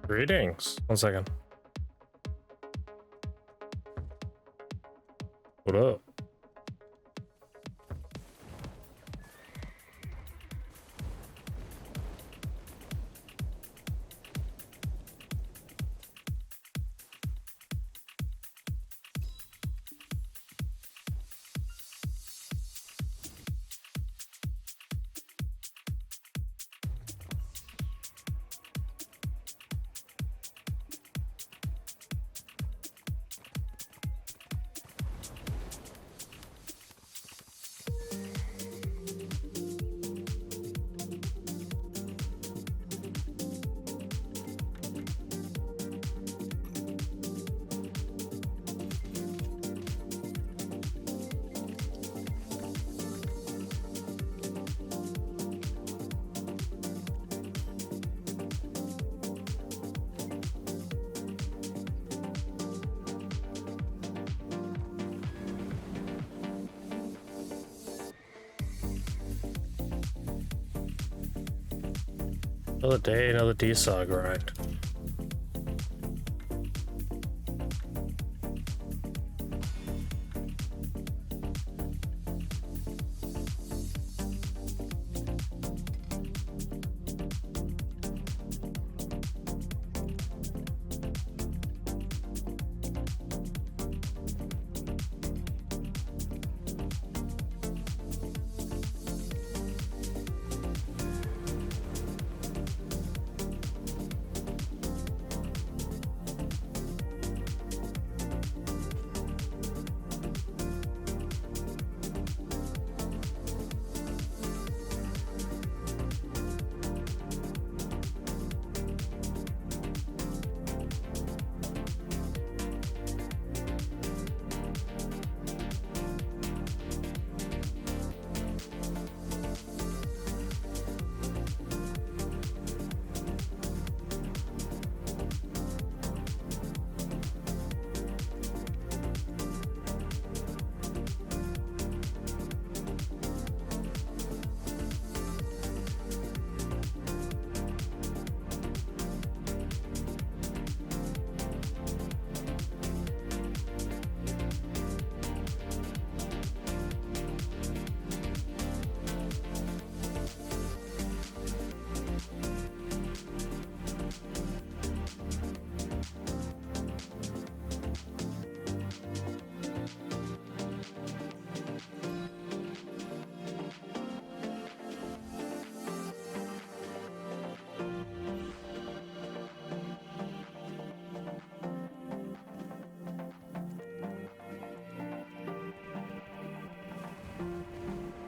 Greetings. 1 second. What up? Another day, another DSR grind.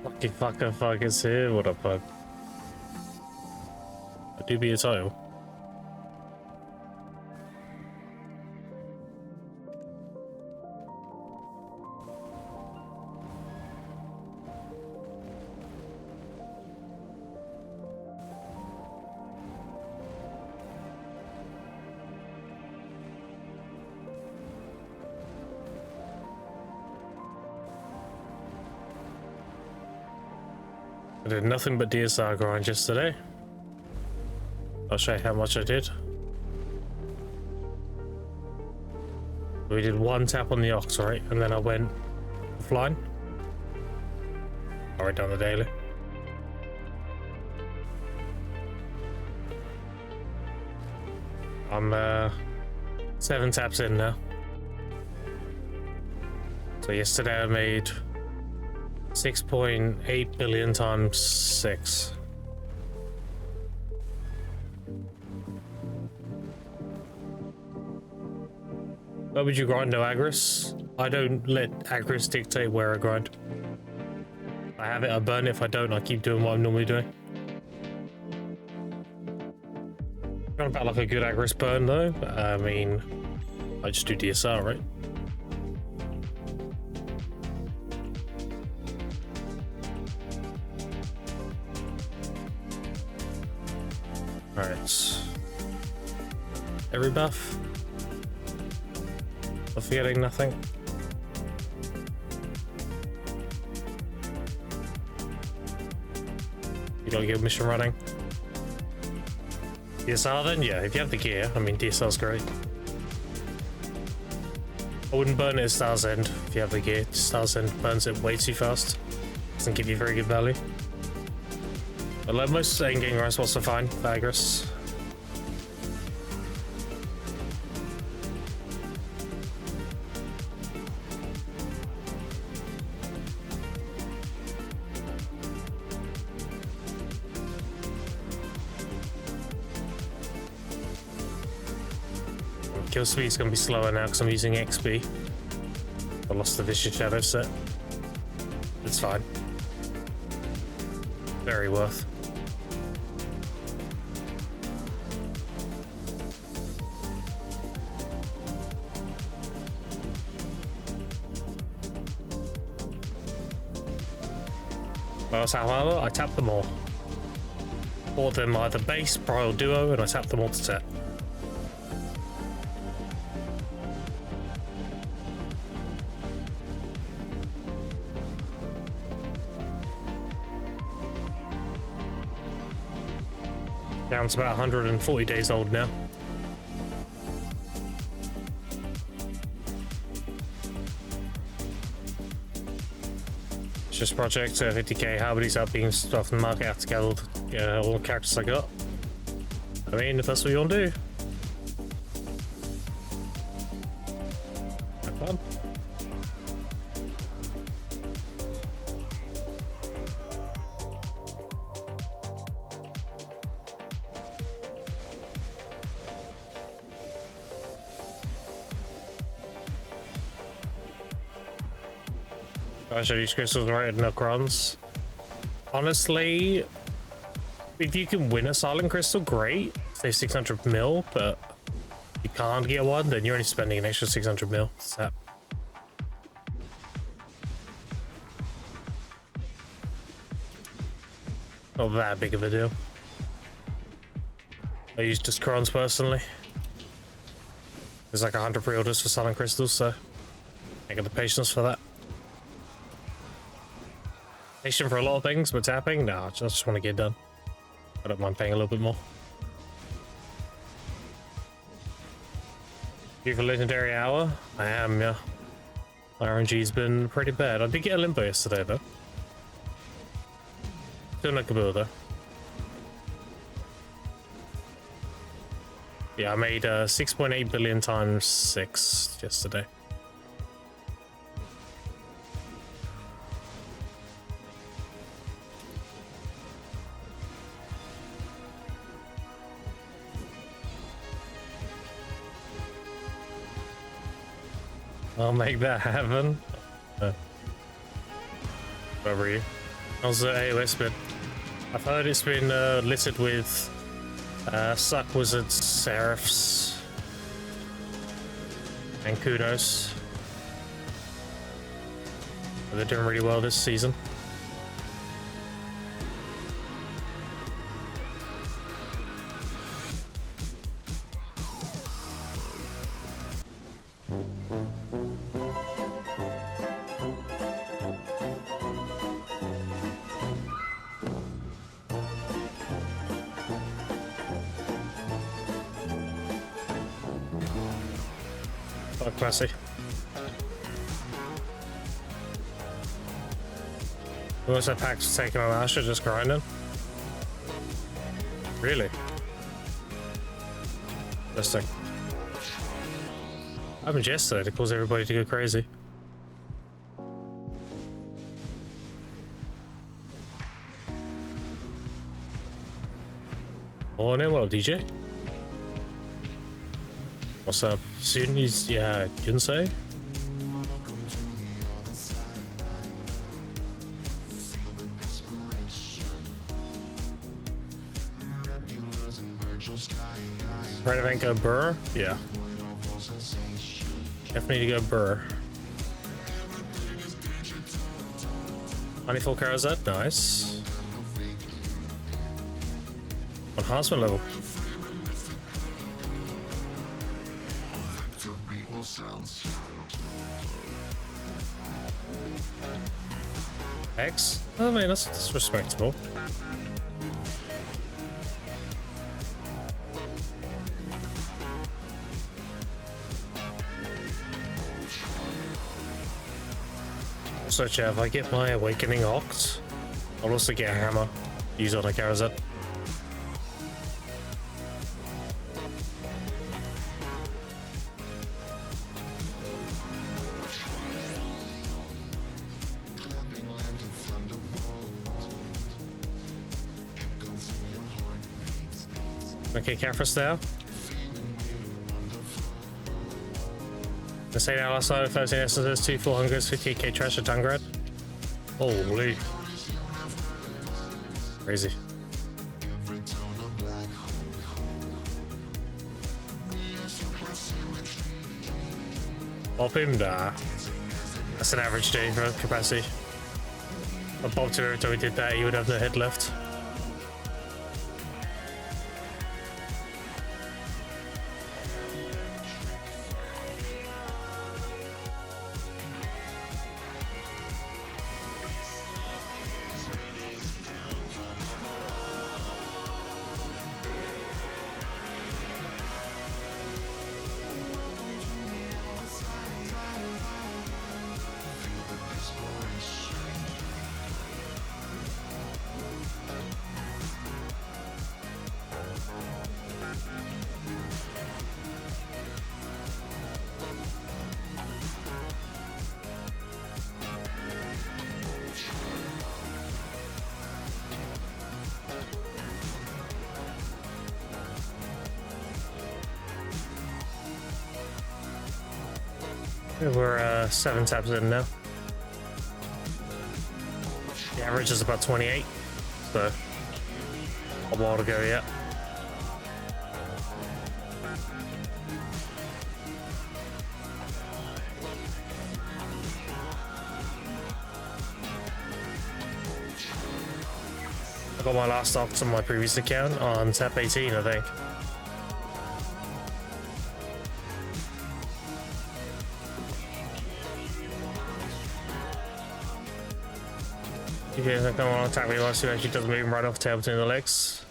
Lucky fuck is here. What up, bug? I do be a title. I did nothing but DSR grind yesterday. I'll show you how much I did. We did 1 tap on the ox, right? And then I went offline. I went down the daily. I'm 7 taps in now. So yesterday I made 6.8 billion times 6. Where would you grind no Agris? I don't let Agris dictate where I grind. If I have it, I burn it. If I don't, I keep doing what I'm normally doing. Not about like a good Agris burn though. I mean, I just do DSR, right? Alright. Every buff. I'm forgetting nothing. You gotta get mission running. DSR then? Yeah, if you have the gear, I mean, DSR's great. I wouldn't burn it at Star's End if you have the gear. Star's End burns it way too fast. Doesn't give you very good value. But like most endgame run spots are fine for Agris. Kill speed's gonna be slower now because I'm using XP. I lost the Vicious Shadow set. It's fine. Very worth. Well, however, I tapped them all. Bought them either base, Pro, or Duo, and I tapped them all to set. Down to about 140 days old now. It's just project 50k. How many up being stuff in the market out to get all the characters I got? I mean, if that's what you want to do. Have fun. I should use crystals right at Necrons. Honestly, if you can win a silent crystal, great. Save 600 mil, but if you can't get one, then you're only spending an extra 600 mil. So. Not that big of a deal. I use just crons personally. There's like 100 pre-orders for silent crystals, so I got the patience for that. Patient for a lot of things, but tapping? No, I just want to get done. I don't mind paying a little bit more. You for Legendary Hour? I am, yeah. My RNG's been pretty bad. I did get a Limbo yesterday, though. Still no Kabul, though. Yeah, I made 6.8 billion times 6 yesterday. I'll make that happen. Where you? How's the AOS been? I've heard it's been littered with Suck Wizards, Seraphs, and Kunos. They're doing really well this season. Classy. What was that pack taking on Asher just grinding? Really? Interesting. I happened yesterday to cause everybody to go crazy. Morning, well, DJ. What's up? Soon he's, yeah, Jinsei? Right event go Burr? Yeah. Definitely need to go Burr. 94 Karazet, nice. Enhancement level. X? I mean, that's respectable. So, Jeff, if I get my Awakening Ox, I'll also get a hammer. Use on a Charizard. Okay, Caphras there. The same last night, 13 essences, 2 full hungers, 58k trash at Tungrad. Holy. Crazy. Pop him there. That's an average day for capacity. I popped him every time we did that, he would have no head left. We're 7 taps in now. The average is about 28, so a while to go yet. I got my last ox on my previous account on tap 18, I think. Yeah, come on, attack me once, actually doesn't move right off tail between the legs.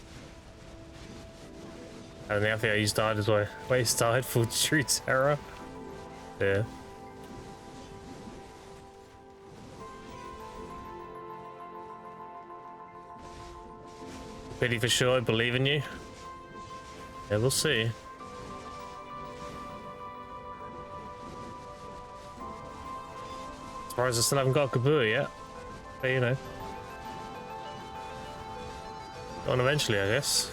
And the FAO he's died as well. Wait, he's died for true terror. Yeah. Pity for sure, I believe in you. Yeah, we'll see. As far as I still haven't got a Kabua yet. But you know. On eventually, I guess.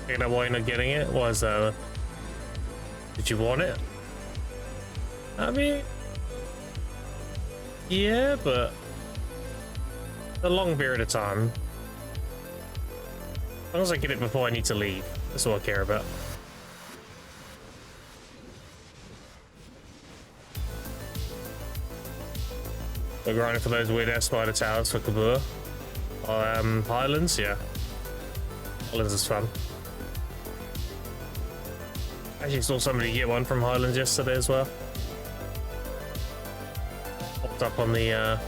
You know why you're not getting it? Was did you want it? I mean, yeah, but a long period of time. As long as I get it before I need to leave, that's all I care about. We're grinding for those weird ass spider towers for Kabua. Highlands, yeah. Highlands is fun. Actually saw somebody get one from Highlands yesterday as well. Popped up on the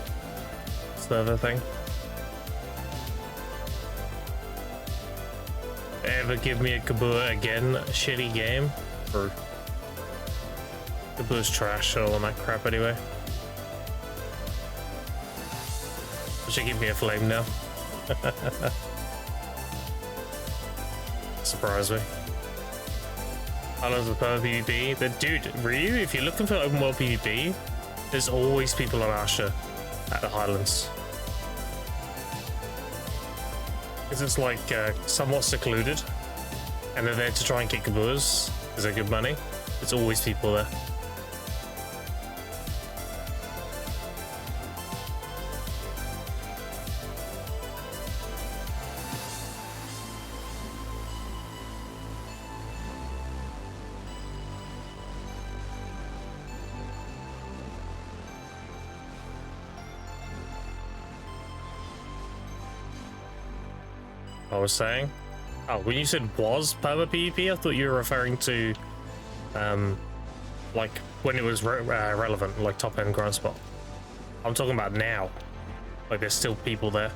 server thing. Ever give me a Kabua again? A shitty game? Or Kabua's trash and all that crap anyway. Should give me a flame now. Surprise me. Highlands with power PvP, but dude, really, if you're looking for open world PvP, there's always people on Asha at the Highlands. Because it's like somewhat secluded, and they're there to try and get Kabuas because they're good money. There's always people there. I was saying, oh, when you said was perma PvP, I thought you were referring to Like when it was relevant, like top end grind spot. I'm talking about now. Like there's still people there.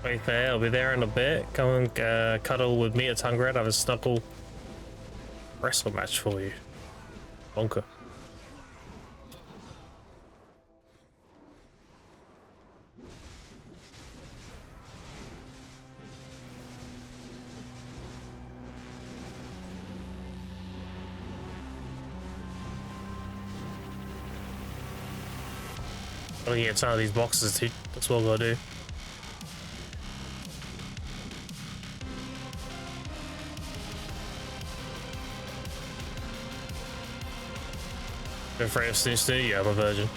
Wait there, I'll be there in a bit. Come and cuddle with me at Tungred. Have a snuggle wrestle match for you. Bonker. Gotta get some of these boxes, dude. That's what I gotta do. Been afraid of snooze too? Yeah, I'm a virgin.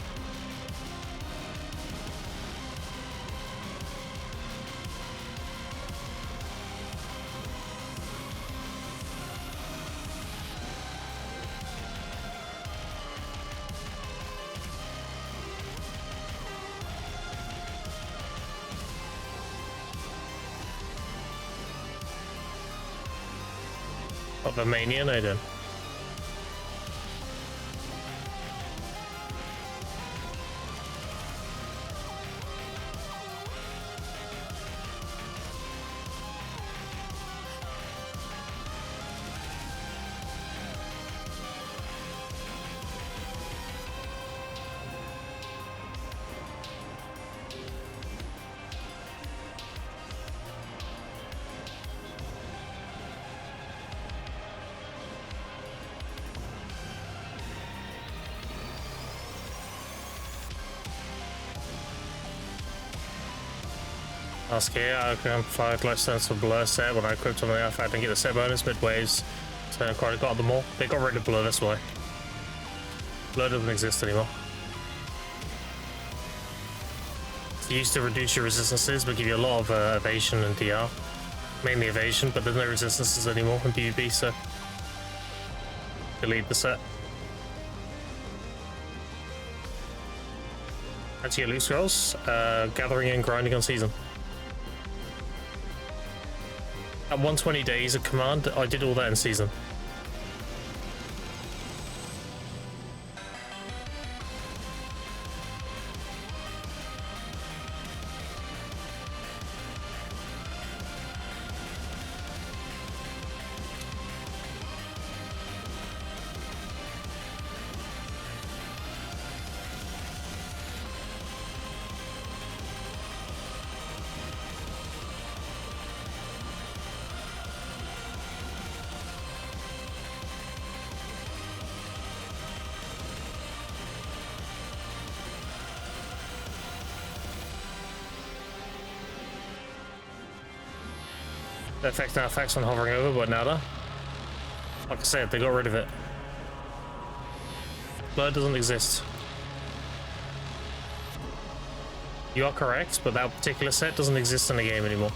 What the mania? No, then. Ask here, I can find less sense of blur set when I equipped on the Alpha. I didn't get the set bonus midways, so I quite got them all. They got rid of blur, that's why. Blur doesn't exist anymore. It used to reduce your resistances, but give you a lot of evasion and DR. Mainly evasion, but there's no resistances anymore in PvP, so delete the set. That's your loot scrolls. Gathering and grinding on season. At 120 days of command, I did all that in season. The effect now affects when hovering over, but nada. Like I said, they got rid of it. Blur doesn't exist. You are correct, but that particular set doesn't exist in the game anymore.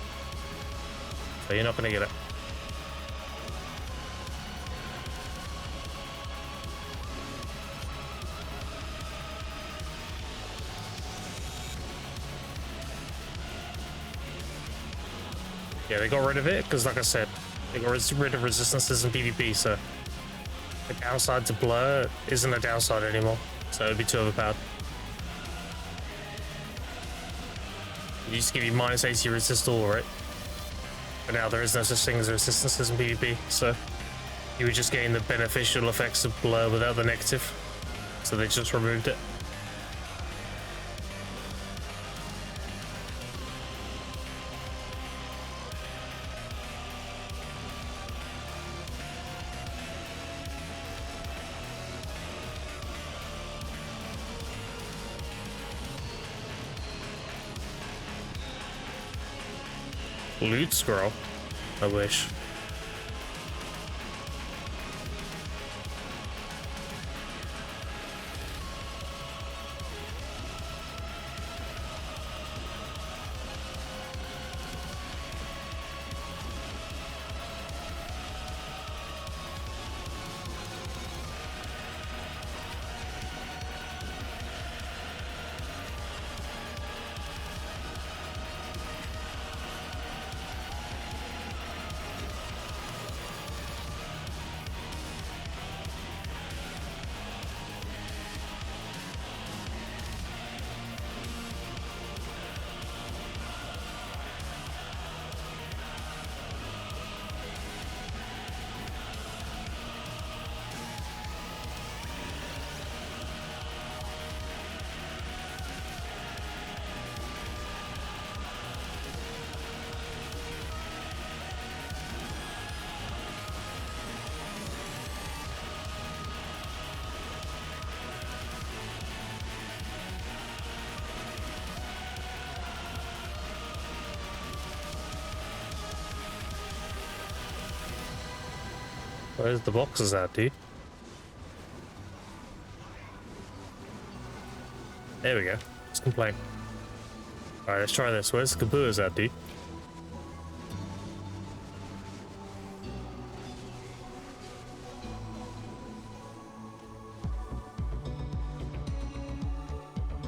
So you're not going to get it. Yeah, they got rid of it because, like I said, they got rid of resistances in PvP, so the downside to blur isn't a downside anymore, so it'd be too overpowered. It used to give you minus 80 resist all, right? But now there is no such thing as resistances in PvP, so you were just getting the beneficial effects of blur without the negative, so they just removed it. Loot scroll? I wish. Where's the boxes at, dude? There we go. Let's complain. Alright, let's try this. Where's the caboose at, dude?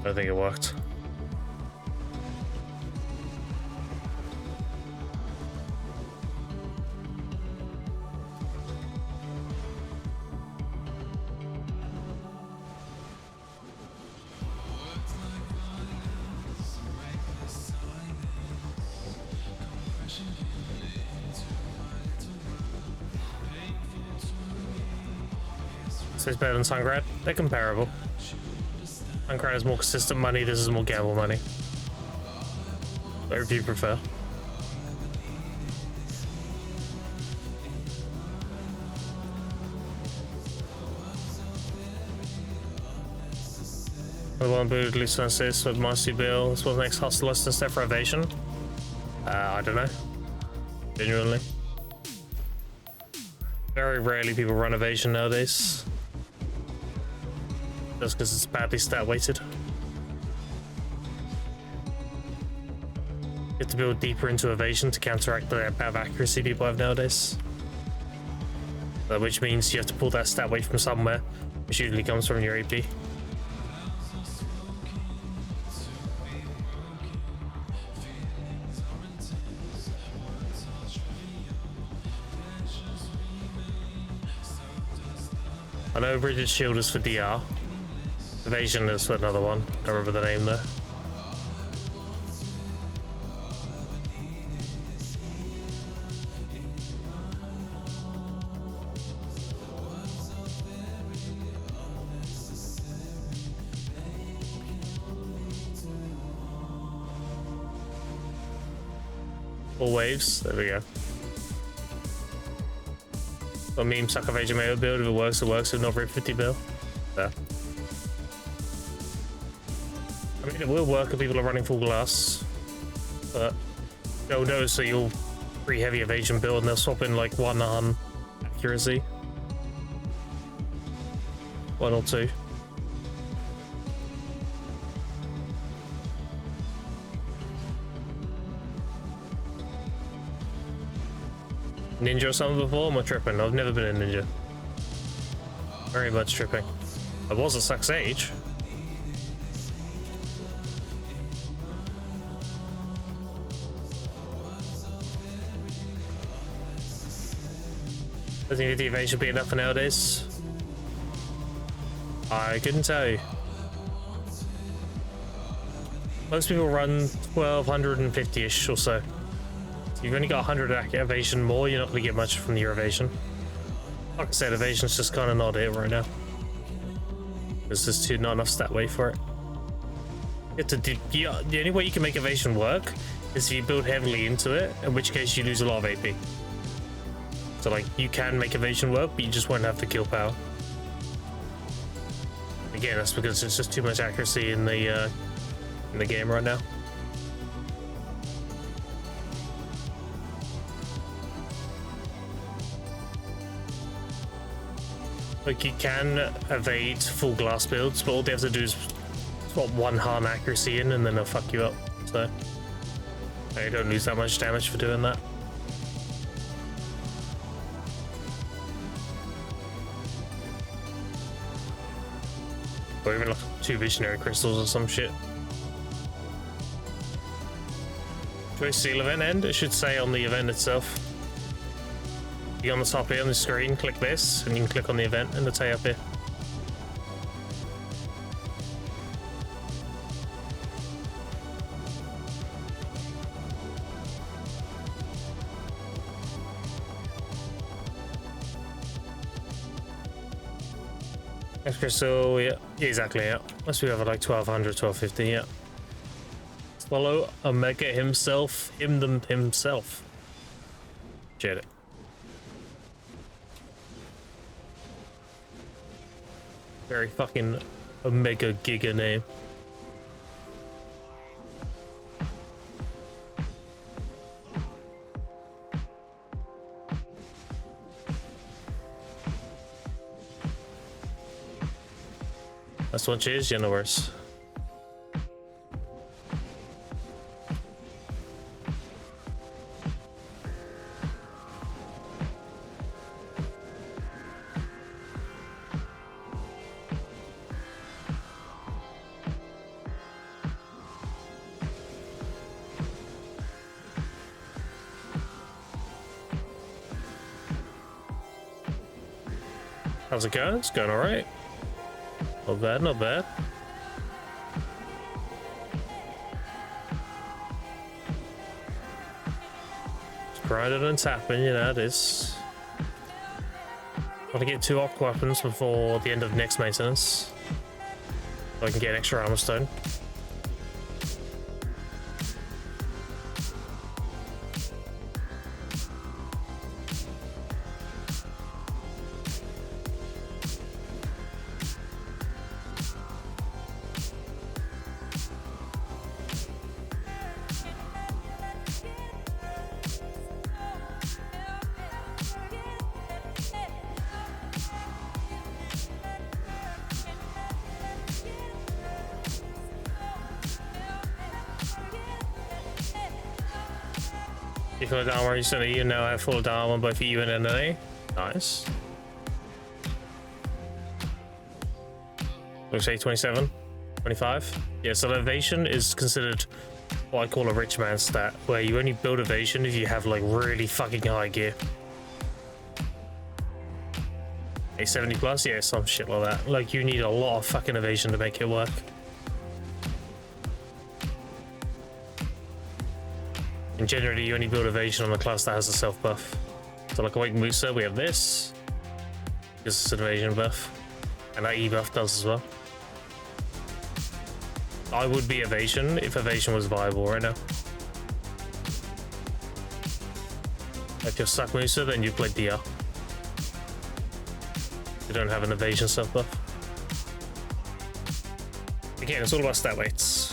I don't think it worked. So it's better than Sungrad? They're comparable. Sungrad is more consistent money, this is more gamble money. Whatever you prefer. The one boot, loose on assist with Marcy Bill. This was next hustle less than step for evasion. I don't know. Genuinely. Very rarely people run evasion nowadays. Just because it's badly stat weighted. You have to build deeper into evasion to counteract the bad accuracy people have nowadays. Which means you have to pull that stat weight from somewhere, which usually comes from your AP. I know Rigid Shield is for DR. Evasion is for another one. Don't remember the name though. All waves. There we go. Got meme suck evasion mayo build. If it works, it works. If not, rip 50 bill. There. I mean, it will work if people are running full glass, but they'll notice that you'll free heavy evasion build and they'll swap in like one accuracy. One or two. Ninja or something before? Am I tripping? I've never been a ninja. Very much tripping. I was a Suck Sage. I think the evasion should be enough for nowadays. I couldn't tell you. Most people run 1250-ish or so. You've only got 100 evasion more, you're not going to get much from your evasion. Like I said, evasion's just kind of not it right now. There's just not enough stat weight for it. The only way you can make evasion work is if you build heavily into it, in which case you lose a lot of AP. So like, you can make evasion work, but you just won't have the kill power. Again, that's because there's just too much accuracy in the game right now. Like, you can evade full glass builds, but all they have to do is swap one harm accuracy in and then they'll fuck you up. So, you don't lose that much damage for doing that. Or even like 2 visionary crystals or some shit. Choice seal event end, it should say on the event itself. You on the top here on the screen, click this, and you can click on the event, and it'll tell you up here. Next crystal, yeah, exactly, yeah. Must be over like 1200, 1250, yeah. Swallow Omega himself, himself. Shit it. Very fucking Omega Giga name. That's one, cheers, yeah, no worries. How's it going? It's going alright. Not bad, not bad. Just grinding and tapping, you know, it is. Want to get 2 Arc weapons before the end of next maintenance, so I can get an extra armor stone. You feel down where you said that you now have full down on both you and NA. Nice. Looks like 27, 25. Yeah, so evasion is considered what I call a rich man stat, where you only build evasion if you have like really fucking high gear. A 70 plus, yeah, some shit like that. Like you need a lot of fucking evasion to make it work. And generally, you only build evasion on a class that has a self buff. So, like Awake Musa, we have this. This is an evasion buff. And that E buff does as well. I would be evasion if evasion was viable right now. If you're stuck Musa, then you play DR. You don't have an evasion self buff. Again, it's all about stat weights.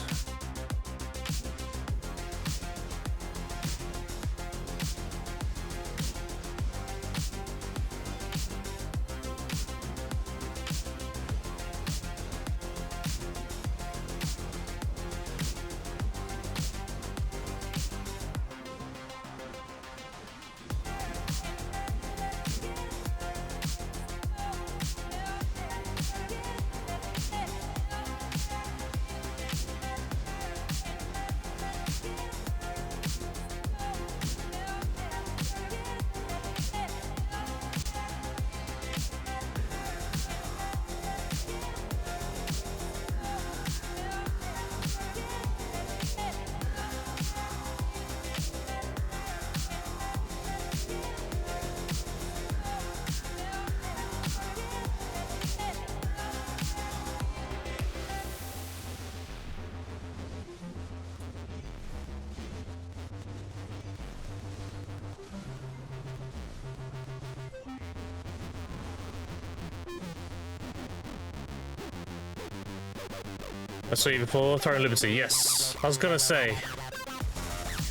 I saw you before, Tyrant Liberty, yes. I was gonna say,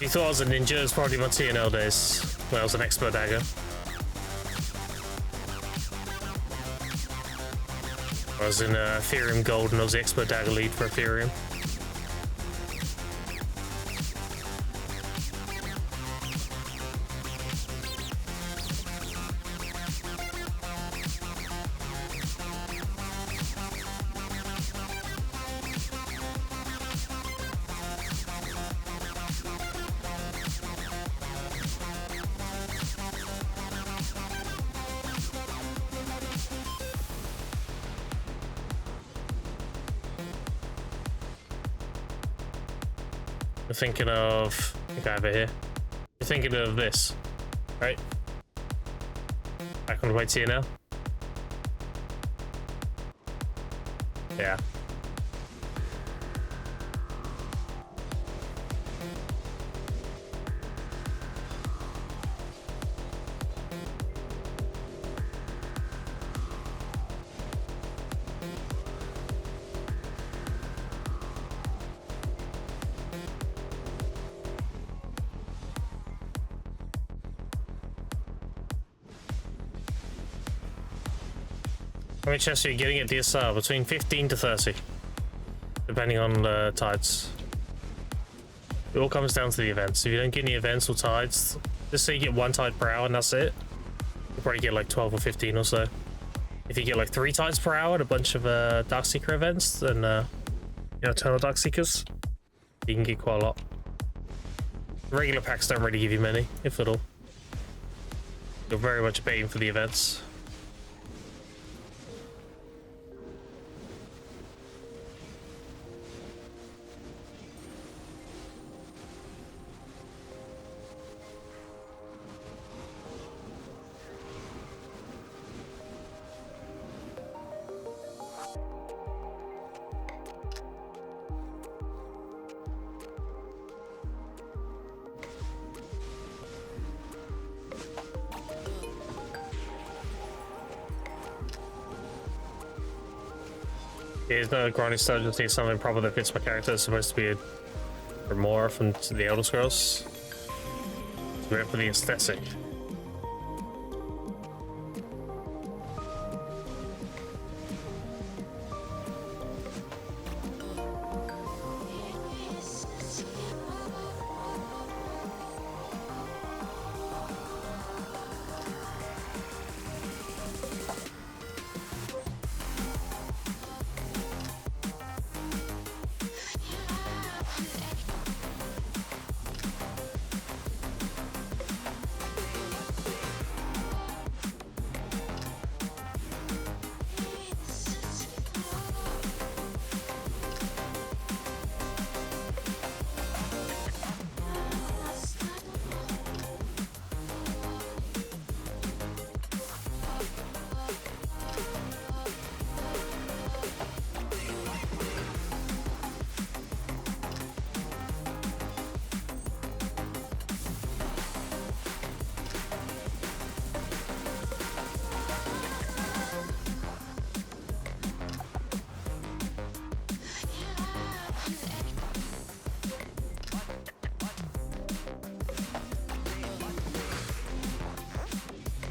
you thought I was a ninja, it was probably my TNL days, when I was an expert dagger. I was in Ethereum Gold and I was the expert dagger lead for Ethereum. You're thinking of... Okay, over here. You're thinking of this, right? Back on the way to you now? Yeah. How many chests are you getting at DSR? Between 15 to 30, depending on the tides. It all comes down to the events. If you don't get any events or tides, just say you get 1 tide per hour and that's it. You'll probably get like 12 or 15 or so. If you get like 3 tides per hour and a bunch of Darkseeker events, then Eternal Darkseekers, you can get quite a lot. Regular packs don't really give you many, if at all. You're very much paying for the events. Yeah, it's not a grinding style, just need something proper that fits my character. It's supposed to be a more from the Elder Scrolls. So we're for the aesthetic.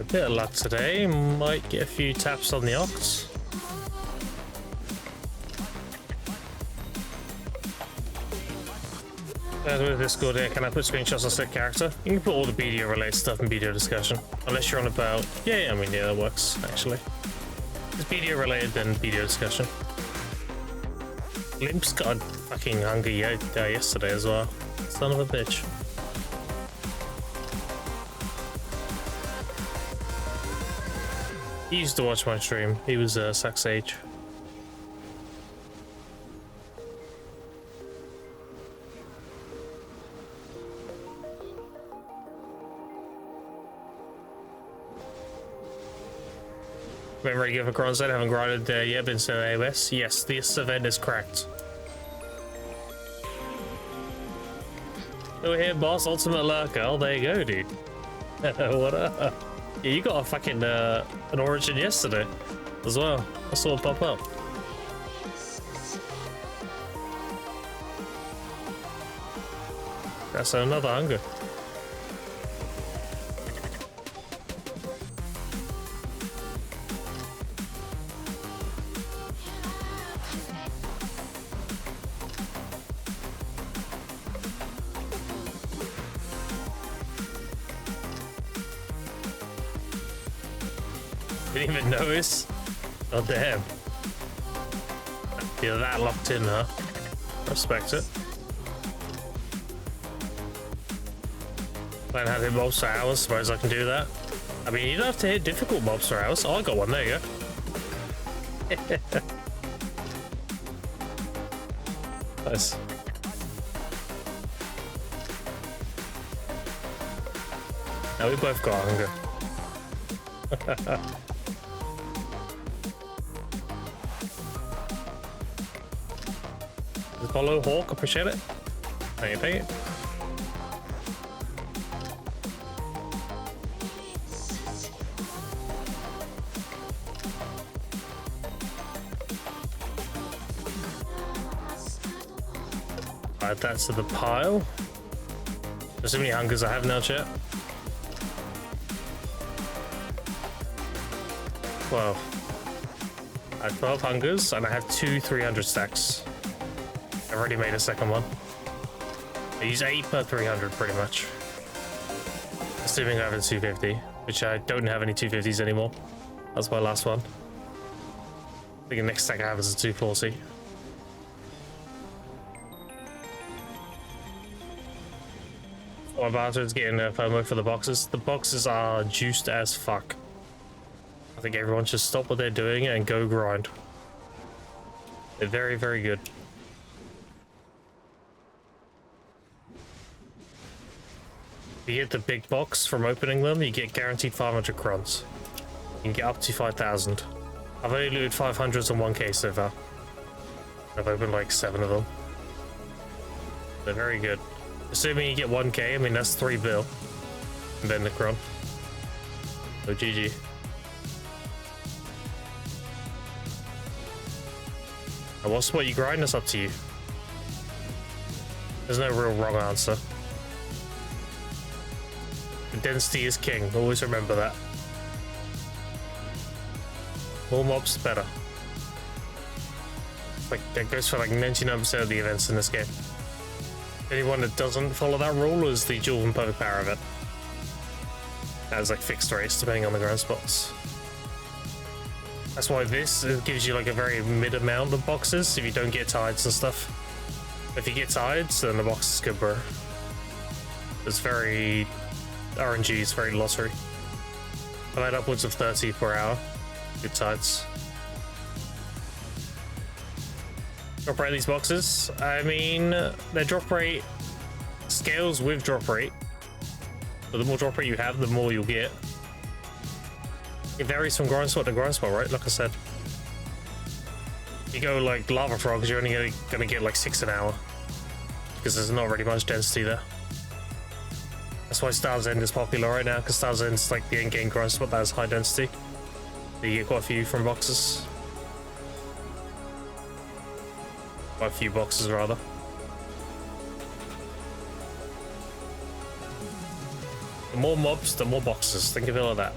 Bit of luck today, might get a few taps on the Ox. As with Discord here, can I put screenshots on set character? You can put all the BDO related stuff in BDO discussion. Unless you're on about... Yeah, I mean, yeah, that works, actually. It's BDO related, then BDO discussion. Limp's got a fucking hunger yesterday as well. Son of a bitch. He used to watch my stream. He was Sax Age. Been ready for Cronset, haven't grinded yet, been sent AOS. Yes, this event is cracked. Over here, boss, ultimate lurker. Oh, there you go, dude. What up? Yeah, you got a fucking an origin yesterday as well. I saw it pop up. That's another hunger. Didn't even notice. Oh damn. You're that locked in, huh? Respect it. Learn how to hit mobs for hours, suppose I can do that. I mean, you don't have to hit difficult mobs for hours. Oh, I got one, there you go. Nice. Now we both got hunger. Follow Hawk, appreciate it. Thank you, thank you. Add that to the pile. There's so many hungers I have now, chat. Well, I have 12 hungers, and I have 2 300 stacks. I've already made a second one. I use 8 per 300, pretty much. Assuming I have a 250, which I don't have any 250s anymore. That's my last one. I think the next stack I have is a 240. My bastard's getting a FOMO for the boxes. The boxes are juiced as fuck. I think everyone should stop what they're doing and go grind. They're very, very good. If you get the big box from opening them, you get guaranteed 500 crons. You can get up to 5,000. I've only looted 500s and 1k so far. I've opened like 7 of them. They're very good. Assuming you get 1k, I mean that's 3 bill. And then the cron. So GG. And what's what you grind? That's up to you. There's no real wrong answer. The density is king. Always remember that. More mobs, better. Like that goes for like 99% of the events in this game. Anyone that doesn't follow that rule is the dual and perfect power event. That's like fixed rates depending on the ground spots. That's why this gives you like a very mid amount of boxes if you don't get tides and stuff. If you get tides, then the box is good, bro. It's very RNG, it's very lottery. I had upwards of 30 per hour. Good tides. Drop rate these boxes. I mean, their drop rate scales with drop rate. But the more drop rate you have, the more you'll get. It varies from grind spot to grind spot, right? Like I said. You go like lava frogs, you're only gonna get like 6 an hour. Because there's not really much density there. That's why Star's End is popular right now, because Star's End is like the end game grind spot that has high density. You get quite a few from boxes. Quite a few boxes, rather. The more mobs, the more boxes. Think of it like that.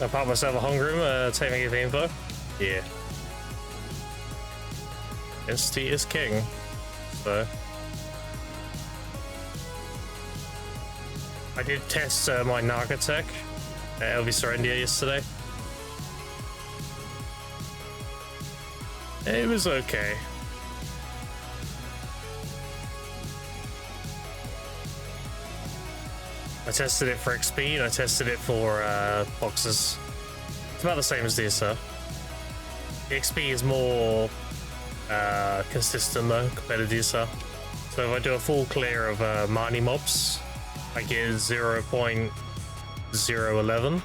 I popped myself a hung room, take me the info. Yeah. Density is king. So. I did test my Naga tech at LV Serendia yesterday. It was okay. I tested it for XP and I tested it for boxes. It's about the same as DSR. The XP is more consistent though compared to DSR. So if I do a full clear of Marnie mobs, I get 0.011.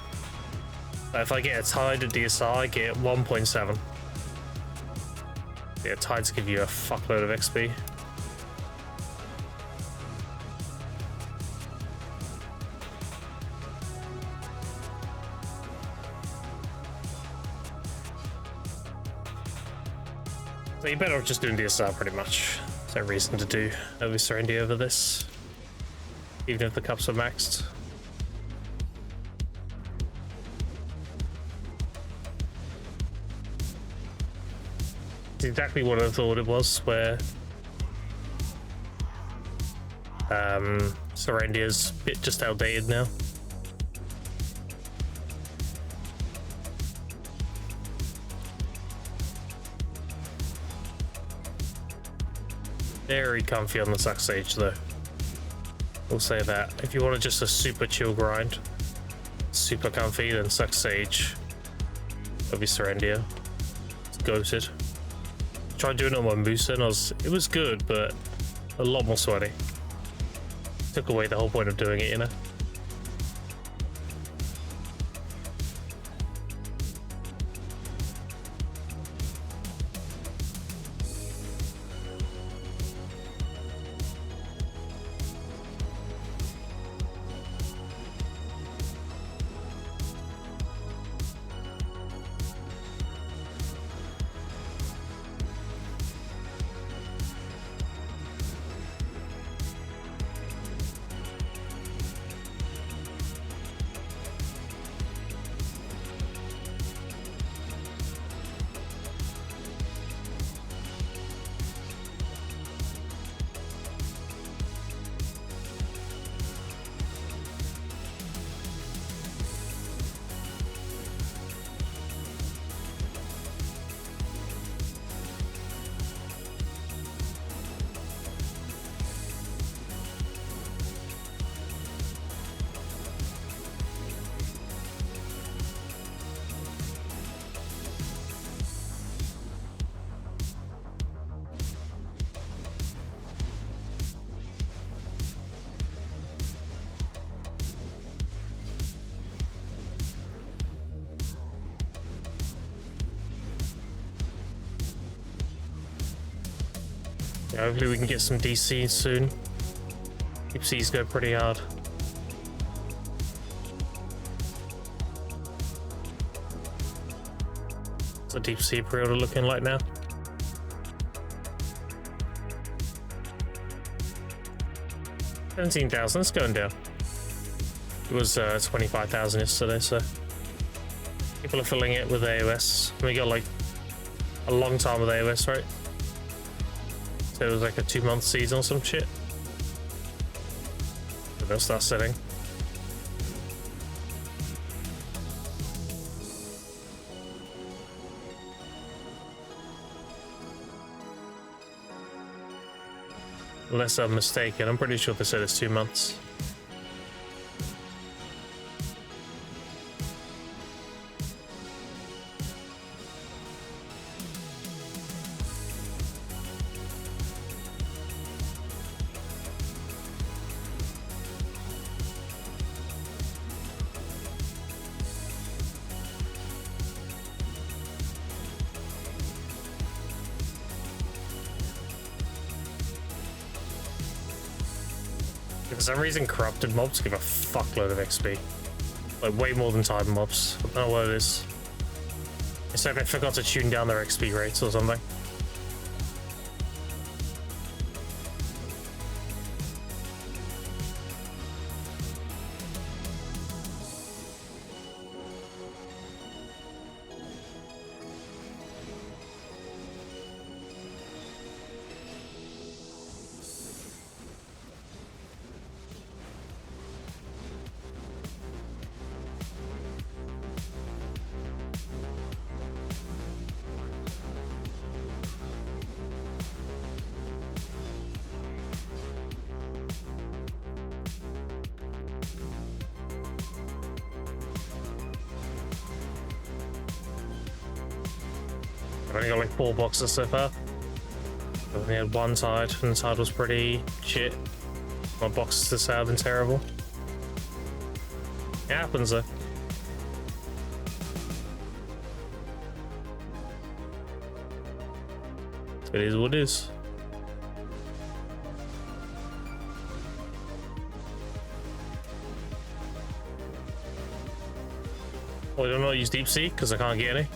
But if I get a tide at DSR, I get 1.7. Yeah, tides give you a fuckload of XP. So you're better off just doing DSR pretty much. There's no reason to do LV Serendia over this. Even if the cups are maxed. It's exactly what I thought it was, where Serendia's a bit just outdated now. Very comfy on the Suck Sage though. We'll say that. If you want just a super chill grind, super comfy, then Suck Sage. That'll be Serendia. It's goated. Tried doing it on my Musa and it was good, but a lot more sweaty. Took away the whole point of doing it, you know? Yeah, hopefully we can get some DC soon. Deep Sea's go pretty hard. What's the Deep Sea pre-order looking like now? $17,000, it's going down. It was 25,000 yesterday, so people are filling it with AOS. We got like a long time with AOS, right? So it was like a 2-month season or some shit. So they'll start setting. Unless I'm mistaken, I'm pretty sure they said it's 2 months. For some reason, corrupted mobs give a fuckload of XP. Like, way more than time mobs. I don't know what it is. It's like they forgot to tune down their XP rates or something. I've only got like 4 boxes so far. I only had one side, and the side was pretty shit. My boxes this have been terrible. It happens though. It is what it is. Well, I don't know, use Deep Sea because I can't get any.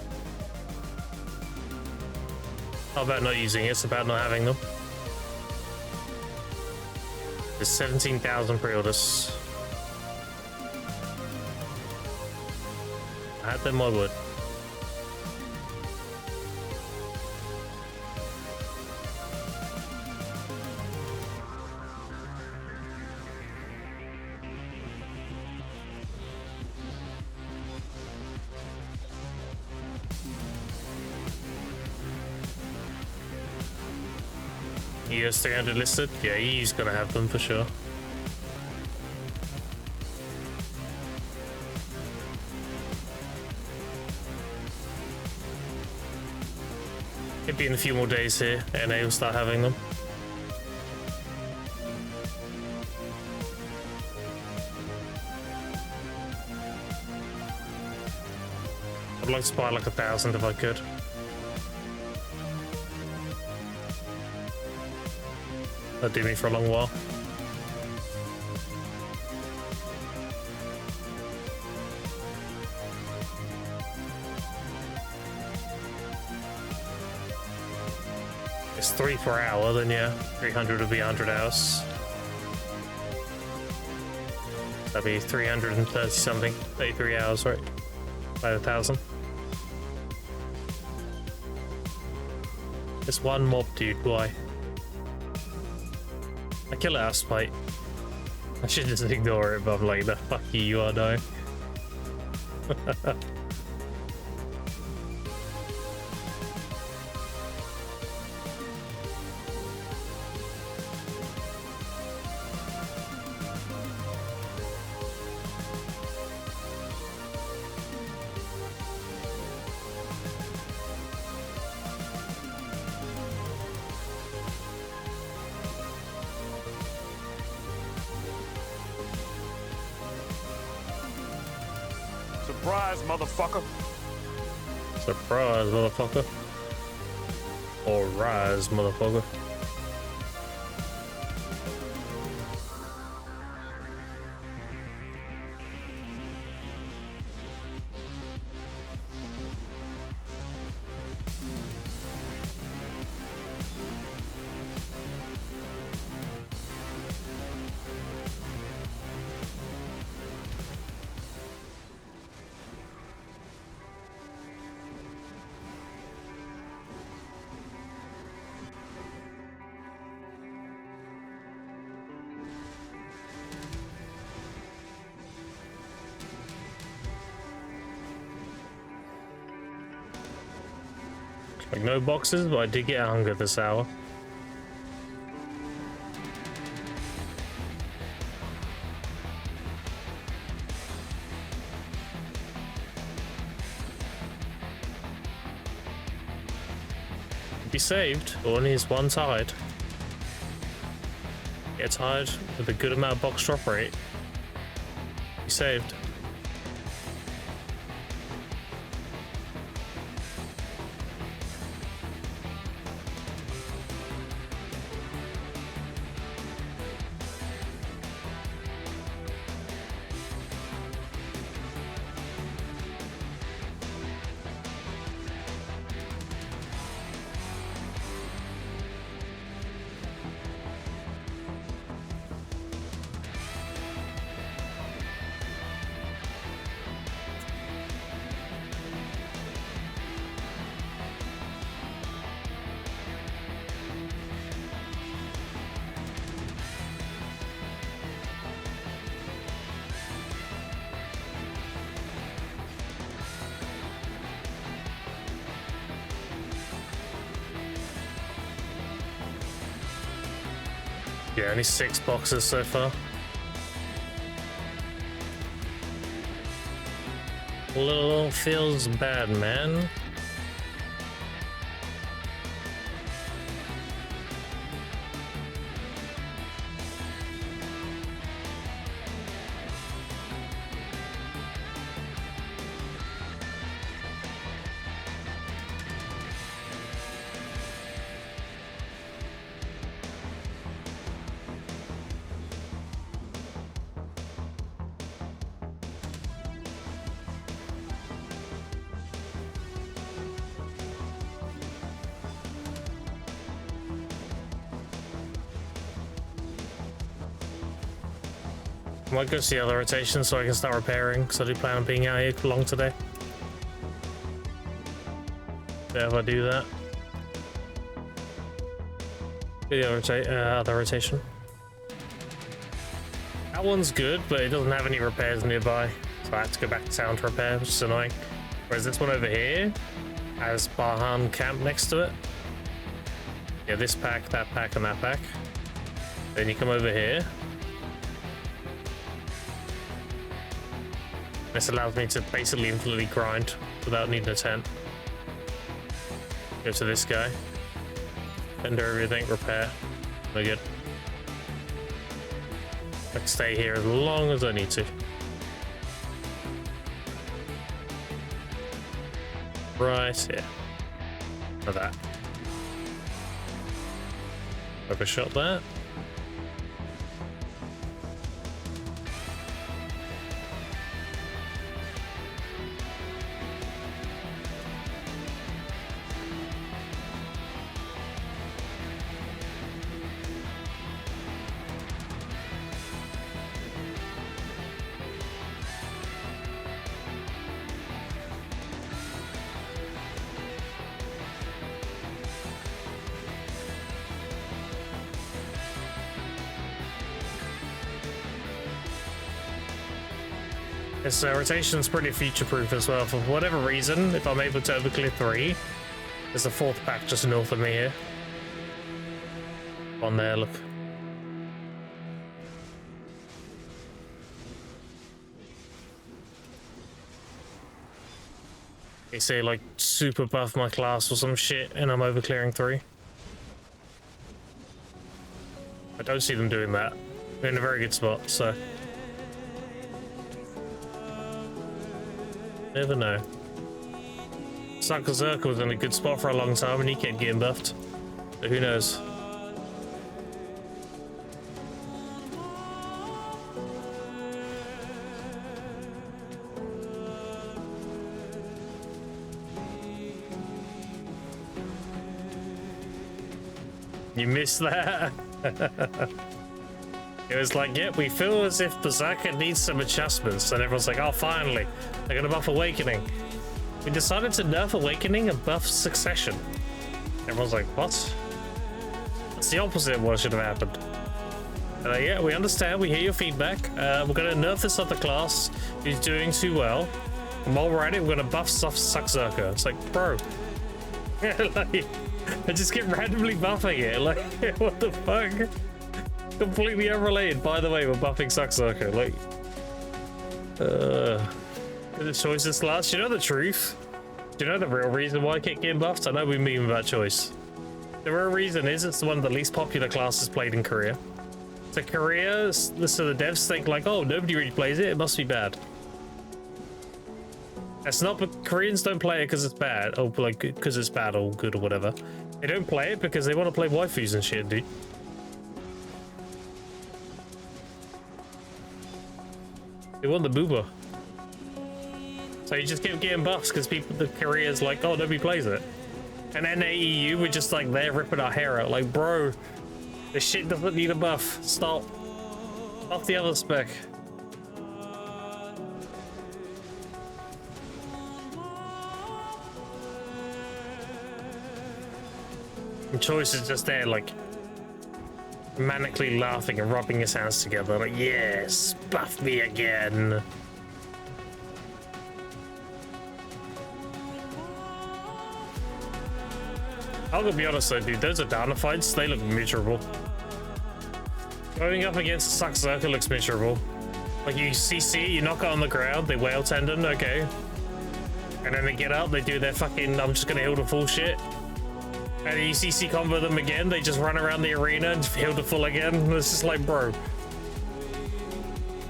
How about not using it? It's about not having them. There's 17,000 pre-orders. I had them, I would. US 300 listed? Yeah, EU's gonna have them for sure. Could be in a few more days here, and they will start having them. I'd like to buy like 1,000 if I could. That'd do me for a long while. It's 3 per hour, then yeah, 300 would be 100 hours. That'd be 330 something, 33 hours, right? By 1,000. It's one mob, dude, why? I kill it out of spite. I should just ignore it, but I'm like, the fuck you are dying. Surprise, motherfucker. Surprise, motherfucker. Or rise, motherfucker. Like no boxes, but I did get hunger this hour. Be saved. All needs one tide. Get tired with a good amount of box drop rate. Be saved. Yeah, only 6 boxes so far. A little feels bad, man. I might go see the other rotation so I can start repairing, because I do plan on being out here long today. Yeah, if I do that. The other rotation. That one's good, but it doesn't have any repairs nearby, so I have to go back to town to repair, which is annoying. Whereas this one over here has Barhan Camp next to it. Yeah, this pack, that pack, and that pack. Then you come over here. This allows me to basically infinitely grind without needing a tent. Go to this guy. Ender everything, repair. We're good. I can stay here as long as I need to. Right here. For that. Overshot that. This rotation's pretty future-proof as well. For whatever reason, if I'm able to overclear 3, there's a 4th pack just north of me here. On there, look. They say like super buff my class or some shit, and I'm overclearing 3. I don't see them doing that. We're in a very good spot, so. Never know. Sucker Zerka was in a good spot for a long time and he kept getting buffed. So who knows? You missed that? It was like, yeah, we feel as if Berserker needs some adjustments, and everyone's like, oh, finally, they're gonna buff Awakening. We decided to nerf Awakening and buff Succession. Everyone's like, what? That's the opposite of what should have happened. And like, yeah, we understand, we hear your feedback. We're gonna nerf this other class who's doing too well. And while we're at it, we're gonna buff Suck Zerker. It's like, bro, Like, I just get randomly buffing it. Like, what the fuck? Completely unrelated. By the way, we're buffing Sucksucker. Like, the choice is last. You know the truth? Do you know the real reason why I keep getting buffed? I know we meme about choice. The real reason is it's one of the least popular classes played in Korea. So Korea, so the devs think like, oh, nobody really plays it. It must be bad. That's not, but Koreans don't play it because it's bad. Oh, like, because it's bad or good or whatever. They don't play it because they want to play waifus and shit, dude. They want the booba. So you just keep getting buffs because people, the Korea's like, oh, nobody plays it. And NAEU, we're just like there ripping our hair out. Like, bro, this shit doesn't need a buff. Stop. Off the other spec. And Choice is just there, like, manically laughing and rubbing his hands together. Like, yes, buff me again. I'm gonna be honest though, dude, those Adana fights, they look miserable. Going up against Sucksucker looks miserable. Like, you CC it, you knock it on the ground, they whale tendon, okay. And then they get up, they do their fucking, I'm just gonna heal the full shit. And you CC combo them again, they just run around the arena and heal the full again. It's just like, bro.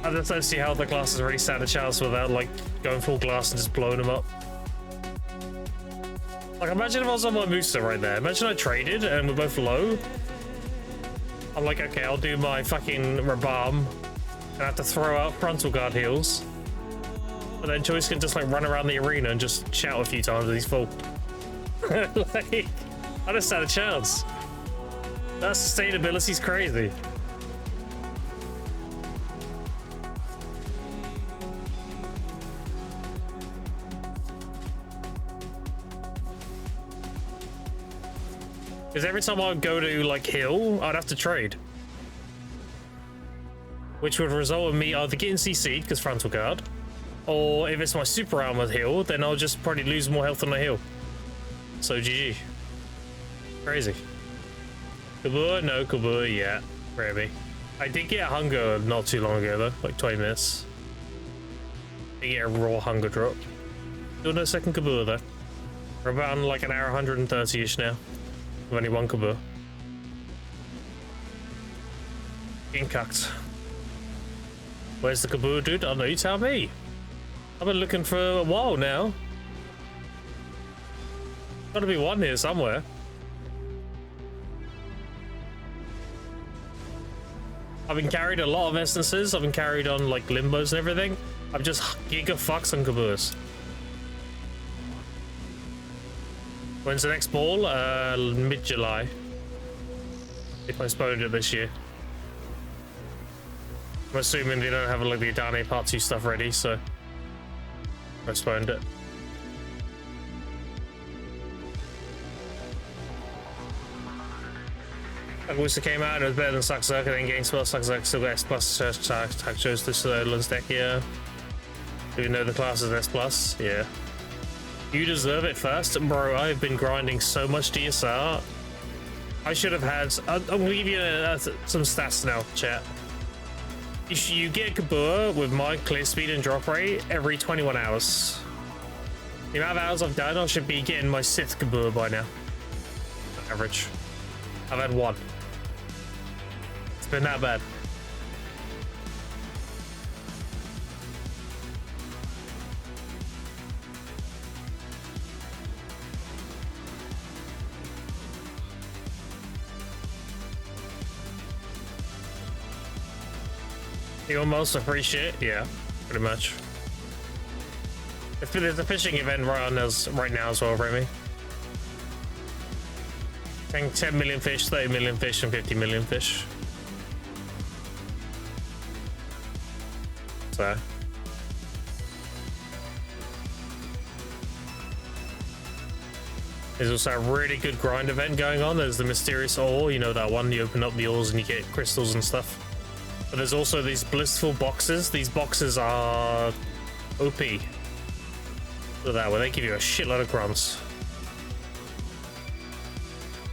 I just don't see how the class has really stand a chance without, like, going full glass and just blowing them up. Like, imagine if I was on my Musa right there. Imagine I traded and we're both low. I'm like, okay, I'll do my fucking Rabam and I have to throw out frontal guard heals. And then Choice can just like run around the arena and just shout a few times and he's full. Like, I don't stand a chance. That sustainability's crazy. Because every time I would go to like heal, I'd have to trade. Which would result in me either getting CC'd because frontal guard, or if it's my super armor heal, then I'll just probably lose more health on the heal. So GG. Crazy. Kabur? No, Kabur, yeah. Maybe. I did get a hunger not too long ago though, like 20 minutes. I did get a raw hunger drop. Still no second Kabur though. We're about on like an hour 130-ish now. With only one Kabur. Getting cucked. Where's the Kabur, dude? Oh no, you tell me. I've been looking for a while now. Gotta be one here somewhere. I've been carried a lot of instances. I've been carried on like limbos and everything. I'm just giga fucks on Kaburs. When's the next ball? Mid-July. They postponed it this year. I'm assuming they don't have like the Adane Part 2 stuff ready, so postponed it. Agusta came out and it was better than Sucksucker, then Game Spell. Sucksucker still got S plus tag chose this Lens deck, yeah. Do you know the class is S plus? Yeah. You deserve it first, bro. I've been grinding so much DSR. I should have had. I'm gonna give you some stats now, chat. You get Kabur with my clear speed and drop rate every 21 hours. The amount of hours I've done, I should be getting my 6th Kabur by now. On average. I've had one. It's been that bad. You almost a free shit? Yeah, pretty much. There's a fishing event right now as well, Remy. 10 million fish, 30 million fish, and 50 million fish. So. There's also a really good grind event going on. There's the mysterious ore, you know that one, you open up the ores and you get crystals and stuff. But there's also these blissful boxes. These boxes are OP. Look at that, where they give you a shitload of grunts.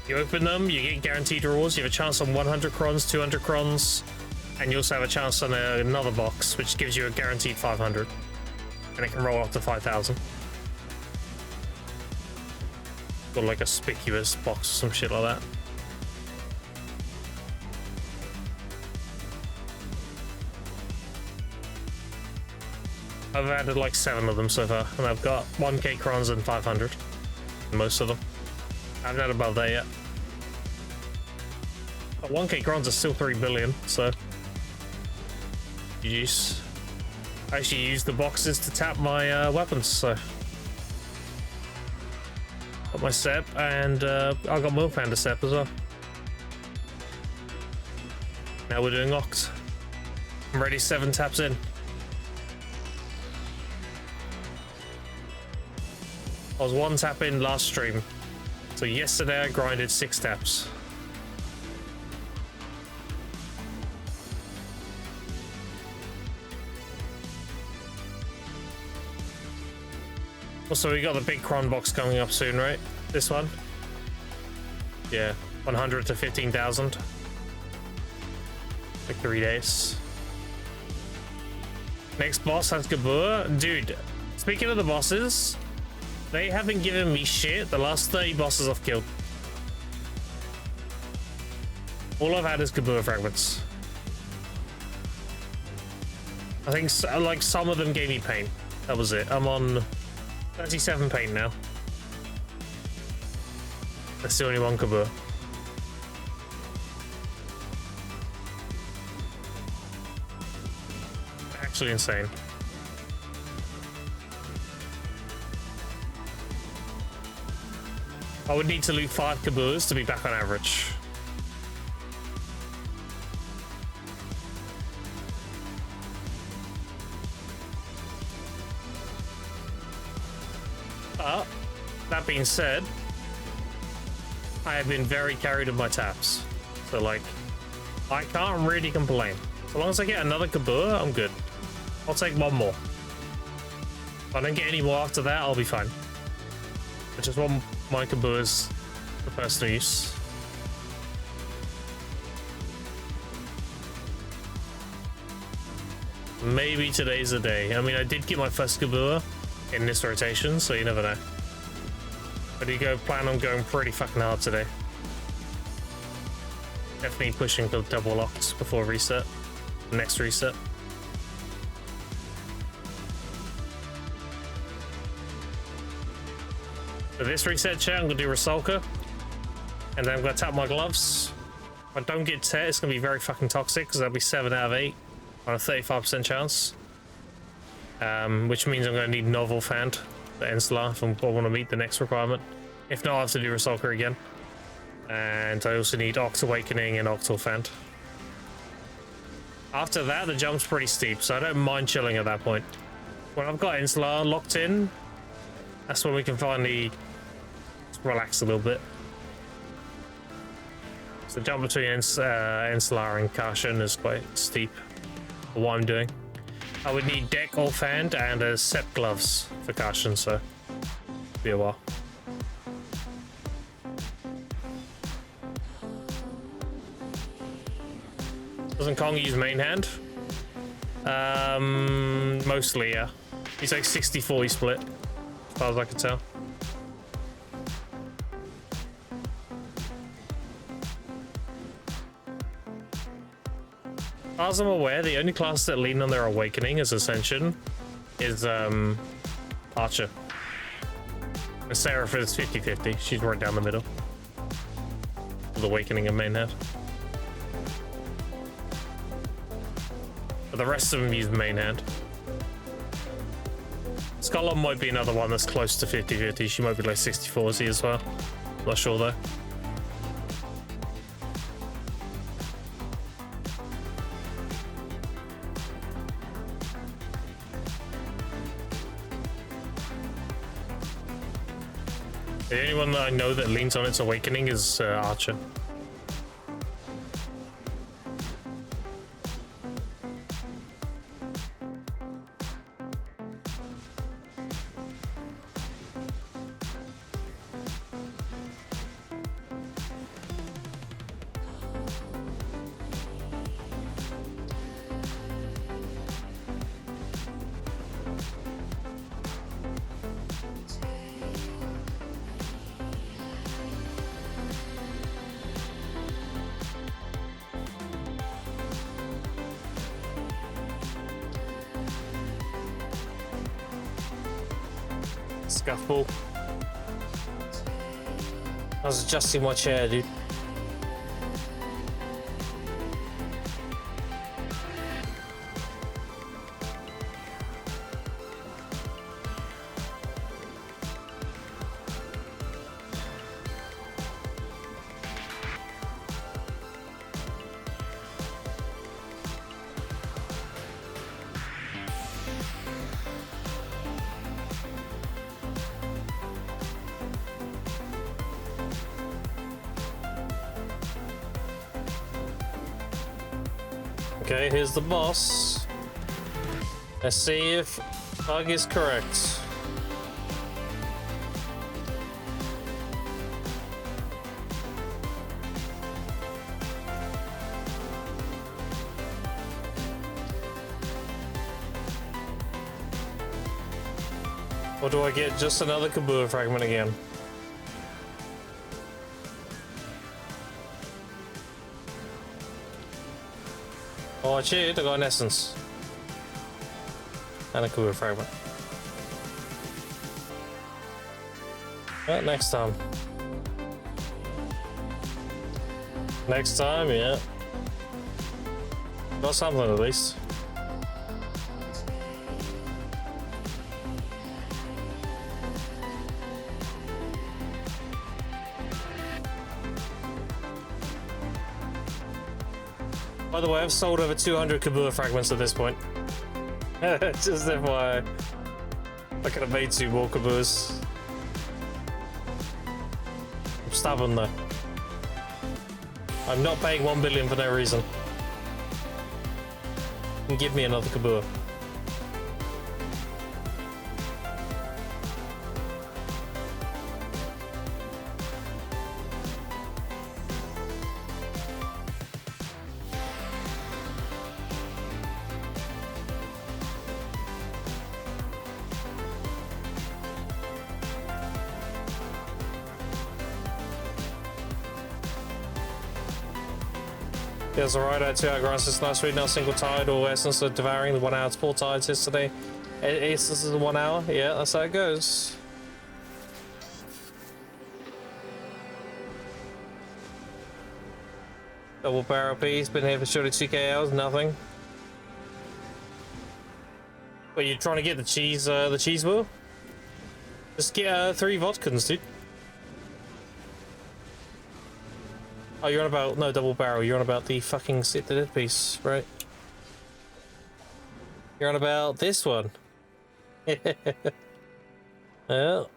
You open them, you get guaranteed rewards. You have a chance on 100 crons, 200 crons, and you also have a chance on another box, which gives you a guaranteed 500. And it can roll up to 5,000. Or like a conspicuous box or some shit like that. I've added like 7 of them so far, and I've got 1k crons and 500. Most of them. I haven't had above that yet. But 1k crons is still 3 billion, so. GG's. I actually use the boxes to tap my weapons, so. Got my Sep, and I got Milk Panda Sep as well. Now we're doing Oct. I'm ready, 7 taps in. I was 1 tap in last stream. So yesterday I grinded 6 taps. Also, we got the big cron box coming up soon, right? This one? Yeah, 100 to 15,000. Like 3 days. Next boss has Gabur. Dude, speaking of the bosses, they haven't given me shit the last 30 bosses I've killed. All I've had is Gabur fragments. I think like some of them gave me pain. That was it. I'm on 37 pain now. That's the only one Gabur. Actually insane. I would need to loot 5 Kaburs to be back on average. But, that being said, I have been very carried with my taps. So, like, I can't really complain. So long as I get another Kabur, I'm good. I'll take 1 more. If I don't get any more after that, I'll be fine. I just want my Kaburs for personal use. Maybe today's the day. I mean, I did get my first Kabur in this rotation, so you never know. But you plan on going pretty fucking hard today. Definitely pushing for double locks before reset. Next reset. For this reset, chat, I'm gonna do Rusalka, and then I'm gonna tap my gloves. If I don't get Tet, it's gonna be very fucking toxic because that'll be 7 out of 8 on a 35% chance. Which means I'm gonna need Novel Fand, the Enslar, if I want to meet the next requirement. If not, I'll have to do Rusalka again. And I also need Oct Awakening and Octal Fand. After that, the jump's pretty steep, so I don't mind chilling at that point. When I've got Enslar locked in, that's when we can finally relax a little bit. So the jump between Enslar and Karshan is quite steep for what I'm doing. I would need Deck or Fand and a Sep gloves for Karshan, so be a while. Doesn't Kong use main hand? Mostly, yeah. He's like 60-40 split, as far as I can tell. As I'm aware, the only class that lean on their Awakening as Ascension is Archer. And Seraph is 50-50. She's right down the middle. With Awakening and main hand. But the rest of them use main hand. Skullon might be another one that's close to 50-50. She might be like 60-40 as well. Not sure though. The only one that I know that leans on its Awakening is Archer. Scuffball. I was adjusting my chair, dude. Okay, here's the boss. Let's see if Bug is correct. Or do I get just another Kabua fragment again? Oh, I cheated. I got an essence. And a Kabua fragment. Well, next time. Next time, yeah. Got something at least. By the way, I've sold over 200 Kabua fragments at this point. Just FYI. I could have made 2 more Kabuas. I'm stubborn though. I'm not paying 1 billion for no reason. And give me another Kabua. Yeah, it's alright. I had 2 outgrasses last week, now single tide or essence of devouring the 1 hour to 4 tides yesterday. Essence is 1 hour, yeah, that's how it goes. Double barrel piece, been here for surely 2k hours, nothing. Wait, you're trying to get the cheese wheel? Just get 3 vodkans, dude. Oh, you're on about, no, double barrel, you're on about the fucking sit the dead piece, right? You're on about this one. Well.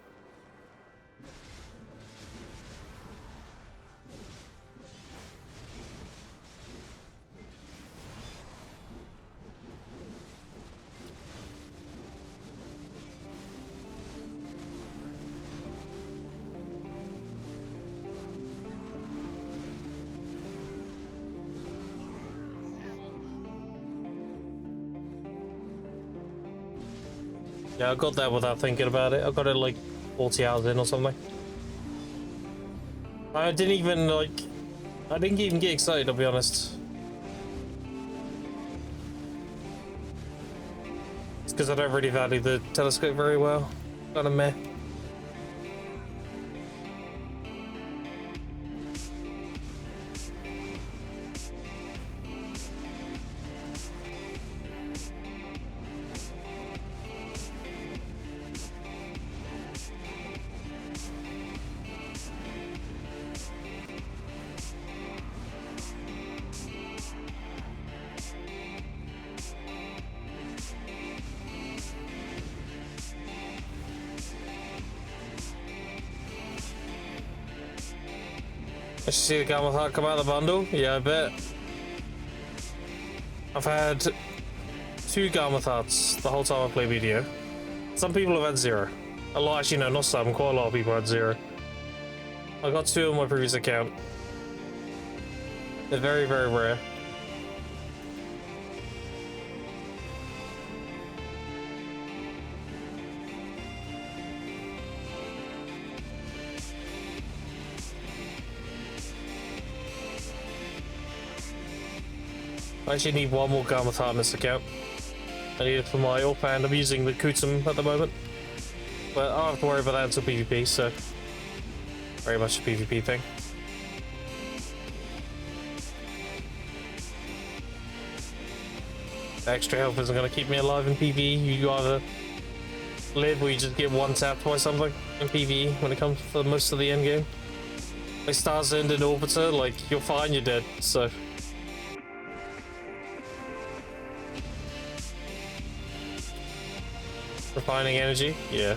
Yeah, I got that without thinking about it. I got it like 40 hours in or something. I didn't even get excited, I'll be honest. It's because I don't really value the telescope very well. Kind of meh. I should see the Gamma Heart come out of the bundle? Yeah, I bet. I've had 2 Gamma Hearts the whole time I play video. Some people have had 0. A lot, actually no, not some, quite a lot of people had 0. I got 2 on my previous account. They're very, very rare. I actually need 1 more Garmoth Heart in this account. I need it for my AWP and I'm using the Kutum at the moment. But I don't have to worry about that until PvP, so very much a PvP thing. Extra health isn't going to keep me alive in PvE. You either live or you just get one tapped by something in PvE when it comes to most of the end game. Like Stars End and Orbiter, like you're fine, you're dead, so. Refining energy, yeah.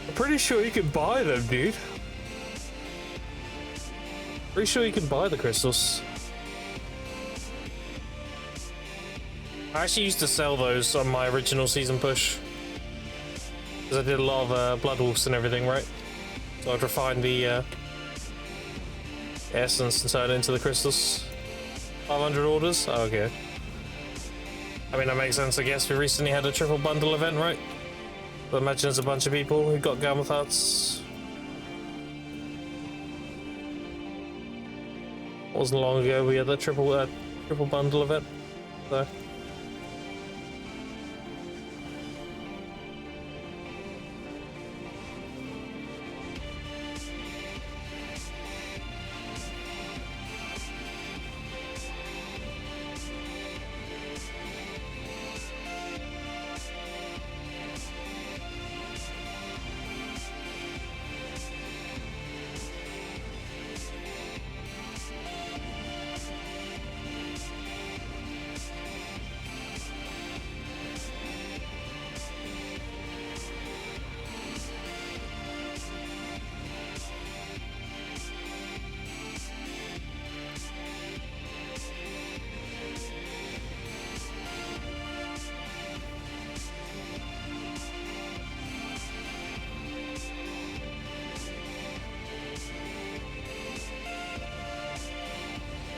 I'm pretty sure you can buy them, dude. Pretty sure you can buy the crystals. I actually used to sell those on my original season push. Because I did a lot of Blood Wolves and everything, right? So I'd refine the essence and turn it into the crystals. 500 orders? Oh, okay. I mean, that makes sense, I guess. We recently had a triple bundle event, right? So imagine there's a bunch of people who got Gamma Hearts. Wasn't long ago we had the triple bundle event. So.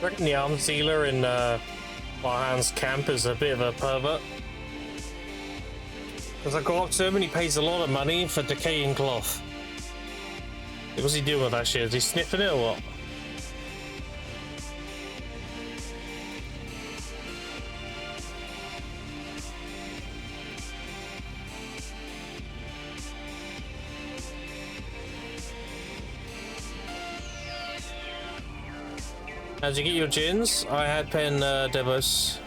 I reckon the arms dealer in Farhan's camp is a bit of a pervert. Because I go up to him and he pays a lot of money for decaying cloth. What's he doing with that shit? Is he sniffing it or what? How'd you get your gins? I had pen devos.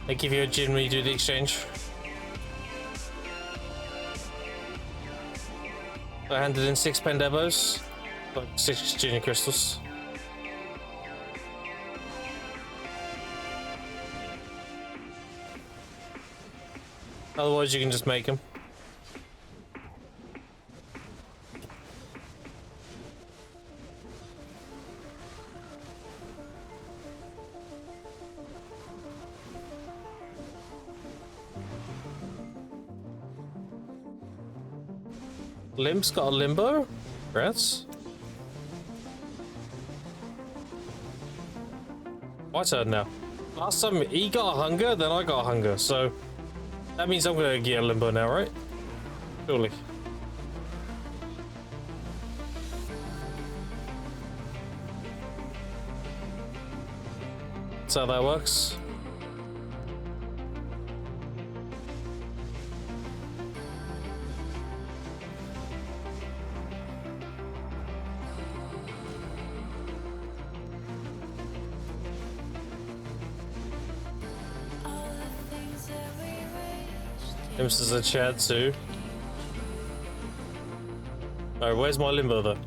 They give you a gin when you do the exchange. I handed in 6 pen devos, like 6 junior crystals. Otherwise, you can just make them. Limp's got a limbo? Congrats. My turn now. Last time he got a hunger, then I got a hunger, so that means I'm gonna get a limbo now, right? Surely. That's how that works. This is a chat too. Alright, where's my limbo though?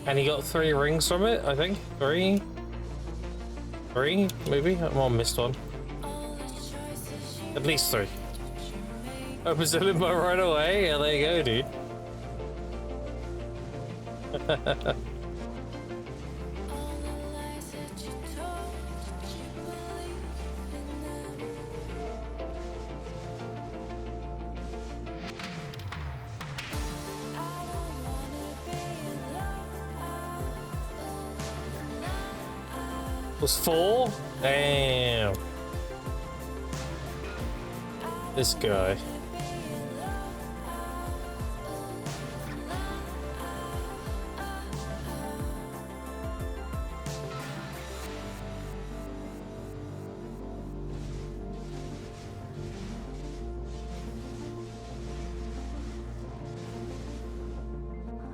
And he got 3 rings from it, I think. 3? 3, maybe? I missed one. At least 3. Opens the limbo right away. Yeah, there you go, dude. Was 4? Damn. This guy.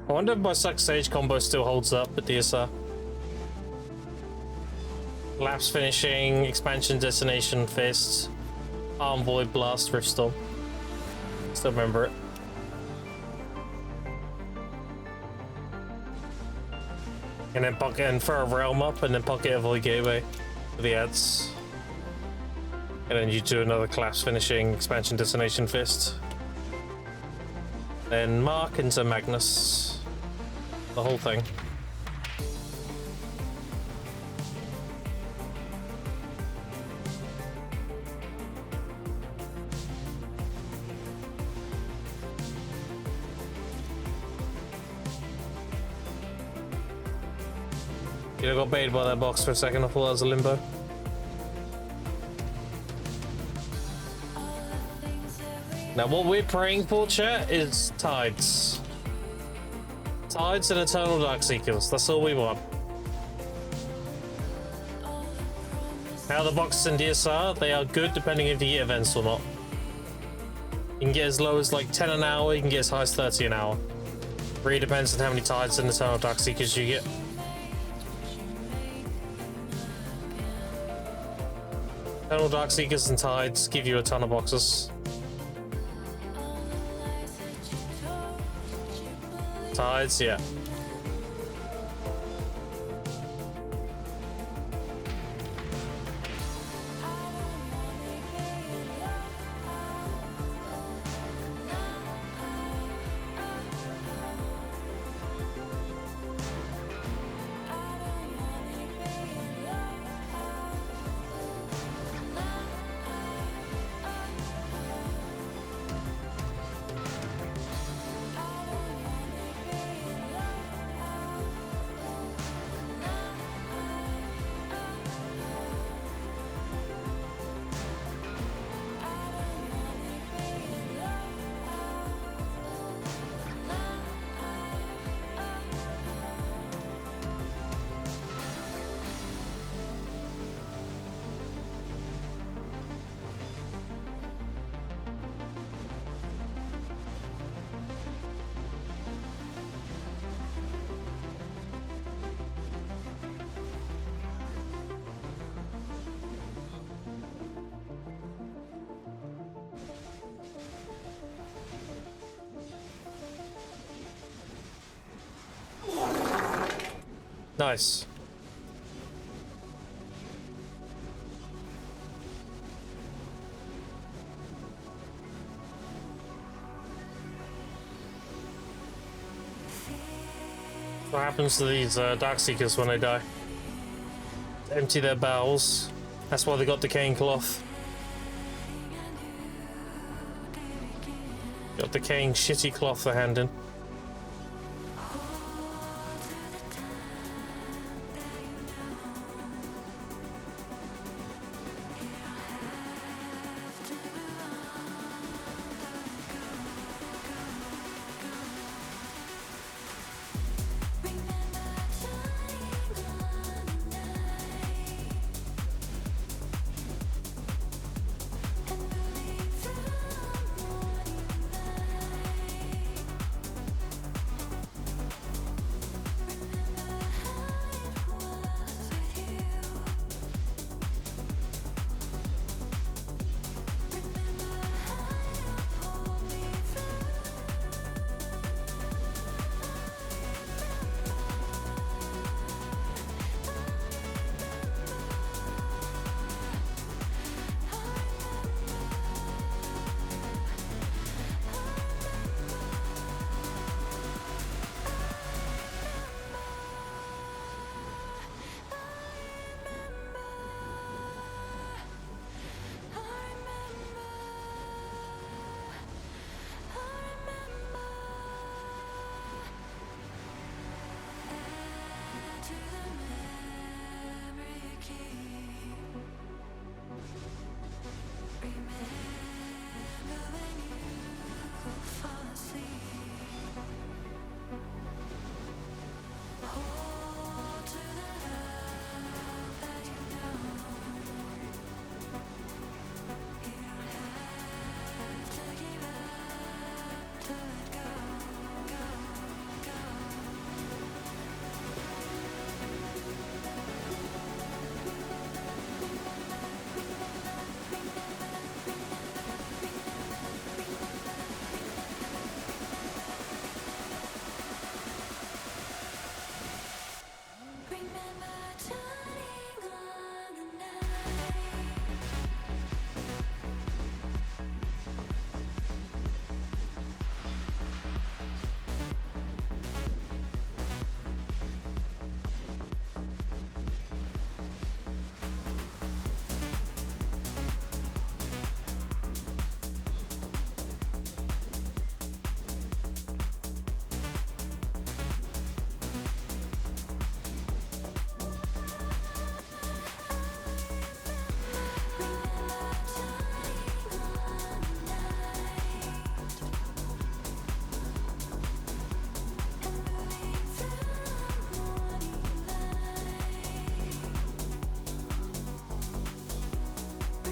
I wonder if my Suck Sage combo still holds up at DSR. Lapse finishing, expansion destination fist, arm void blast, rift storm. Still remember it. And then pocket and throw a realm up and then pocket a void gateway for the ads. And then you do another collapse finishing, expansion destination fist. Then Mark into Magnus. The whole thing. You got baited by that box for a second. I thought that was a limbo. Now what we're praying for, chat, is Tides. Tides and Eternal Darkseekers. That's all we want. Now the boxes in DSR, they are good depending if you get events or not. You can get as low as like 10 an hour, you can get as high as 30 an hour. Really depends on how many Tides and Eternal Darkseekers you get. Eternal Darkseekers and Tides give you a ton of boxes. Tides, yeah. Nice. What happens to these Darkseekers when they die? Empty their bowels. That's why they got decaying cloth. Got decaying shitty cloth for handing.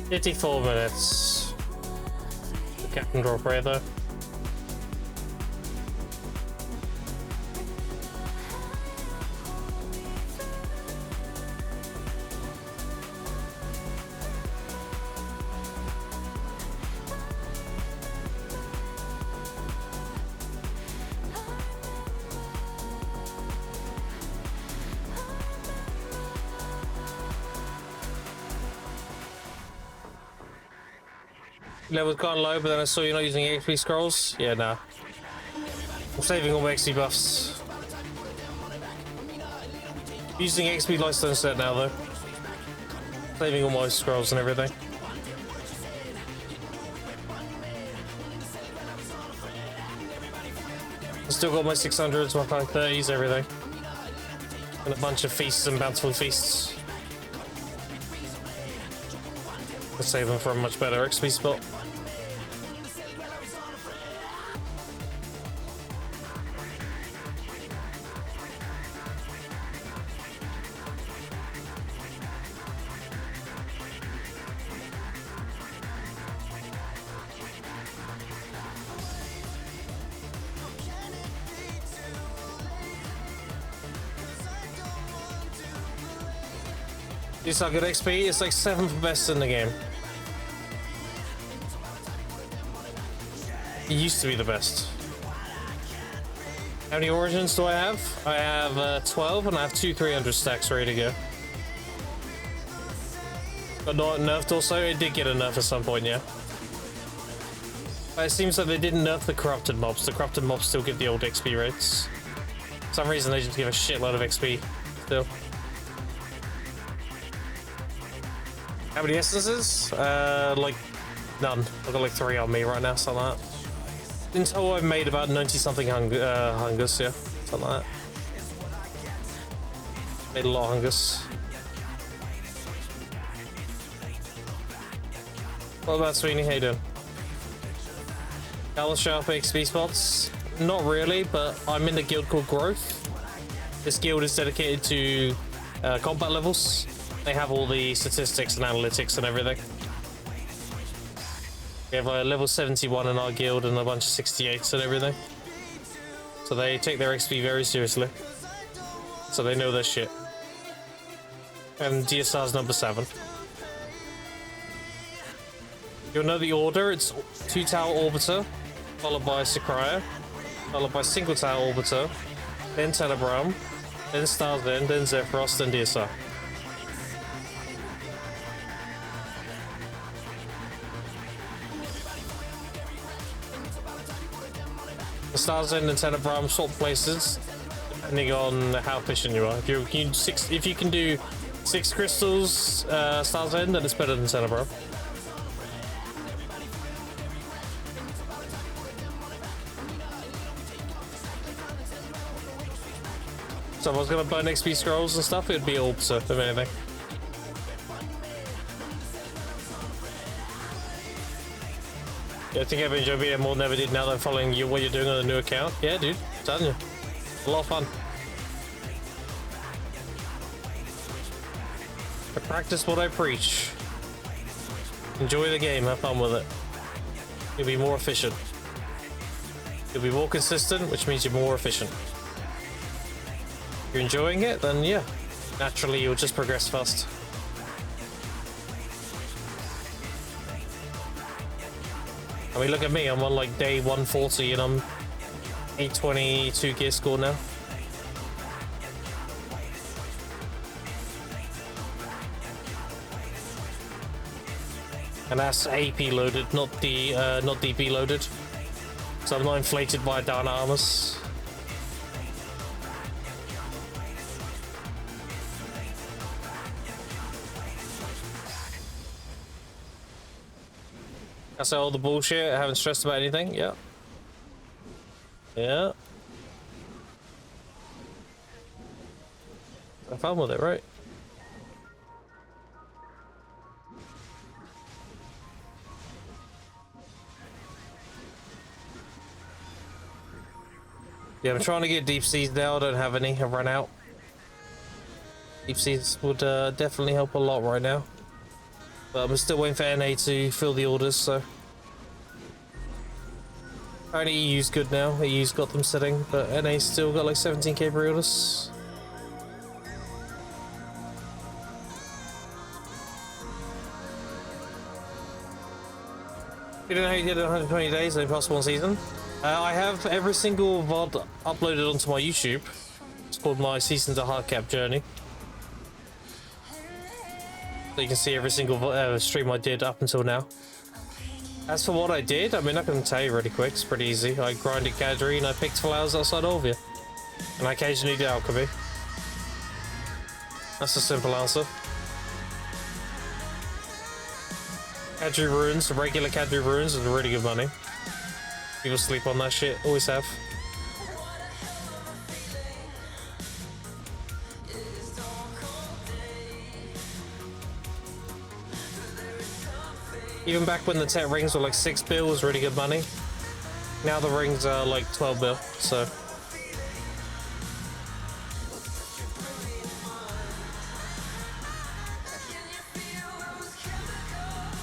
54 minutes. The captain drop rate though. Level's gone low, but then I saw you're not using XP scrolls. Yeah, nah. I'm saving all my XP buffs. Using XP lifestone instead now, though. Saving all my scrolls and everything. I still got my 600s, my 530s, everything. And a bunch of feasts and bountiful feasts. I'll save them for a much better XP spot. It's not good XP, it's like 7th best in the game. It used to be the best. How many origins do I have? I have 12 and I have 2 300 stacks ready to go. But not nerfed also, it did get a nerf at some point, yeah. But it seems like they didn't nerf the corrupted mobs. The corrupted mobs still get the old XP rates. For some reason they just give a shitload of XP still. How many essences? Like none. I've got like 3 on me right now, something like that. In total, I've made about 90 something hungers, yeah, something like that. Made a lot of hungers. What about Sweeney? How you doing? Color sharp XP spots? Not really, but I'm in the guild called Growth. This guild is dedicated to combat levels. They have all the statistics and analytics and everything. We have a level 71 in our guild and a bunch of 68s and everything. So they take their XP very seriously. So they know their shit. And DSR's number 7. You'll know the order. It's 2 Tower Orbiter, followed by Sakraya, followed by Single Tower Orbiter, then Tenebrum, then Star's End, then Zephyros, then DSR. The Star's End and Tenebrum swap places depending on how efficient you are. If you can do 6 crystals Star's End, then it's better than Tenebrum. So if I was gonna burn XP scrolls and stuff, it'd be Orbiter, if anything. Yeah, I think I've enjoyed being more than ever did now that I'm following you, what you're doing on a new account. Yeah, dude, I'm telling you. A lot of fun. I practice what I preach. Enjoy the game, have fun with it. You'll be more efficient. You'll be more consistent, which means you're more efficient. If you're enjoying it, then yeah, naturally you'll just progress fast. I mean, look at me, I'm on like day 140 and I'm 822 gear score now. And that's AP loaded, not DP loaded. So I'm not inflated by down armors. That's all the bullshit. I haven't stressed about anything. Yeah. Yeah. Have fun with it, right? Yeah, I'm trying to get deep seas now. I don't have any. I've run out. Deep seas would definitely help a lot right now. But I'm still waiting for NA to fill the orders, so. Apparently EU's good now. EU's got them sitting, but NA's still got like 17k pre-orders. You don't know how you did it in 120 days, Impossible season? I have every single VOD uploaded onto my YouTube. It's called my Season to Hardcap Journey. So you can see every single stream I did up until now. As for what I did, I mean, I can tell you really quick. It's pretty easy. I grinded Kadri and I picked flowers outside Olvia. And I occasionally did alchemy. That's a simple answer. Kadri runes, regular Kadri runes, is really good money. People sleep on that shit, always have. Even back when the tech rings were like 6 bill was really good money. Now the rings are like 12 bill, so.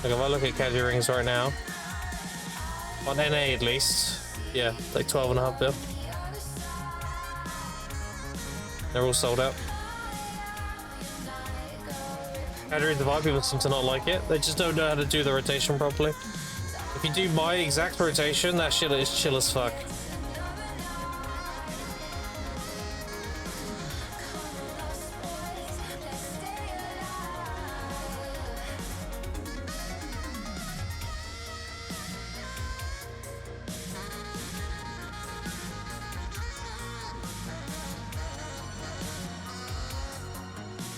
Like if I look at Kadri rings right now, on NA at least, yeah, like 12.5 bill. They're all sold out. Kadri the Vibe, people seem to not like it. They just don't know how to do the rotation properly. If you do my exact rotation, that shit is chill as fuck.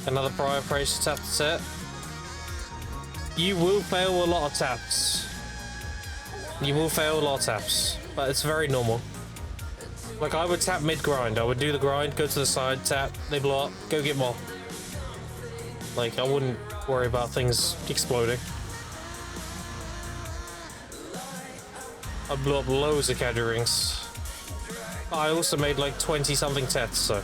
Another prior approach to tap to set. You will fail a lot of taps. You will fail a lot of taps, but it's very normal. Like I would tap mid-grind. I would do the grind, go to the side, tap, they blow up, go get more. Like I wouldn't worry about things exploding. I blew up loads of Kadri rings. I also made like 20 something tets, so.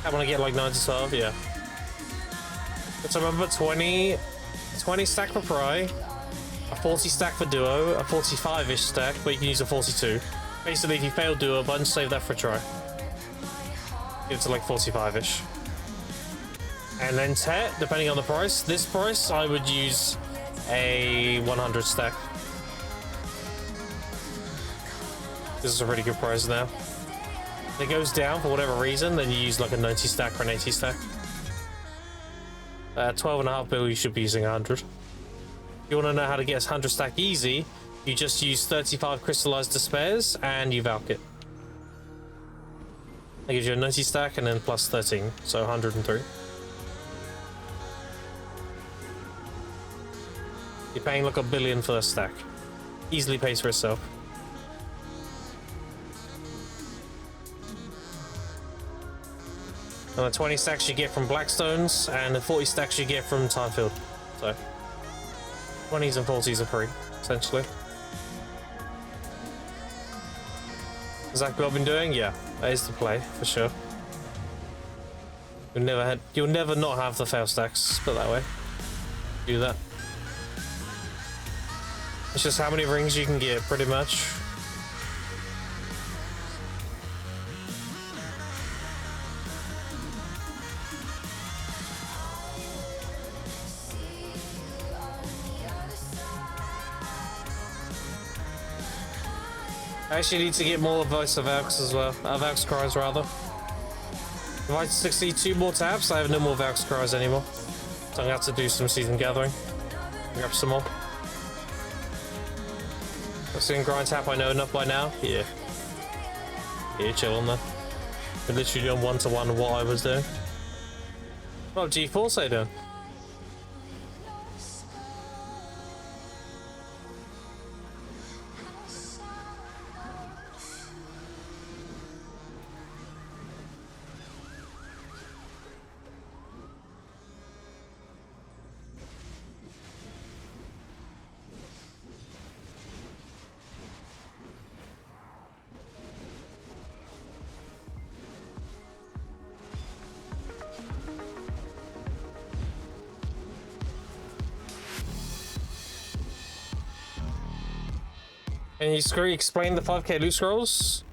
I want to get like 9 to 12, yeah. But remember 20 stack for Pry, a 40 stack for Duo, a 45-ish stack, but you can use a 42. Basically, if you fail Duo a bunch, save that for Try. Get it to like 45-ish. And then Tet, depending on the price. This price, I would use a 100 stack. This is a really good price now. If it goes down for whatever reason, then you use like a 90 stack or an 80 stack. 12.5 bill, you should be using 100. If you want to know how to get a 100 stack easy, you just use 35 crystallized despairs and you Valk it. That gives you a 90 stack and then plus 13, so 103. You're paying like $1 billion for a stack. Easily pays for itself. And the 20 stacks you get from Blackstones, and the 40 stacks you get from Timefield. So, 20s and 40s are free, essentially. Exactly what I've been doing? Yeah, that is the play, for sure. You'll never not have the fail stacks, put it that way. Do that. It's just how many rings you can get, pretty much. I actually need to get more voice of Valks as well. Valks cries rather. If I succeed 2 more taps, I have no more Valks cries anymore. So I'm gonna have to do some season gathering. Grab some more. Seeing grind tap, I know enough by now. Yeah. Yeah, chill on that. We're literally doing 1-to-1 what I was doing. What G4 say then? And you explain the 5k loot scrolls?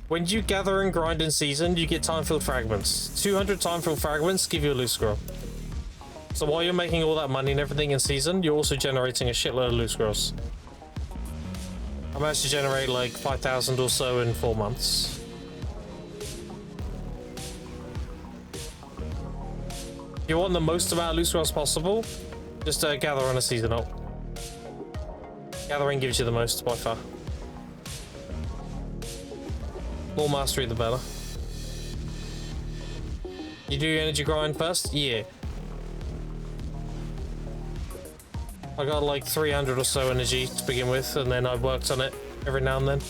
When you gather and grind in season, you get time-filled fragments. 200 time-filled fragments give you a loot scroll. So while you're making all that money and everything in season, you're also generating a shitload of loot scrolls. I managed to generate like 5,000 or so in 4 months. If you want the most amount of loot scrolls possible, just gather on a seasonal. Gathering gives you the most by far. More mastery, the better. You do your energy grind first? Yeah. I got like 300 or so energy to begin with, and then I worked on it every now and then.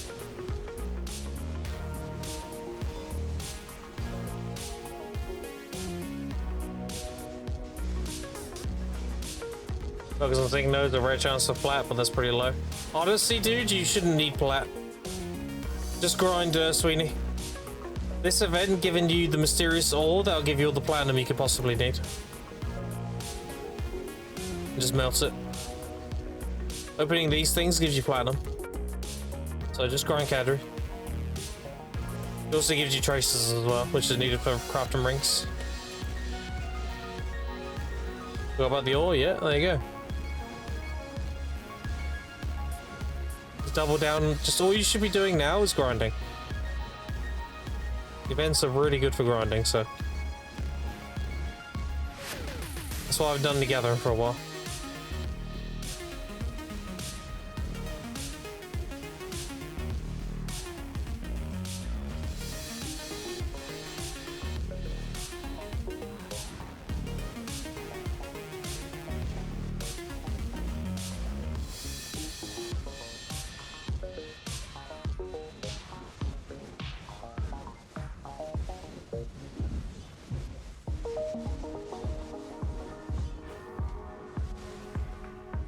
Because I think no, the rare chance of plat, but that's pretty low. Honestly, dude, you shouldn't need plat. Just grind, Sweeney. This event giving you the mysterious ore that'll give you all the platinum you could possibly need. And just melts it. Opening these things gives you platinum. So just grind cadre. It also gives you traces as well, which is needed for crafting rings. What about the ore? Yeah, there you go. Double down. Just all you should be doing now is grinding. Events are really good for grinding, so that's why I've done the gathering for a while.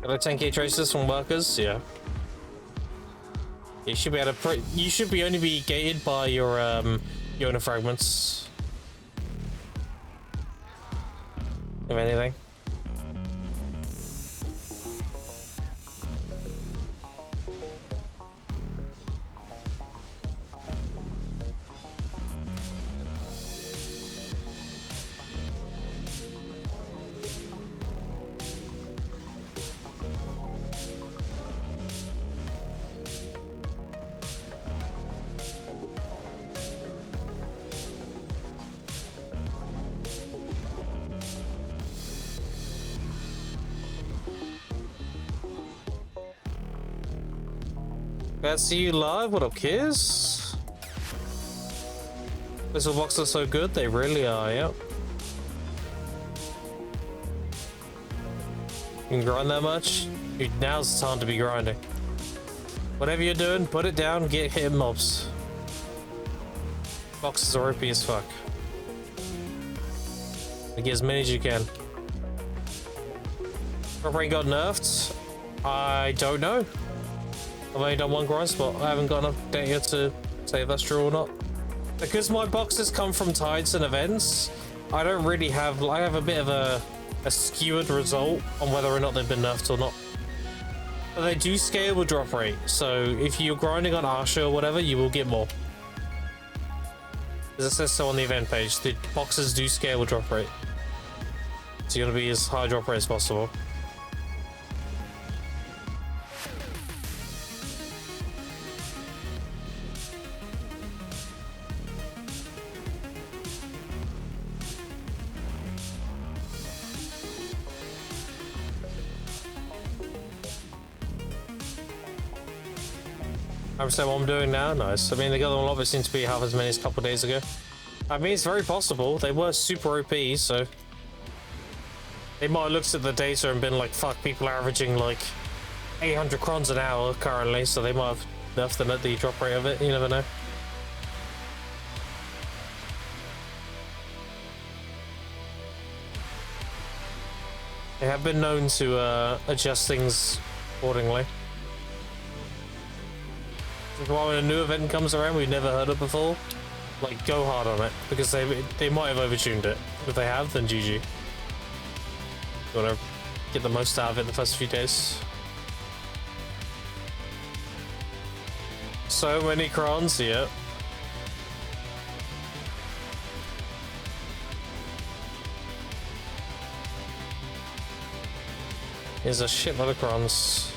Got a 10k traces from workers, yeah. You should be able to. You should be only be gated by your owner fragments, if anything. Glad to see you live. What up, kids? This box are so good, they really are, yep. You can grind that much? Dude, now's the time to be grinding. Whatever you're doing, put it down, get hitting mobs. Boxes are OP as fuck. Get as many as you can. Drop rate got nerfed? I don't know. I've only done one grind spot. I haven't got enough data to say if that's true or not. Because my boxes come from tides and events, I don't really have. I have a bit of a skewed result on whether or not they've been nerfed or not. But they do scale with drop rate, so if you're grinding on Arsha or whatever, you will get more. As it says so on the event page, the boxes do scale with drop rate. So you're gonna be as high drop rate as possible. I'm saying what I'm doing now, nice. I mean, the other one obviously seems to be half as many as a couple of days ago. I mean, it's very possible. They were super OP, so they might have looked at the data and been like, fuck, people are averaging like 800 crons an hour currently, so they might have nerfed the drop rate of it. You never know. They have been known to adjust things accordingly. While when a new event comes around we've never heard of before, like, go hard on it, because they might have overtuned it. If they have, then GG. You wanna get the most out of it the first few days. So many crons, yeah. There's a shitload of crons.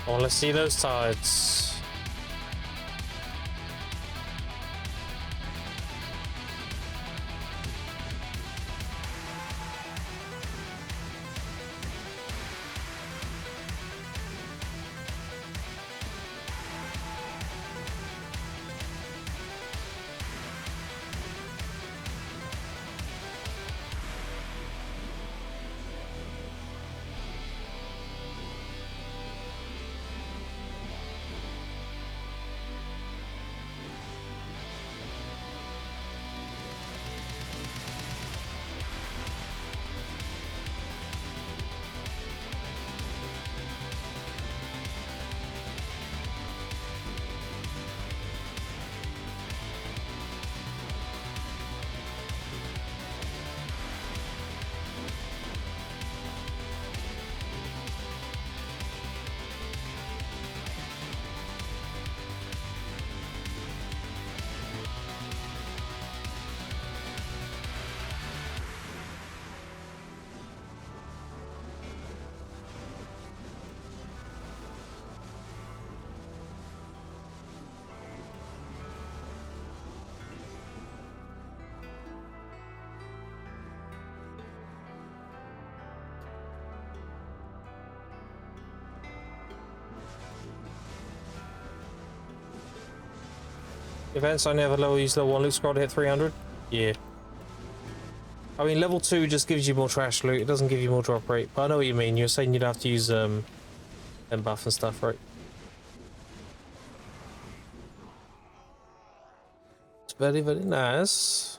I want to see those tides. Events I never level use level 1 loot scroll to hit 300. Yeah. I mean, level 2 just gives you more trash loot. It doesn't give you more drop rate. But I know what you mean. You're saying you'd have to use them buff and stuff, right? It's very, very nice.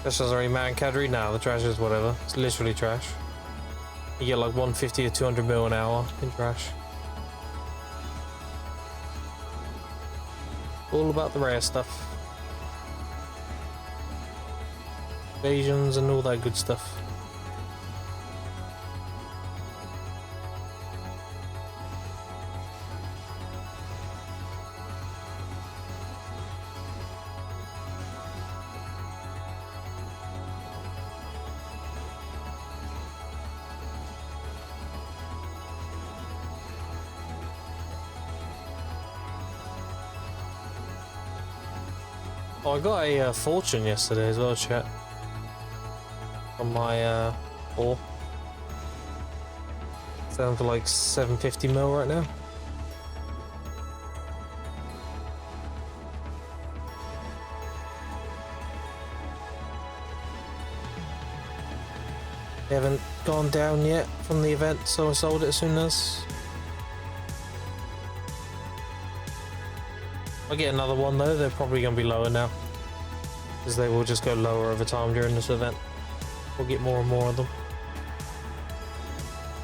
This doesn't really matter in category now. The trash is whatever. It's literally trash. You get like 150 or 200 mil an hour in trash. All about the rare stuff. Evasions and all that good stuff. Oh, I got a fortune yesterday as well, chat. On my ore. It's down to like 750 mil right now. They haven't gone down yet from the event, so I sold it as soon as. If I get another one though, they're probably going to be lower now. Because they will just go lower over time during this event. We'll get more and more of them.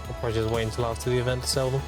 I'll probably just wait until after the event to sell them.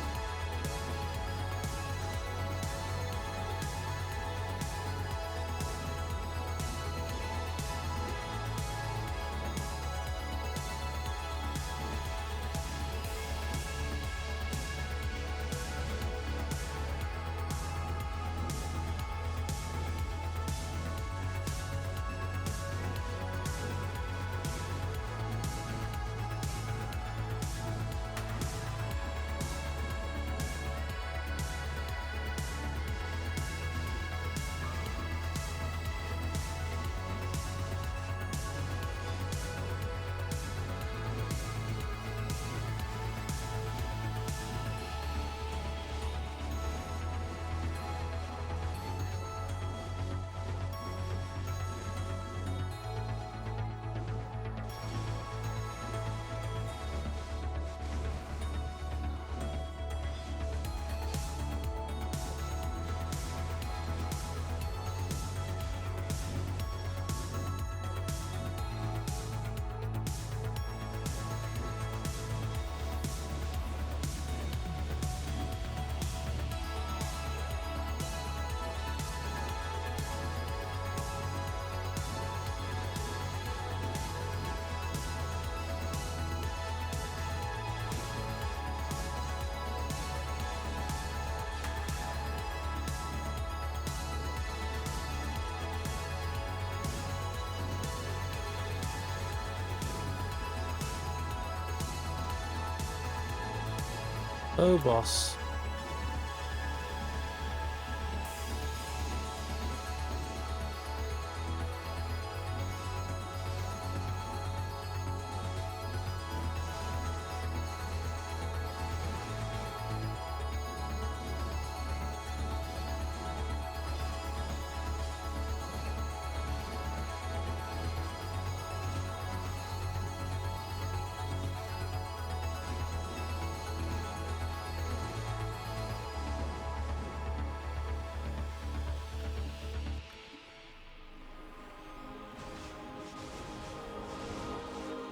Oh, boss.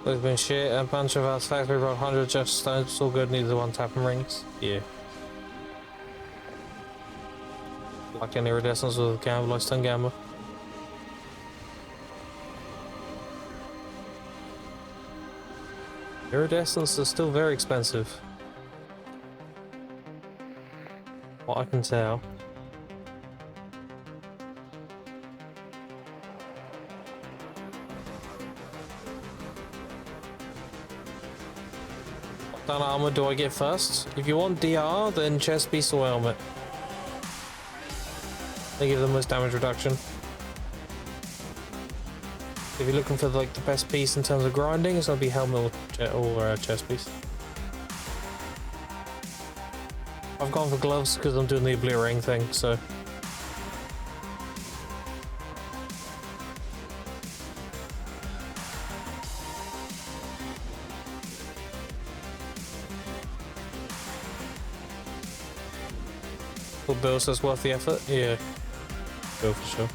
There's been shit, a bunch of us factory brought 100 just stones, it's all good, needs the one tapping rings. Yeah. Like any iridescence with a gamble, like stun gamble. Iridescence is still very expensive. What I can tell. What armor do I get first? If you want DR, then chest piece or helmet. They give the most damage reduction. If you're looking for like the best piece in terms of grinding, it's gonna be helmet or chest piece. I've gone for gloves because I'm doing the obliterating thing, so. Bill says worth the effort? Yeah. Bill for sure.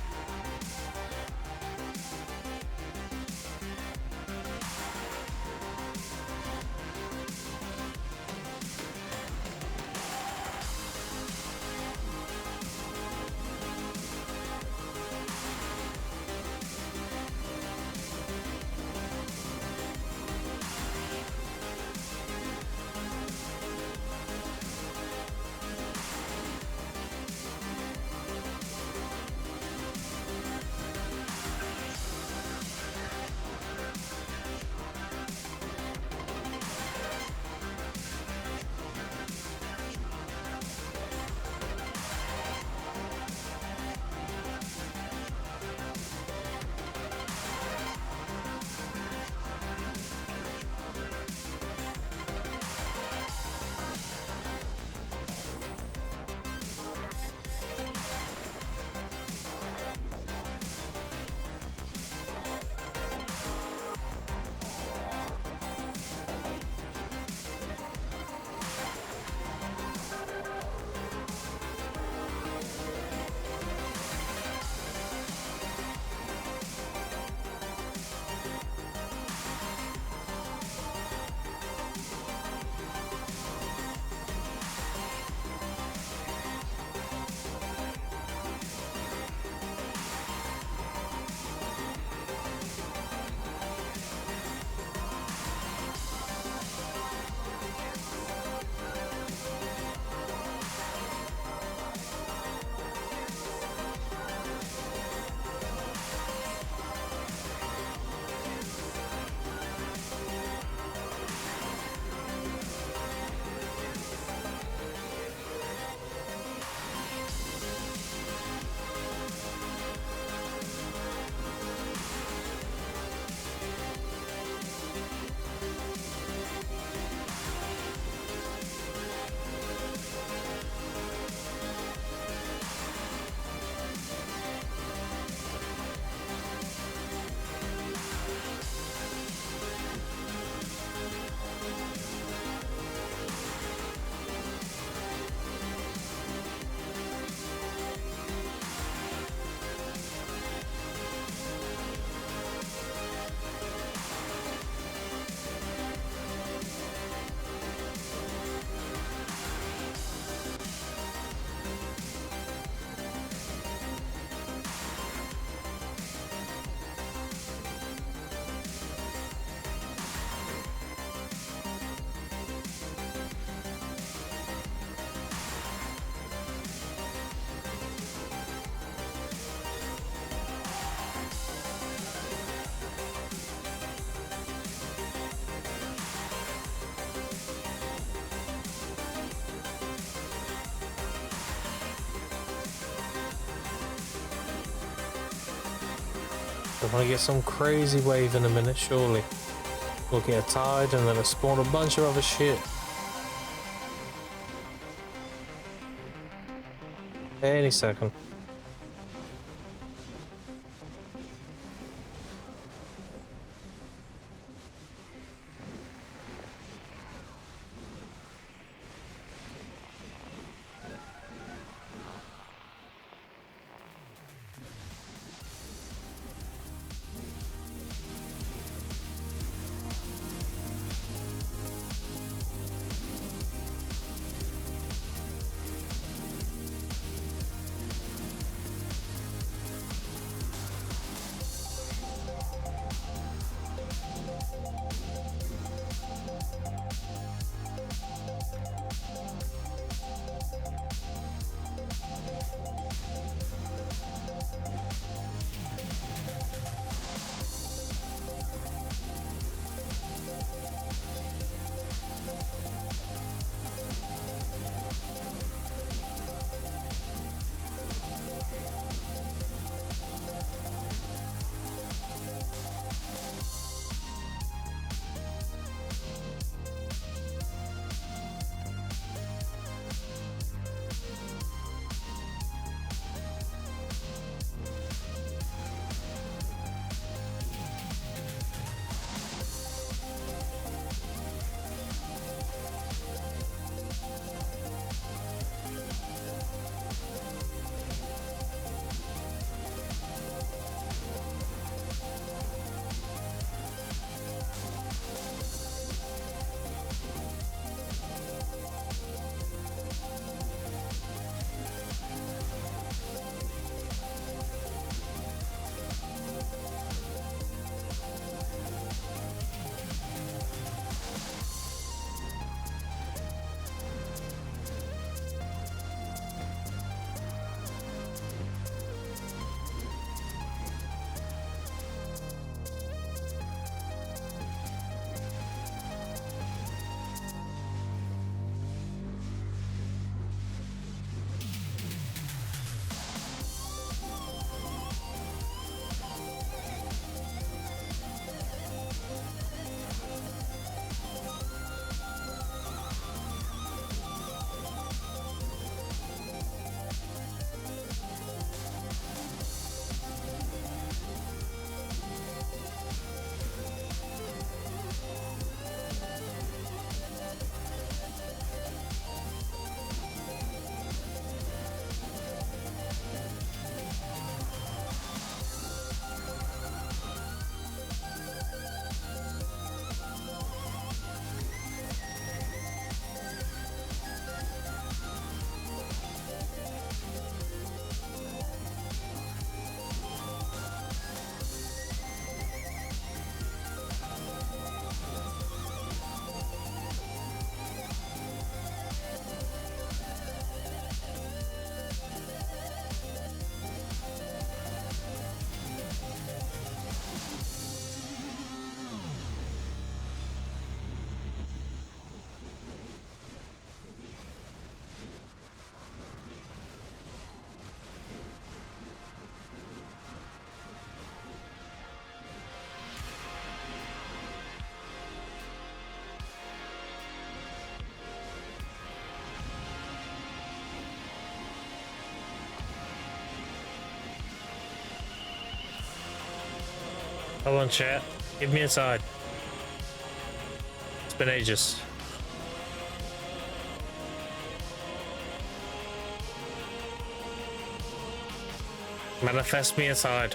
I want to get some crazy wave in a minute, surely. We'll get a tide and then a spawn a bunch of other shit. Any second. Hold on, chat. Give me a side. It's been ages. Manifest me a side.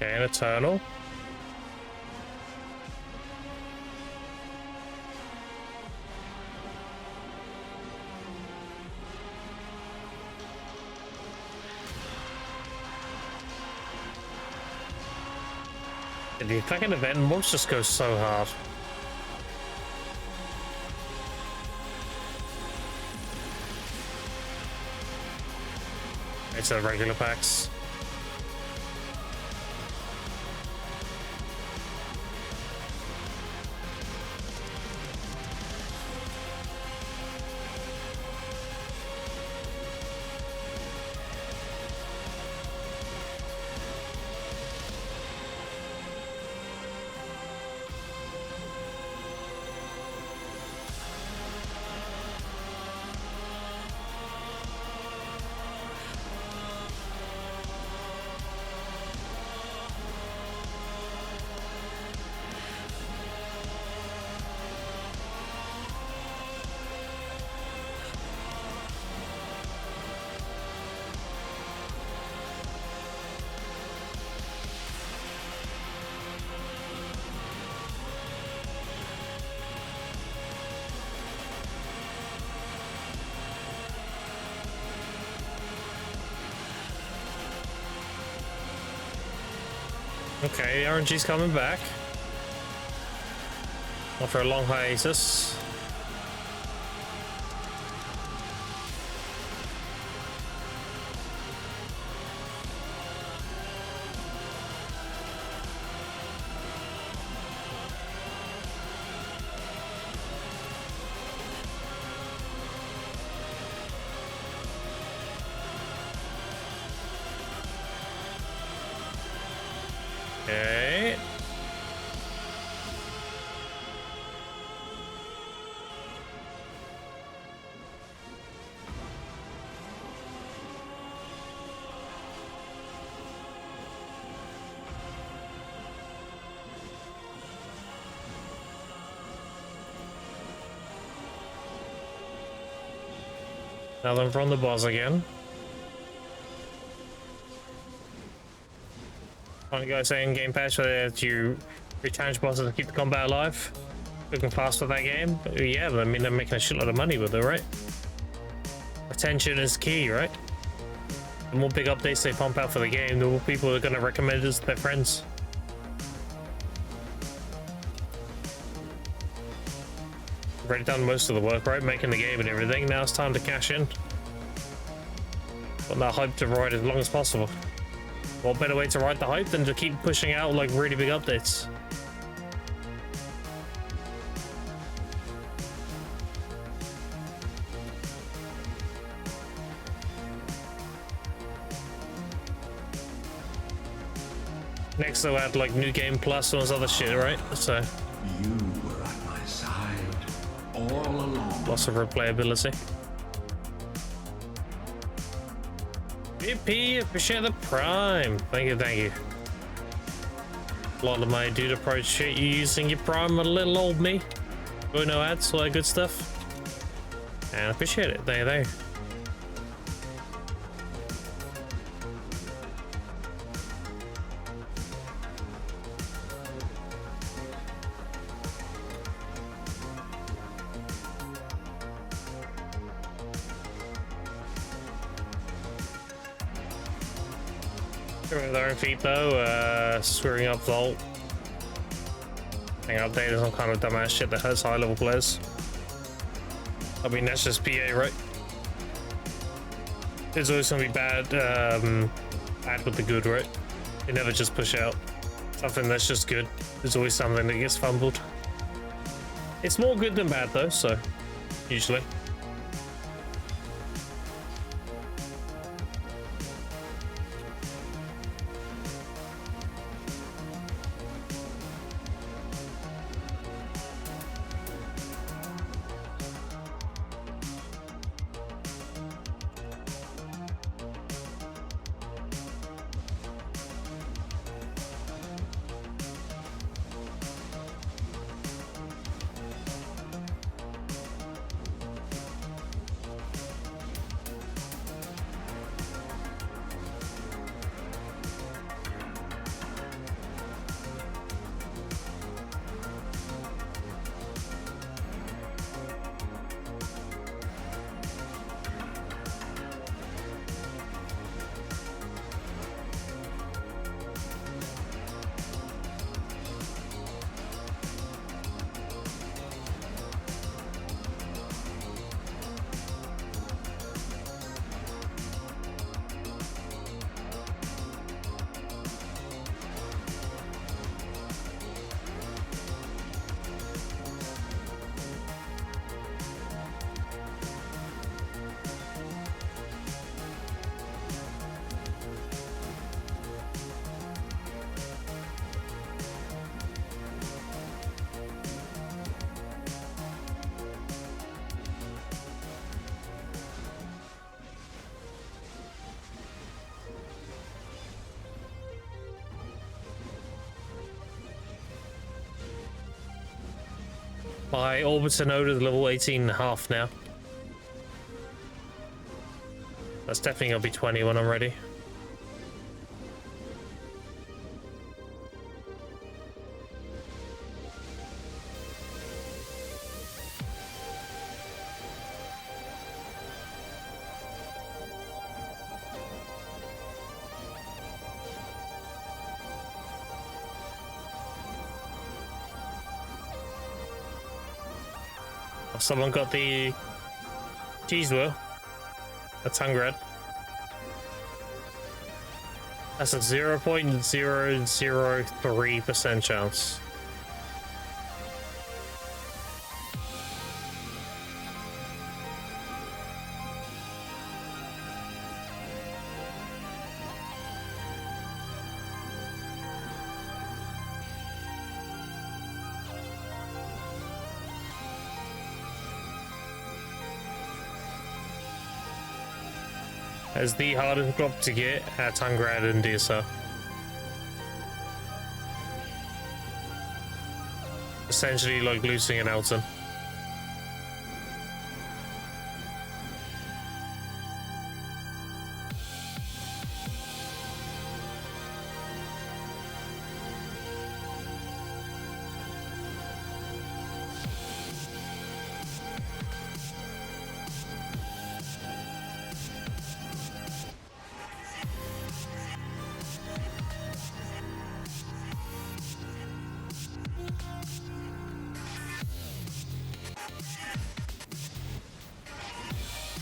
Okay, an Eternal. The fucking event mobs just go so hard. It's the regular packs. Okay, the RNG's coming back. After a long hiatus. Okay. Now then from the boss again. One guy saying game patch that you recharge bosses to keep the combat alive. Looking fast with that game. But yeah, but I mean they're making a shitload of money with it, right? Retention is key, right? The more big updates they pump out for the game, the more people are going to recommend it to their friends. Already done most of the work, right? Making the game and everything. Now it's time to cash in. Got that hype to ride as long as possible. What better way to ride the hype than to keep pushing out like really big updates? Next they'll add like New Game Plus and all this other shit, right? So You were at my side all along. lots of replayability. VP, appreciate the prime. Thank you, thank you. A lot of my dude appreciate you using your prime on little old me. Go no ads, all that good stuff. And I appreciate it. Thank you, thank you. With their own feet though, screwing up Vault. Being updated some kind of dumbass shit that hurts high level players. I mean that's just PA, right? There's always gonna be bad with the good, right? They never just push out something that's just good. There's always something that gets fumbled. It's more good than bad though, so usually. My Orbiter node is level 18.5 now. That's definitely gonna be 20 when I'm ready. Someone got the cheese wheel. That's Hungred. That's a 0.003% chance. As the hardest drop to get at Hungred and DSR. Essentially like losing an Elton.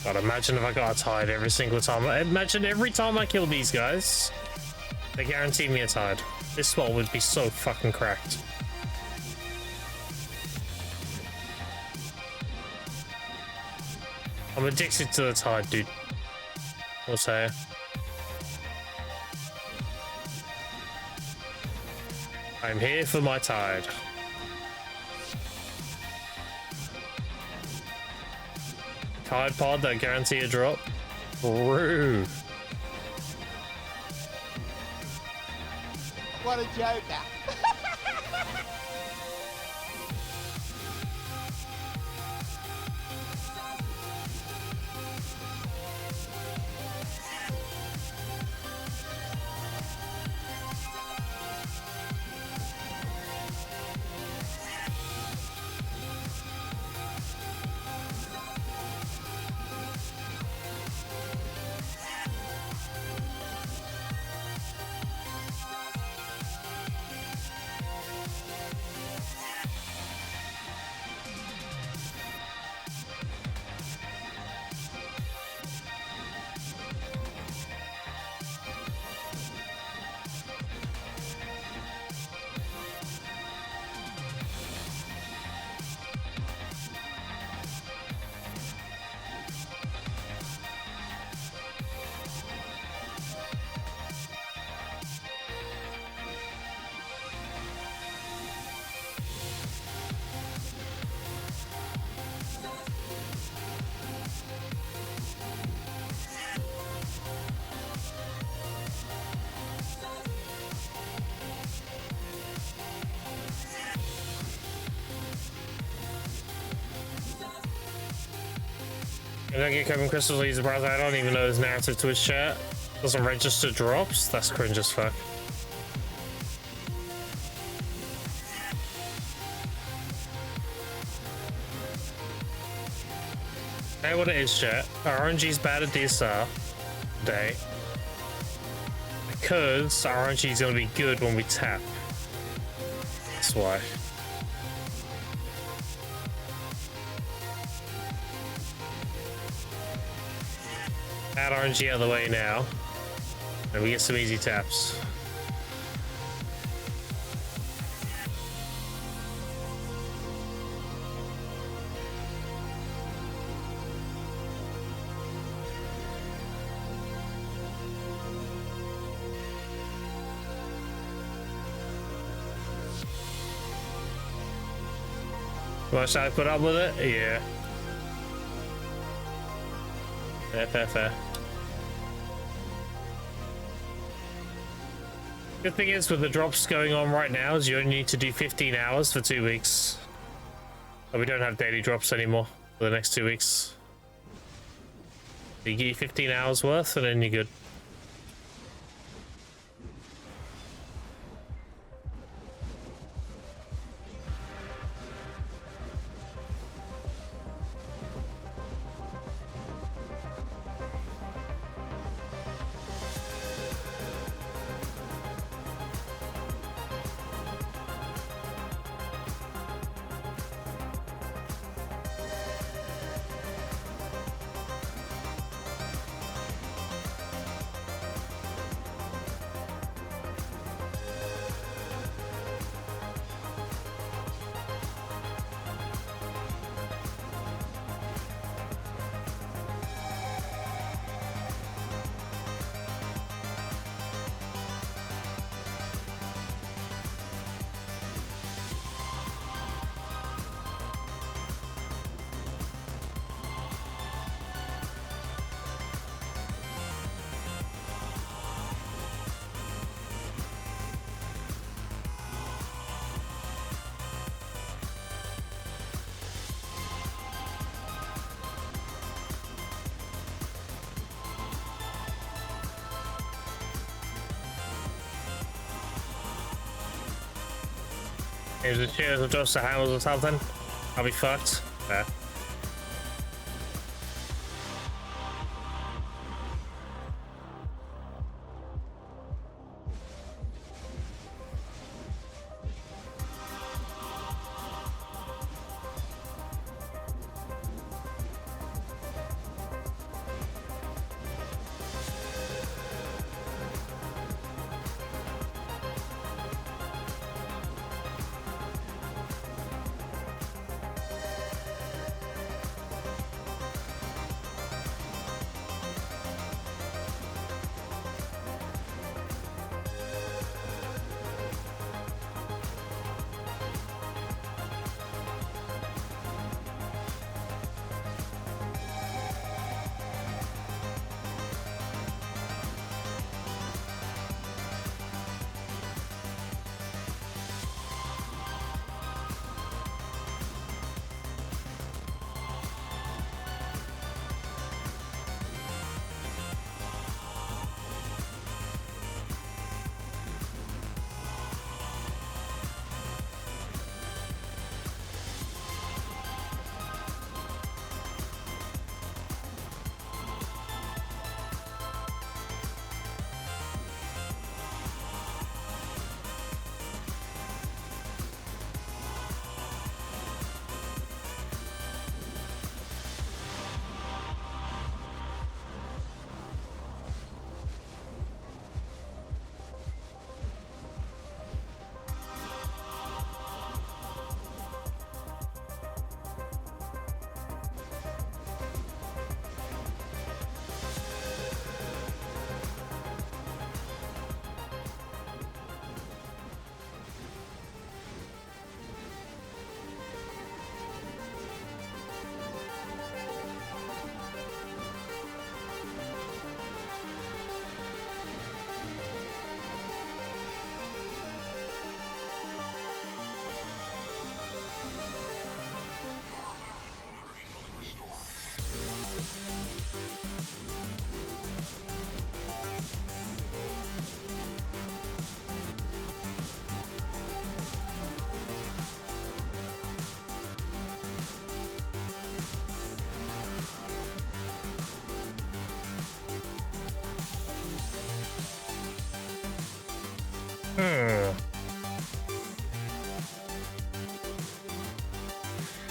God, imagine if I got a tide every single time. Imagine every time I kill these guys, they guarantee me a tide. This spot would be so fucking cracked. I'm addicted to the tide, dude. I'll say. I'm here for my tide. Tide pod that guarantee a drop. True. What a joker. I don't get Kevin Crystal user browser. I don't even know his narrative Twitch chat. Doesn't register drops. That's cringe as fuck. Hey, what it is, chat. RNG's bad at DSR today because RNG's gonna be good when we tap. That's why. Add RNG out of the way now, and we get some easy taps. How much I put up with it? Yeah. Fair. Good thing is, with the drops going on right now, is you only need to do 15 hours for 2 weeks. But we don't have daily drops anymore for the next 2 weeks. You get 15 hours worth and then you're good. Here's a cheers of just the hammers or something. I'll be fucked. Yeah.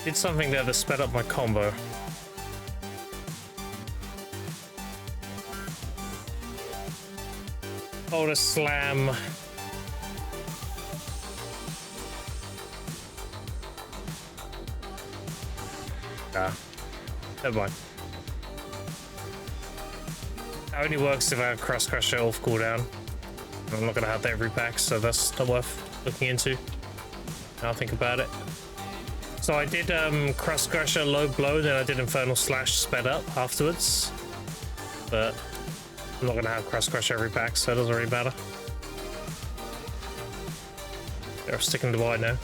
Did something there that sped up my combo. Oh, the slam. Ah, never mind. That only works if I have Cross Crusher off cooldown. I'm not gonna have that every pack, so that's not worth looking into. I'll think about it. So I did Cross Crusher low blow, then I did Infernal Slash sped up afterwards. But I'm not gonna have Cross Crusher every pack, so it doesn't really matter. They're sticking to wide now.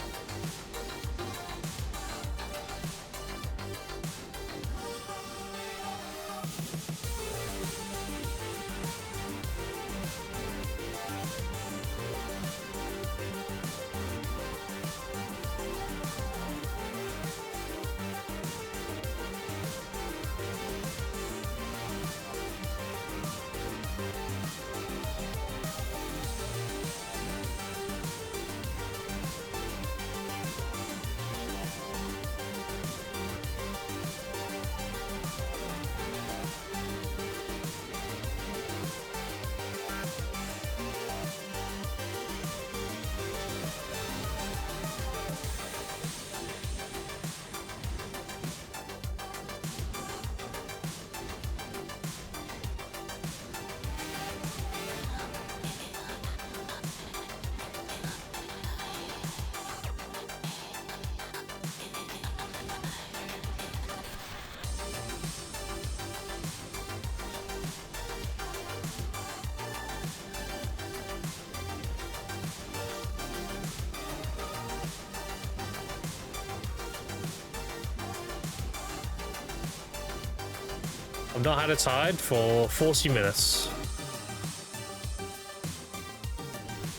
I've not had a tide for 40 minutes.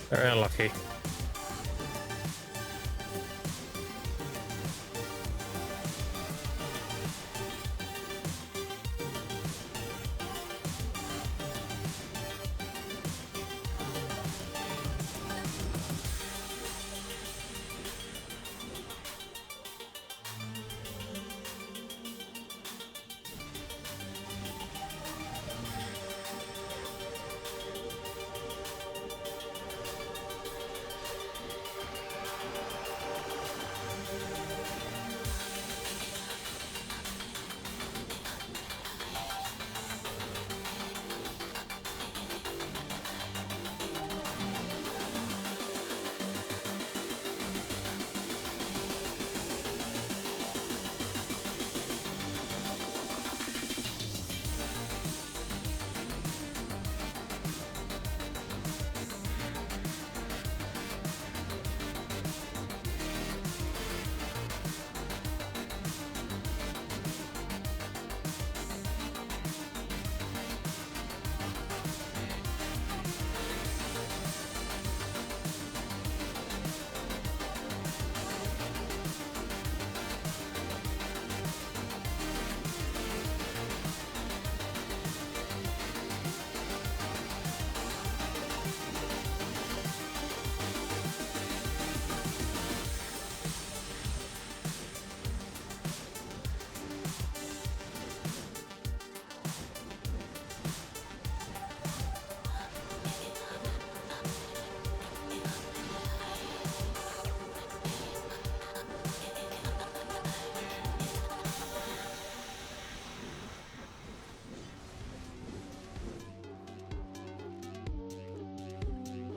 Very unlucky.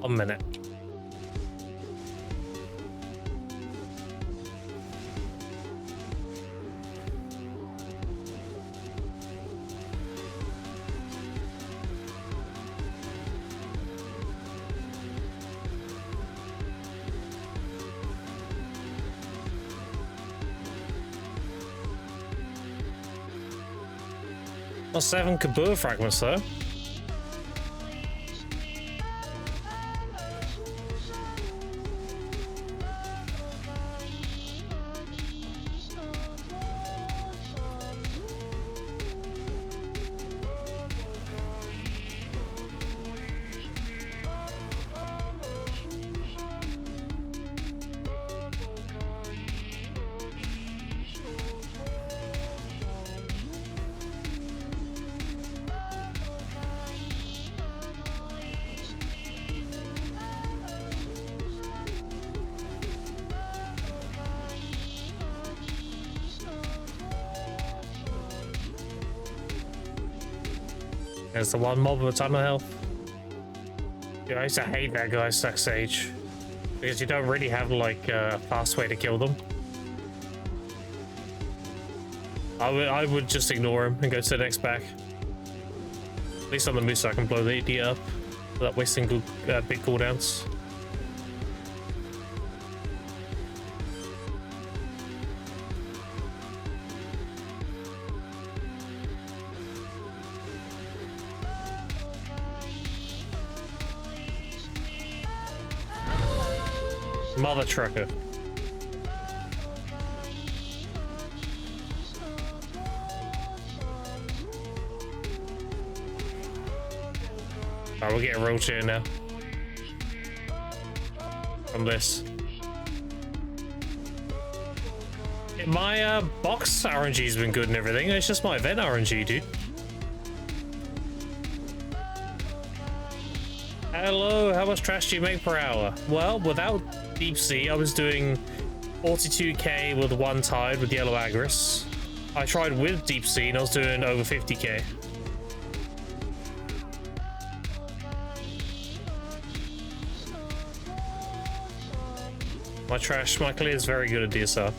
One minute. Well, 7 Kabur fragments though. There's the one mob with a ton of health. Yeah, I used to hate that guy stuck sage because you don't really have like a fast way to kill them. I would just ignore him and go to the next pack. At least on the moose I can blow the idiot up without wasting big cooldowns. Mother trucker. Alright, we're getting roll chair now. From this. My box RNG's been good and everything. It's just my event RNG, dude. Hello, how much trash do you make per hour? Well, without Deep Sea, I was doing 42k with one tide with Yellow Agris. I tried with Deep Sea and I was doing over 50k. My clear is very good at DSR.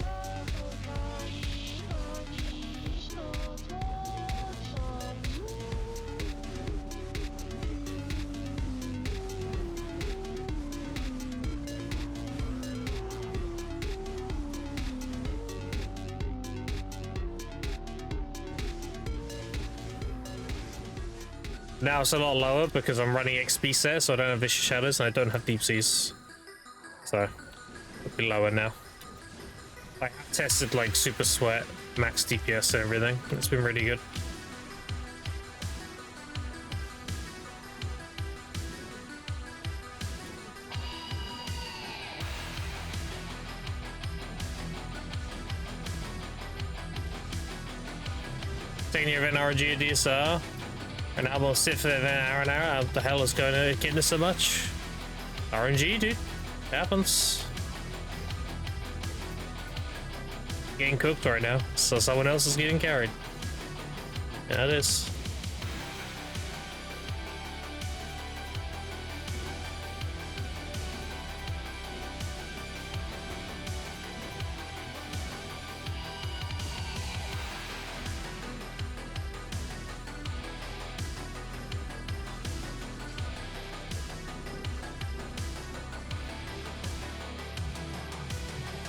Now it's a lot lower because I'm running XP set, so I don't have Vicious Shadows and I don't have Deep Seas. So, it'll be lower now. I have tested like Super Sweat, max DPS and everything. It's been really good. Taking your event RNG at DSR, and I will sit for an hour and hour. How the hell is going to get this so much? RNG, dude. It happens. Getting cooked right now, so someone else is getting carried. Yeah, it is.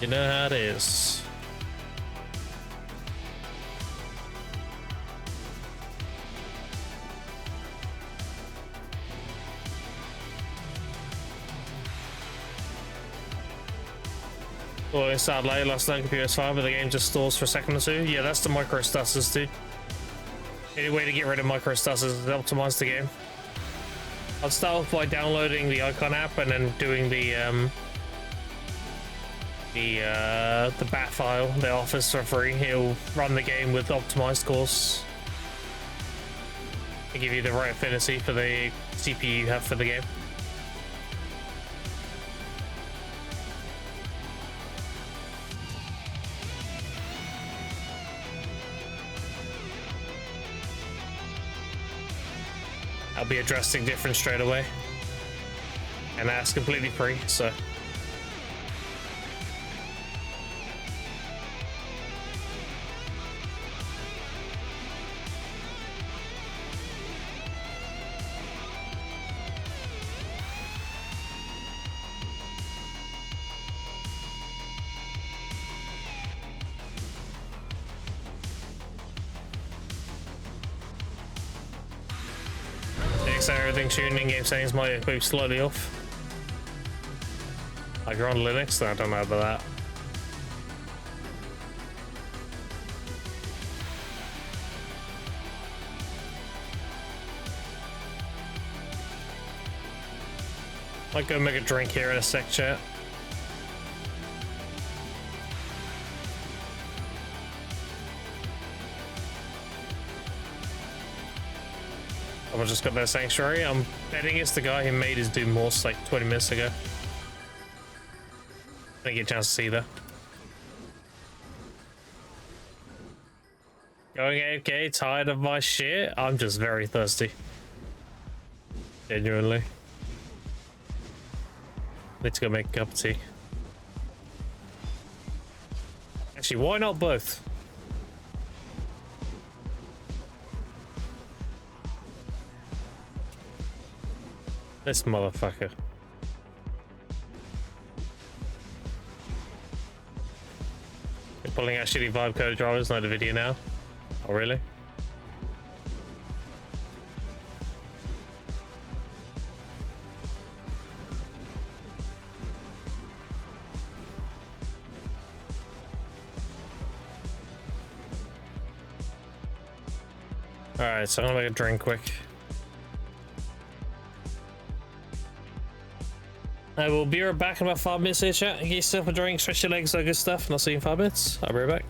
You know how it is. Well, it's sad late last night on PS5, but the game just stalls for a second or two. Yeah, that's the micro stutters, dude. Any way to get rid of micro stutters is to optimize the game. I'll start off by downloading the Icon app and then doing the bat file they offer for free. It'll run the game with optimized cores to give you the right affinity for the CPU you have for the game. I'll be addressing different straight away, and that's completely free, so. Everything tuning game settings might move slightly off. Like you're on Linux, I don't know about that. Might go make a drink here in a sec, chat. I just got that Sanctuary. I'm betting it's the guy who made his Doom Horse like 20 minutes ago. Didn't get a chance to see that. Going AFK, tired of my shit? I'm just very thirsty. Genuinely. Need to go make a cup of tea. Actually, why not both? This motherfucker. You're pulling out shitty vibe code drivers, not the video now. Oh, really? Alright, so I'm gonna make a drink quick. I will be right back in about 5 minutes here, chat. Get yourself a drink, stretch your legs, all good stuff, and I'll see you in 5 minutes. I'll be right back.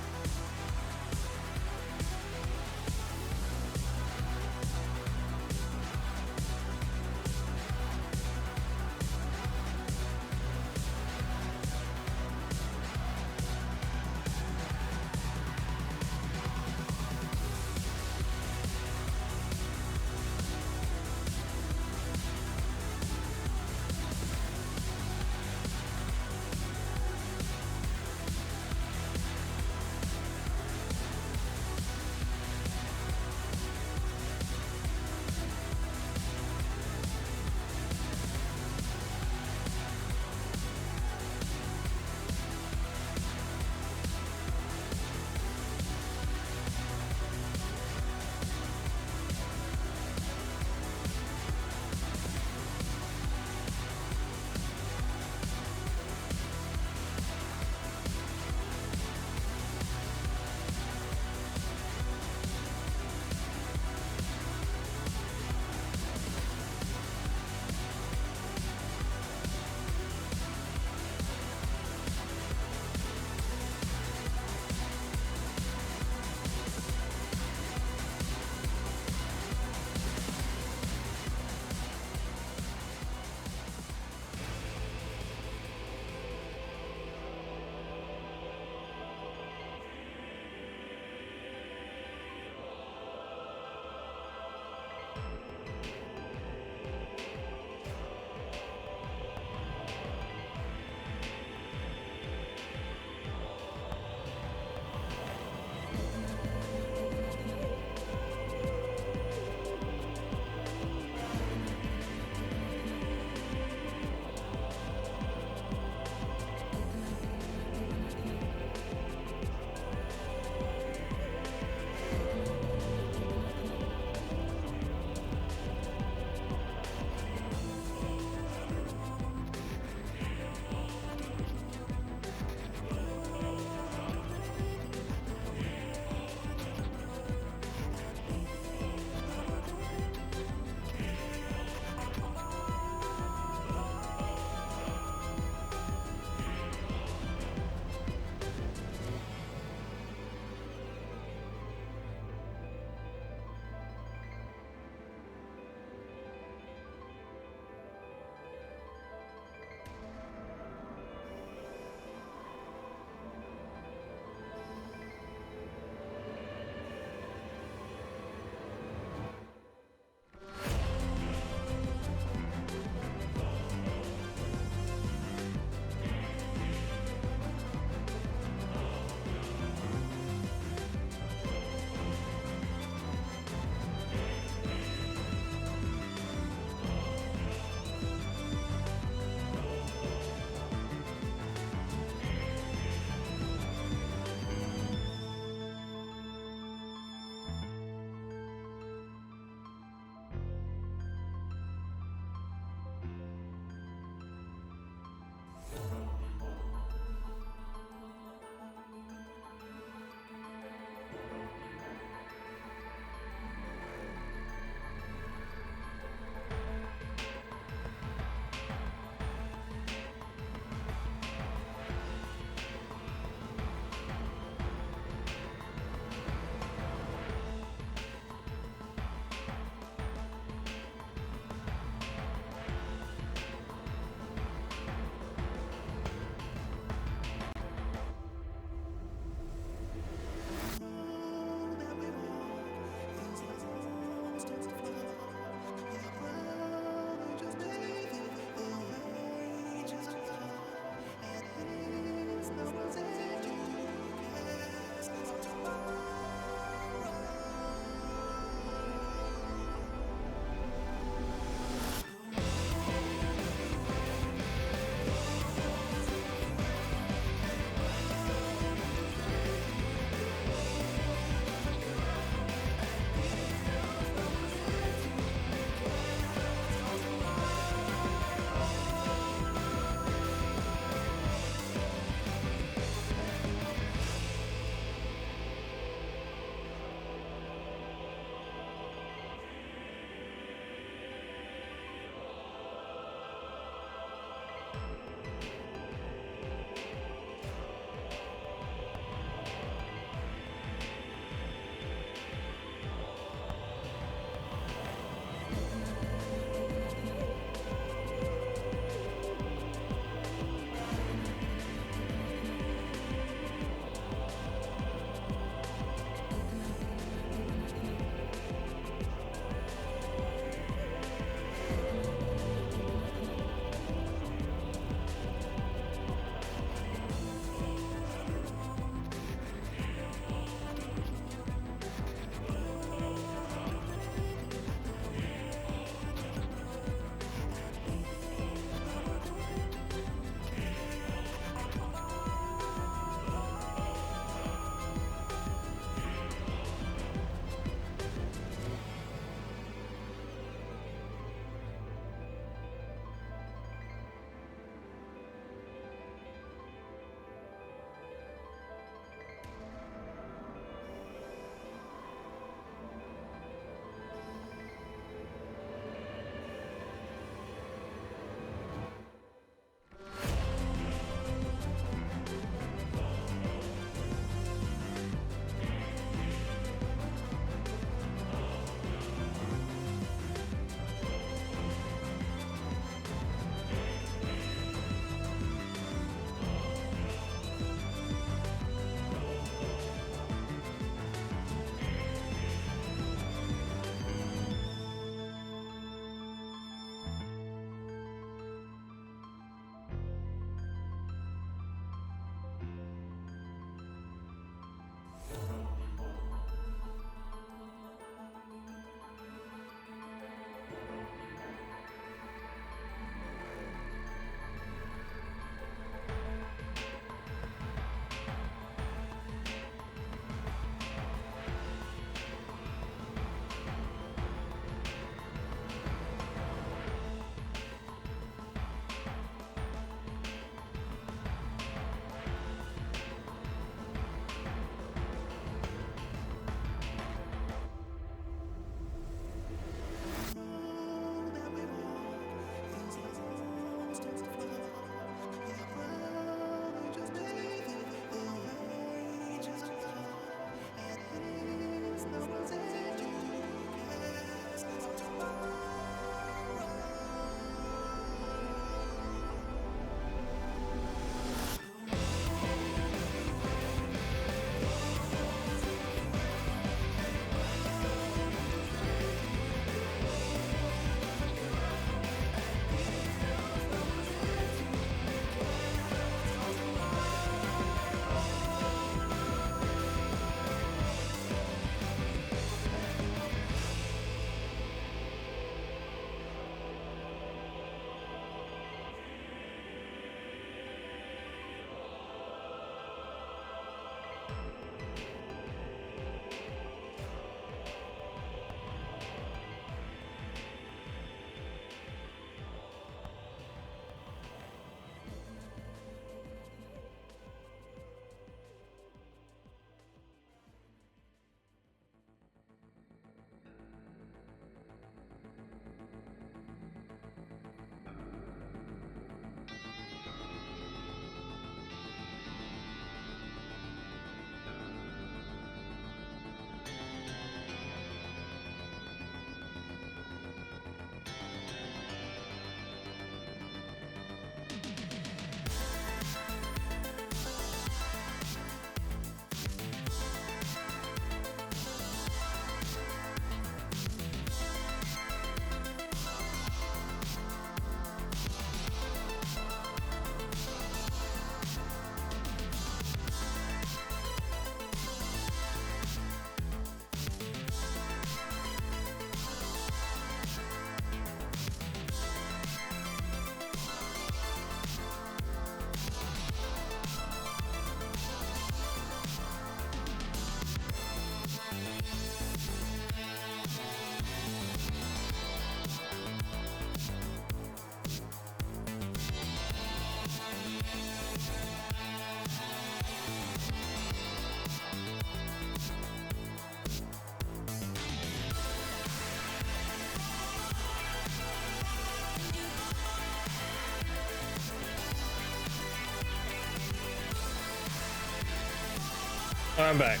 I'm back.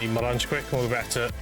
Eat my lunch quick and we'll go back to it.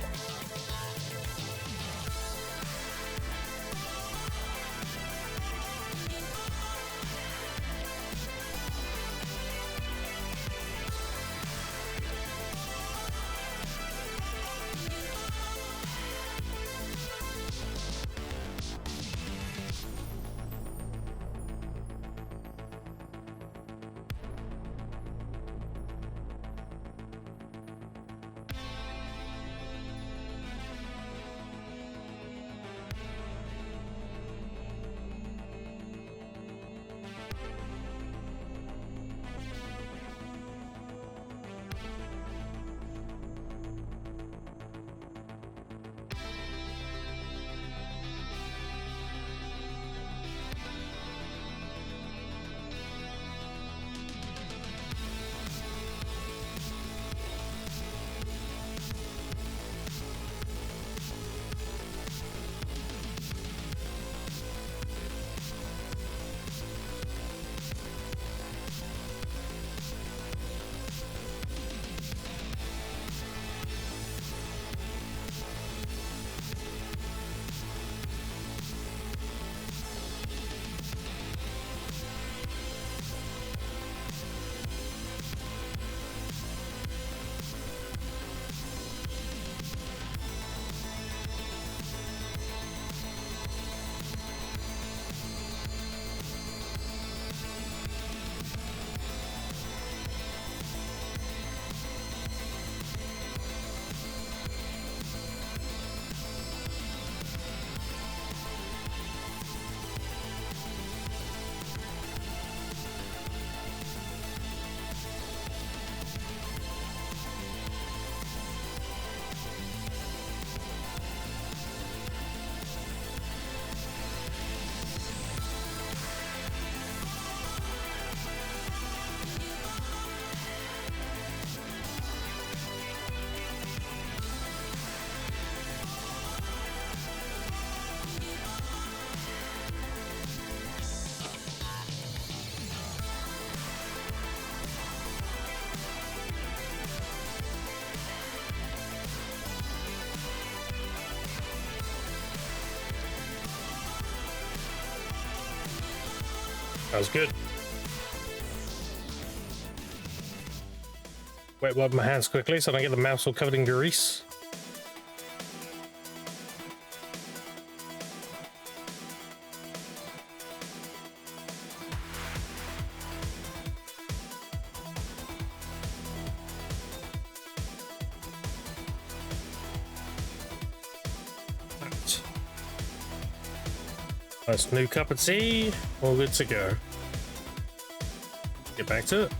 That was good. Wet wipe my hands quickly so I don't get the mouse all covered in grease. Nice new cup of tea, all good to go. Get back to it.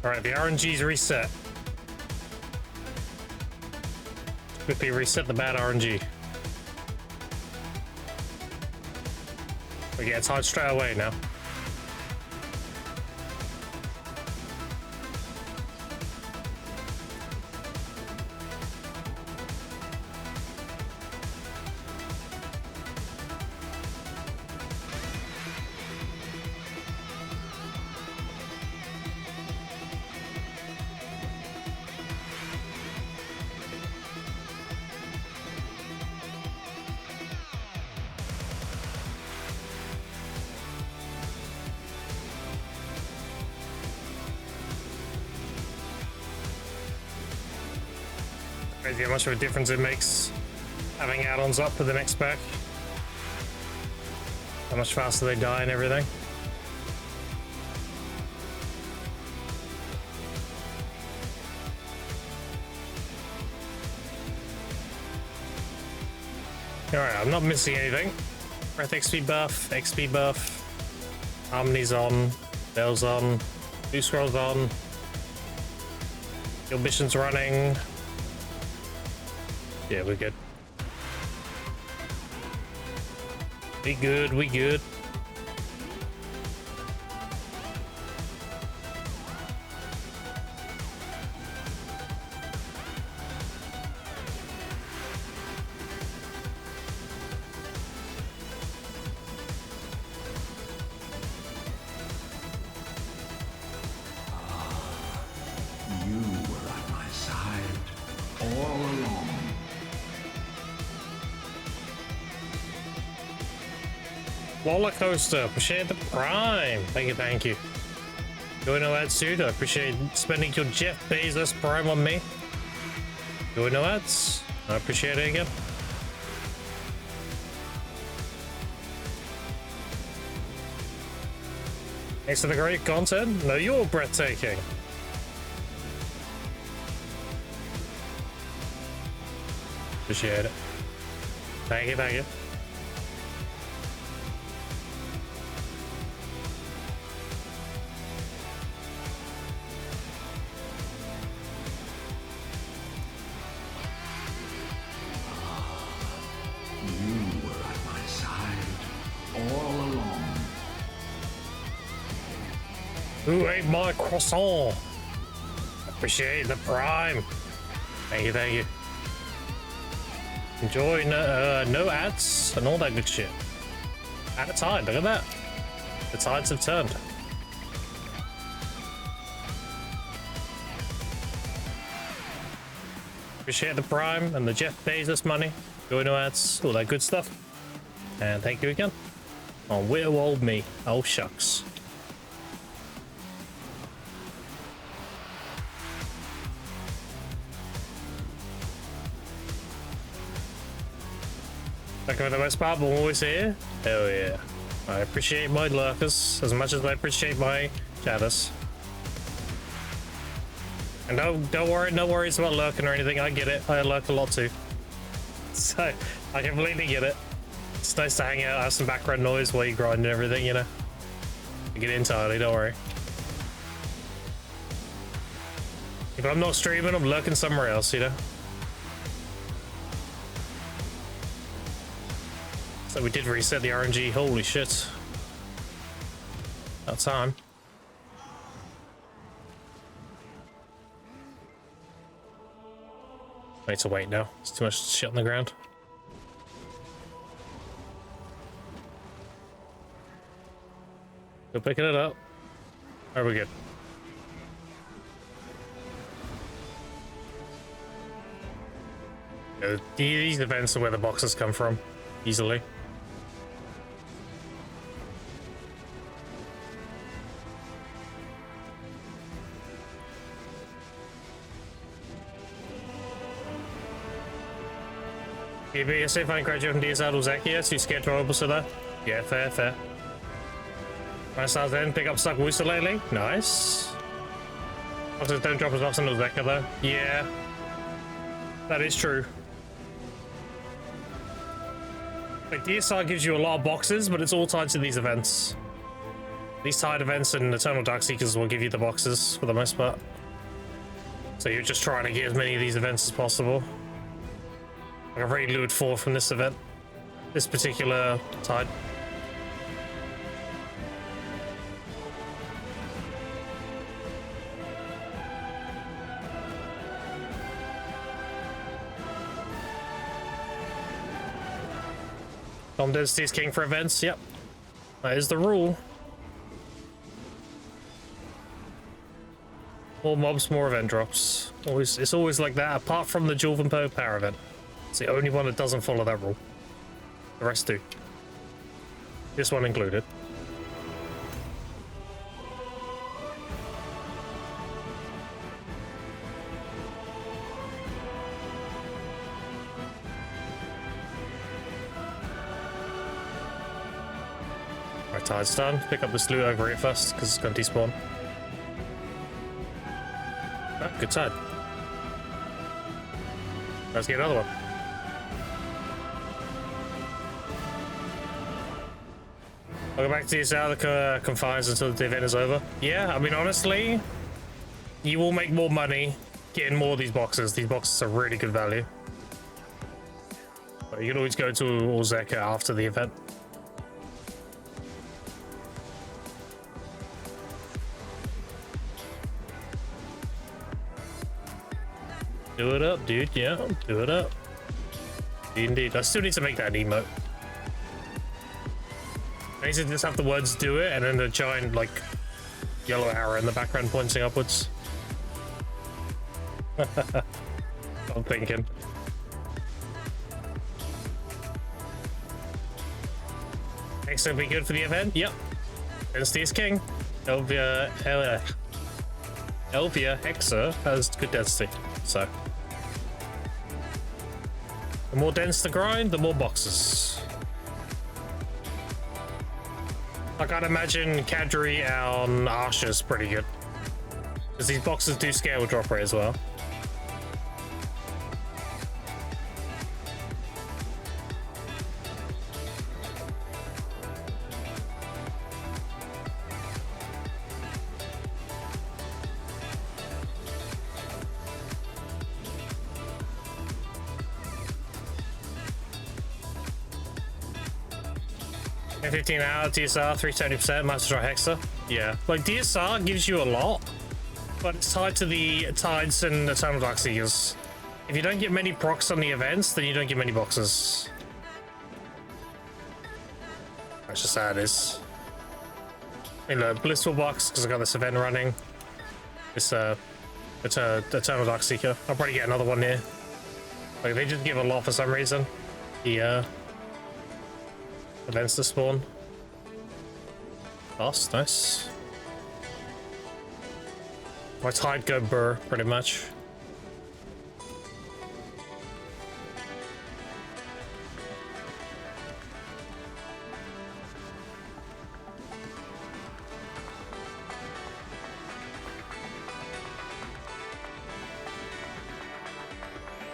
All right, the RNG's reset. Quickly reset the bad RNG. Okay, it's hot straight away now. Crazy how much of a difference it makes having add-ons up for the next pack. How much faster they die and everything. Alright, I'm not missing anything. Breath XP buff, Harmony's on, Bell's on, 2 Scrolls on, Guild mission's running. Yeah, we're good. We good, we good. all along. Roller coaster, appreciate the prime. Thank you, thank you. Doing no ads too. I appreciate spending your Jeff Bezos prime on me. Doing no ads. I appreciate it again. Thanks for the great content. No, you're breathtaking. Appreciate it. Thank you, thank you. You were at my side all along. Who ate my croissant? Appreciate the prime. Thank you, thank you. Enjoy no ads and all that good shit. At a tide, look at that. The tides have turned. Appreciate the prime and the Jeff Bezos money. Enjoy no ads, all that good stuff. And thank you again. Oh, little old me. Oh, shucks. Back for the most part, but I'm always here. Hell yeah. I appreciate my lurkers as much as I appreciate my chatters. And don't worry, no worries about lurking or anything. I get it. I lurk a lot too. So I completely get it. It's nice to hang out, have some background noise while you grind and everything, you know. I get it entirely, don't worry. If I'm not streaming, I'm lurking somewhere else, you know. So we did reset the RNG. Holy shit. About time. I need to wait now. There's too much shit on the ground. Still picking it up. Are we good? These events are where the boxes come from. Easily. Если файн крачев DSR Uzakia, so you scared to roll there? Yeah, fair, fair. My stars then pick up stuck Wooster lately. Nice. Also, don't drop as often as Uzeka though. Yeah. That is true. Like, DSR gives you a lot of boxes, but it's all tied to these events. These side events and Eternal Dark Seekers will give you the boxes for the most part. So you're just trying to get as many of these events as possible. Like, I've already lured 4 from this event. This particular tide. Tom Density is king for events, yep. That is the rule. More mobs, more event drops. It's always like that, apart from the Jewel and Power event. It's the only one that doesn't follow that rule. The rest do. This one included. Right, tide's done. Pick up this loot over here first, because it's going to despawn. Ah, good tide. Let's get another one. I'll go back to these other confines until the event is over. Yeah, I mean, honestly, you will make more money getting more of these boxes. These boxes are really good value. But you can always go to Ozeka after the event. Do it up, dude. Yeah, do it up. Indeed. I still need to make that emote. I need to just have the words "do it" and then a giant, like, yellow arrow in the background pointing upwards. I'm thinking. Next will be good for the event. Yep. Density is king. Elvia Hexa has good density, so the more dense the grind, the more boxes. I can't imagine Kadri on Arsha's pretty good, because these boxes do scale drop rate as well. And 15 hour DSR, 370%, Master Try Hexa. Yeah, like DSR gives you a lot, but it's tied to the Tides and Eternal Dark Seekers. If you don't get many procs on the events, then you don't get many boxes. That's just how it is. You know, Blissful box, because I got this event running. It's Eternal Dark Seeker. I'll probably get another one here. Like, they just give a lot for some reason. The events to spawn. Lost, nice. My tide go burr, pretty much.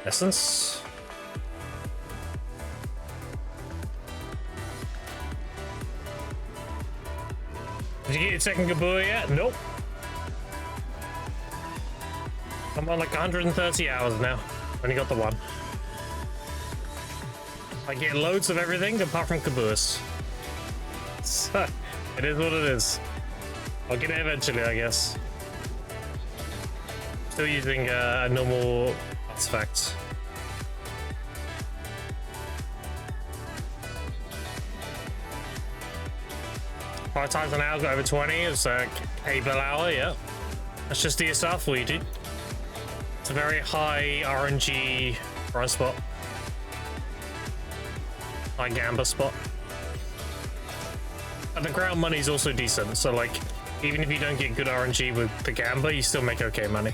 Essence. Did you get your second Gaboo yet? Nope. I'm on like 130 hours now. Only got the one. I get loads of everything apart from Caboose. So, it is what it is. I'll get it eventually, I guess. Still using a normal artifact. Five times an hour, got over 20. It's a cable hour, yeah. That's just DSR for you, dude. It's a very high RNG run spot. High gamba spot. And the ground money is also decent, so like, even if you don't get good RNG with the gamba, you still make okay money.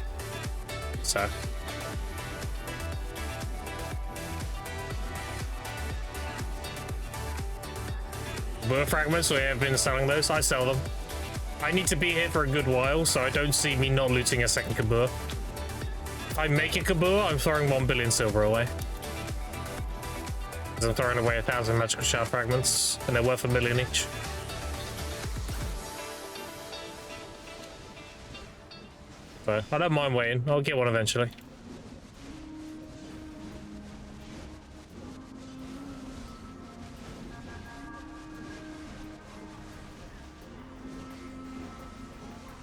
So. Burr fragments, we have been selling those. I sell them. I need to be here for a good while, so I don't see me not looting a second Kabur. If I make a Kabur, I'm throwing 1 billion silver away. Because I'm throwing away 1,000 magical shard fragments, and they're worth 1 million each. So I don't mind waiting. I'll get one eventually.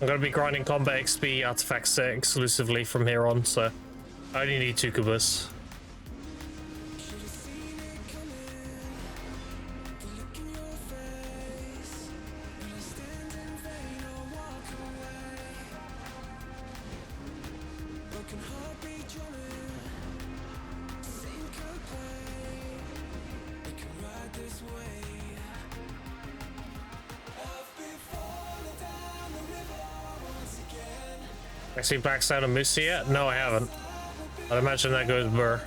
I'm going to be grinding combat XP artifact set exclusively from here on, so I only need 2 Kubus. I see Backstone and Moosey yet? No, I haven't. I'd imagine that goes Burr.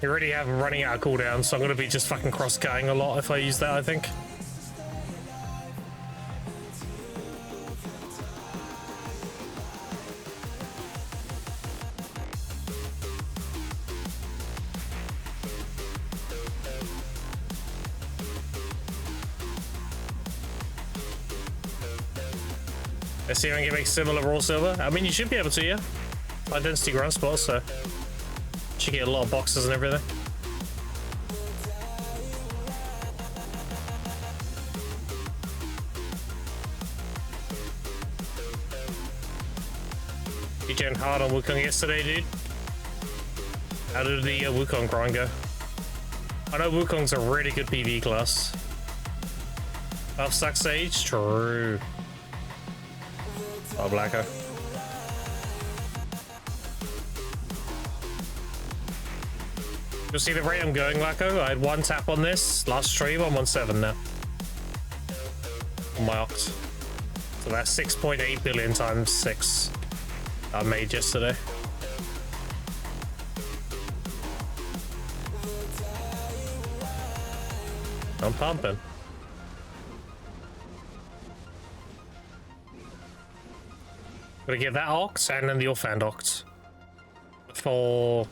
You already have him running out of cooldown, so I'm gonna be just fucking cross-cutting a lot if I use that, I think. Let's see if I can make similar raw silver. I mean, you should be able to, yeah. High density ground spots, so should get a lot of boxes and everything. You gen hard on Wukong yesterday, dude. How did the Wukong grind go? I know Wukong's a really good PvE class. Buff suck Sage? True. Oh, Blacko. You'll see the rate I'm going, Lacko. I had 1 tap on this last stream. I'm on 7 now. On my oct. So that's 6.8 billion times 6 I made yesterday. I'm pumping. Gonna get that oct and then the offhand oct for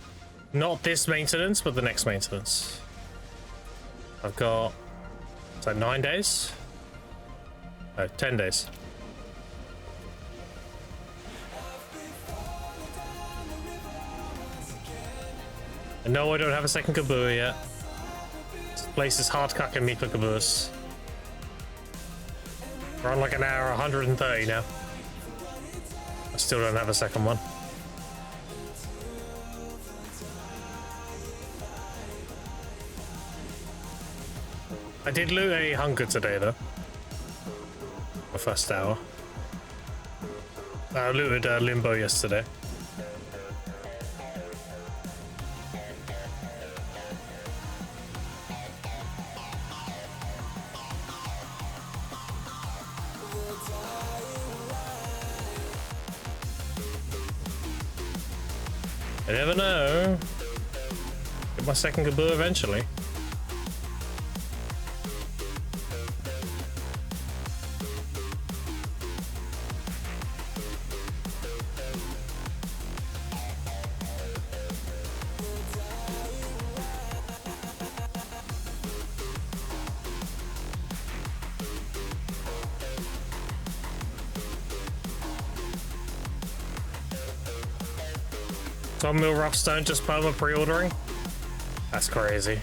not this maintenance, but the next maintenance. I've got, is that 9 days? No, 10 days. And no, I don't have a second Kabua yet. This place is hard cucking me for Kabuas. We're on like an hour 130 now. I still don't have a second one. I did loot a hunger today though. The first hour. I looted Limbo yesterday. I never know. Get my second Kabua eventually. Tom Mill Roughtone just perma pre-ordering? That's crazy.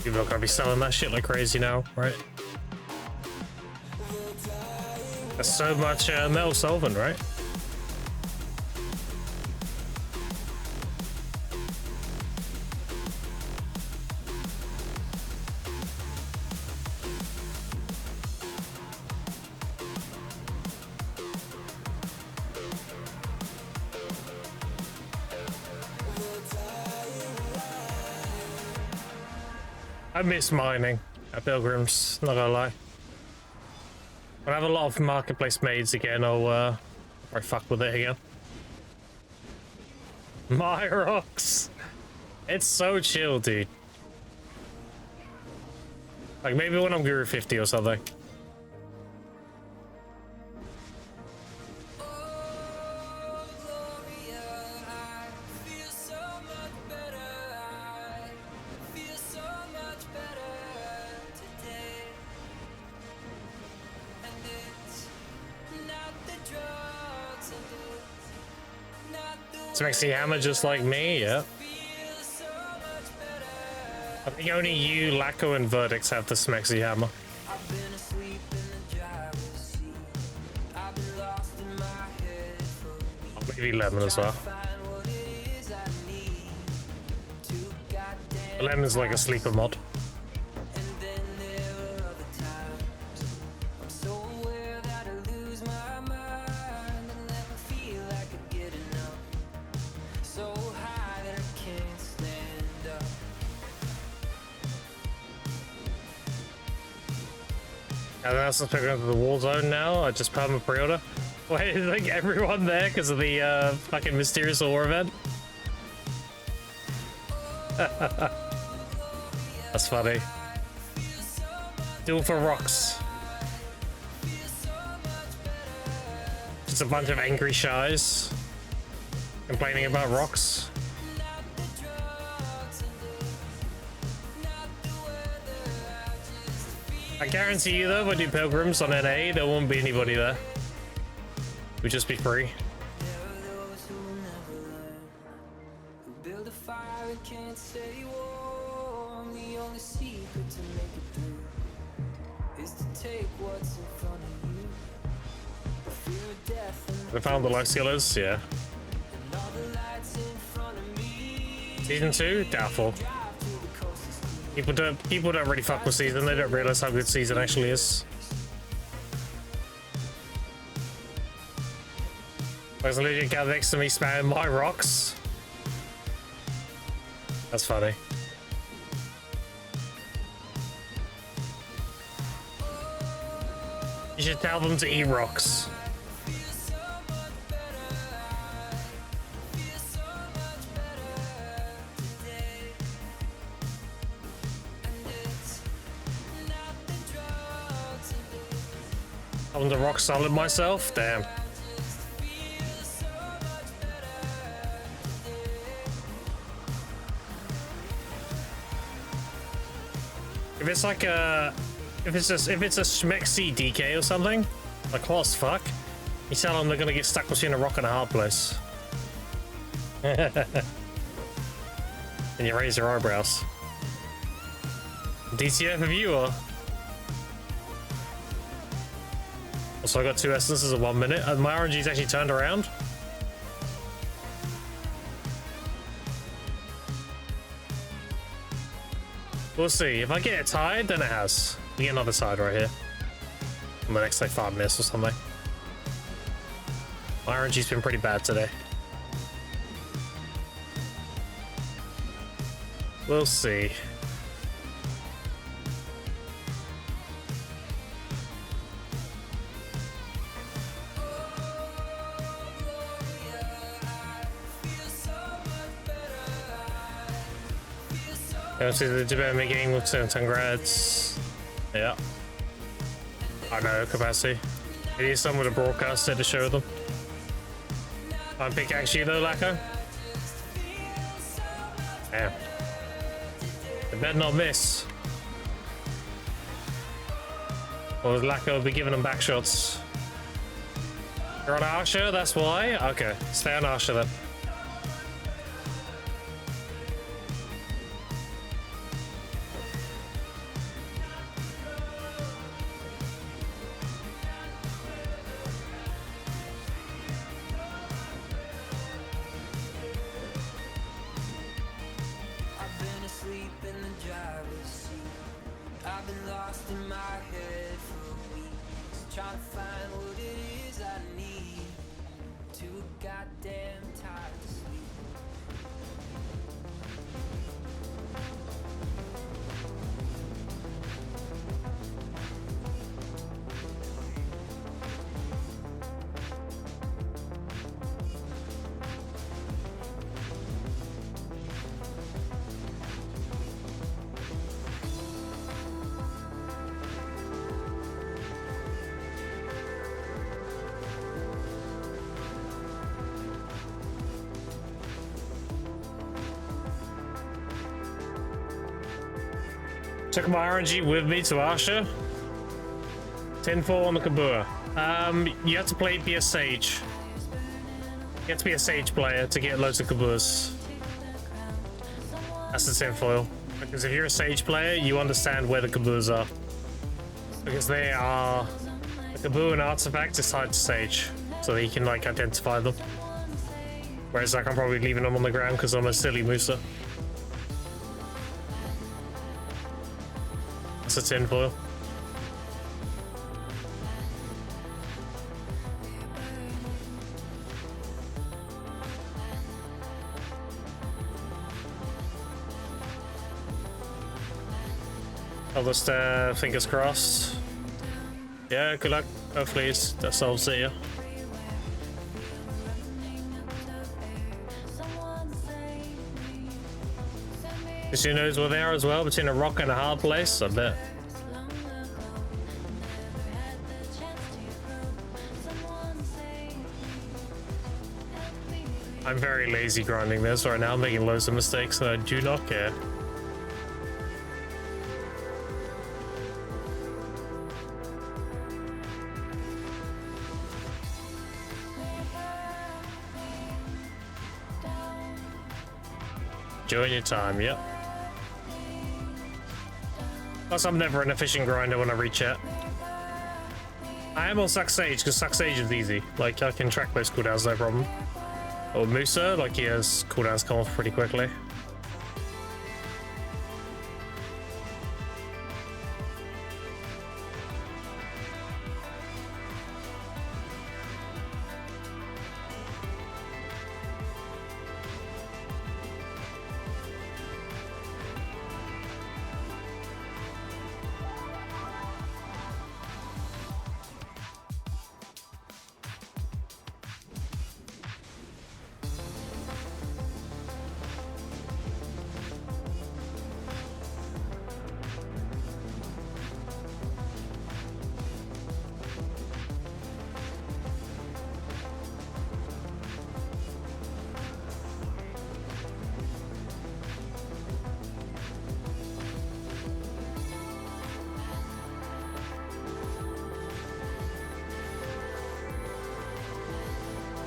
People are gonna be selling that shit like crazy now, right? There's so much metal solvent, right? I miss mining at Pilgrims, not gonna lie. When I have a lot of marketplace maids again, I'll fuck with it again. My rocks! It's so chill, dude. Like maybe when I'm Guru 50 or something. Smexy Hammer just like me, yeah. I think only you, Lacko, and Verdicts have the Smexy Hammer. Maybe Lemon as well. Lemon's like a sleeper mod. And that's just picking up the wall zone now. I just perma pre-order. Wait, is like everyone there because of the fucking mysterious ore event? That's funny. Duel for rocks. Just a bunch of angry shies complaining about rocks. I guarantee you though, if I do Pilgrims on NA, there won't be anybody there. It would just be free. I found the light sealers, yeah. Season 2? Doubtful. People don't really fuck with Season, they don't realize how good Season actually is. There's a legit guy next to me spamming my rocks. That's funny. You should tell them to eat rocks. I'm the rock solid myself? Damn. If it's like a... If it's a schmexy DK or something, like close fuck, you tell them they're gonna get stuck between a rock and a hard place. And you raise your eyebrows. DTF of you or? So I got 2 essences in 1 minute. My RNG's actually turned around. We'll see. If I get it tied, then it has. We get another side right here. In the next like 5 minutes or something. My RNG's been pretty bad today. We'll see. Go to the Debate game with 10 grads. Yeah. I know, capacity. We need someone with a broadcaster to show them. I'm pickaxe you though, Lacko. Damn. They better not miss. Or Lacko will be giving them back shots. You're on Arsha, that's why? Okay, stay on Arsha then. Took my RNG with me to Arsha. 10-4 on the Kabua. You have to be a sage. You have to be a sage player to get loads of Kabuas. That's the tinfoil. Because if you're a sage player, you understand where the Kabuas are. Because they are... The Kabua and artifact is tied to sage. So that you can like identify them. Whereas like I'm probably leaving them on the ground because I'm a silly Musa. That's a tinfoil. I'll just fingers crossed. Yeah, good luck. Hopefully that solves it, yeah. Because who knows where they are as well, between a rock and a hard place, I bet. I'm very lazy grinding this right now, I'm making loads of mistakes and I do not care. Enjoying your time, yep. Plus, I'm never an efficient grinder when I reach it. I am on Suck Sage, because Suck Sage is easy. Like, I can track those cooldowns, no problem. Or Musa, like, he has cooldowns come off pretty quickly.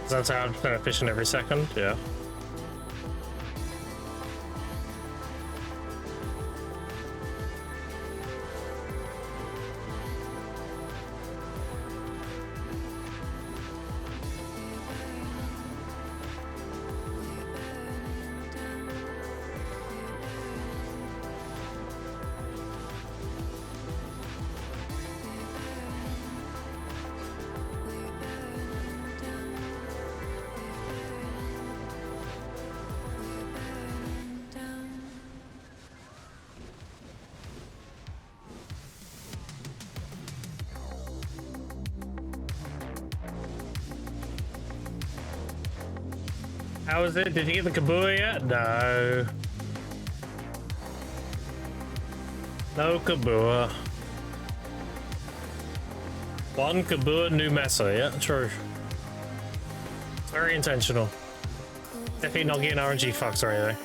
That's how I'm efficient every second, yeah. How is it? Did you get the Kabua yet? No. No Kabua. One Kabua, new mesa. Yeah, true. It's very intentional. Definitely not getting RNG fucks or anything.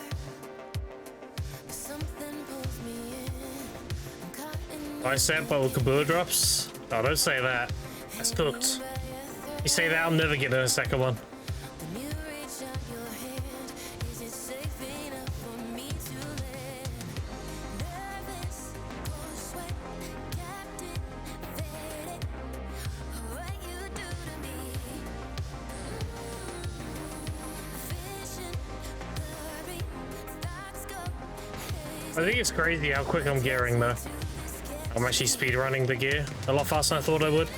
I said, but with Kabua drops? Oh, don't say that. That's cooked. You say that, I'll never get a second one. I think it's crazy how quick I'm gearing though. I'm actually speedrunning the gear a lot faster than I thought I would.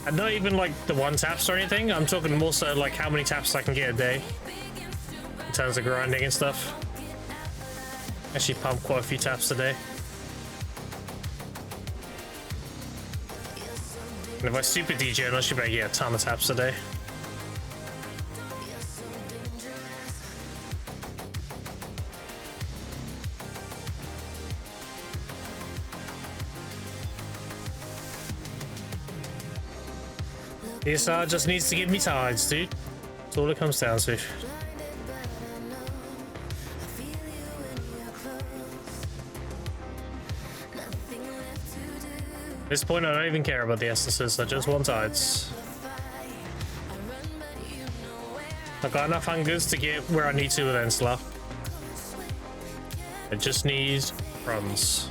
And not even like the one taps or anything. I'm talking more so like how many taps I can get a day in terms of grinding and stuff. Actually pump quite a few taps a day. And if I super DJ, I should be able to get a ton of taps a day. ESR just needs to give me tides, dude. That's all it comes down to. At this point, I don't even care about the essences, I just want tides. I've got enough hungers to get where I need to with Enslar. I just need runs.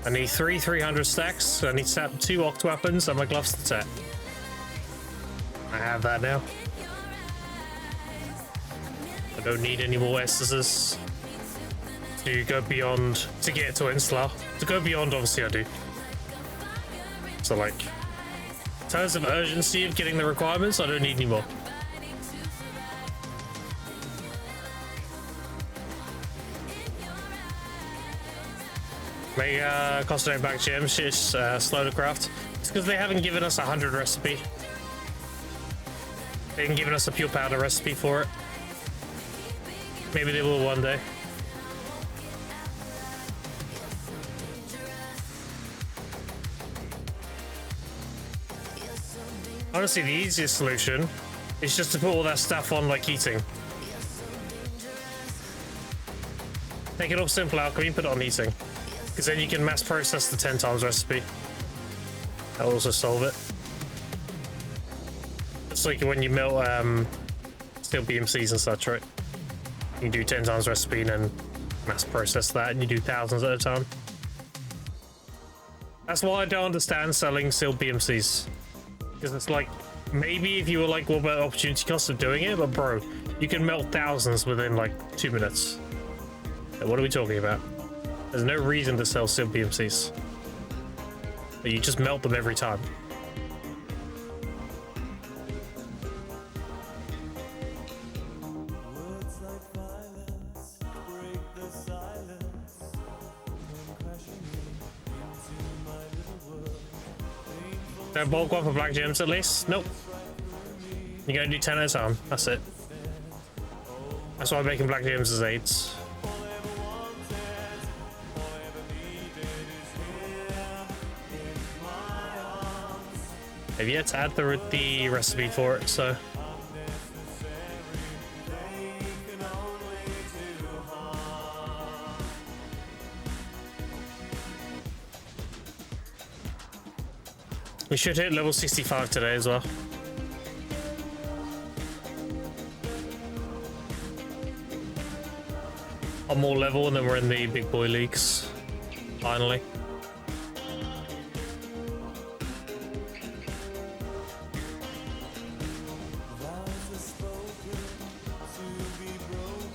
I need 300 stacks, I need to tap 2 Oct weapons and my gloves to tap. I have that now. I don't need any more essences to go beyond, to get to Enslar. To go beyond, obviously I do. So like, in terms of urgency of getting the requirements, I don't need any more. May concentrate back gems, just slow to craft. It's because they haven't given us a 100 recipe. They haven't given us a pure powder recipe for it. Maybe they will one day. Honestly, the easiest solution is just to put all that stuff on like heating. Take it off simple alchemy and put it on heating. Because then you can mass process the 10 times recipe. That'll also solve it. It's like when you melt steel BMCs and such, right? You do 10 times recipe and then mass process that, and you do thousands at a time. That's why I don't understand selling sealed BMCs. Because it's like, maybe if you were like, what about the opportunity cost of doing it? But bro, you can melt thousands within like 2 minutes. So what are we talking about? There's no reason to sell sealed BMCs. But you just melt them every time. Don't bulk one for black gems at least? Nope. You're gonna do 10 at a time. That's it. That's why I'm making black gems as 8s. I've yet to add the recipe for it, so. We should hit level 65 today as well. One more level and then we're in the big boy leagues. Finally.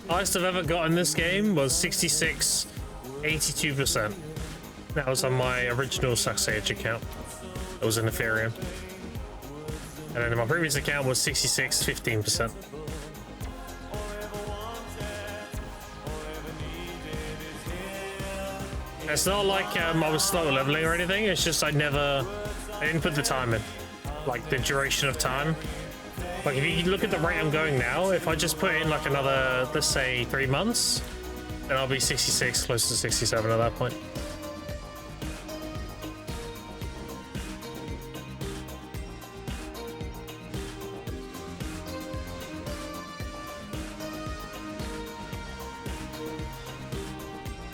Highest I've ever got in this game was 66, 82%. That was on my original Saxage account. It was in Ethereum. And then my previous account was 66, 15%. It's not like I was slow leveling or anything, it's just I didn't put the time in. Like the duration of time. Like if you look at the rate I'm going now, if I just put in like another, let's say 3 months, then I'll be 66, close to 67 at that point.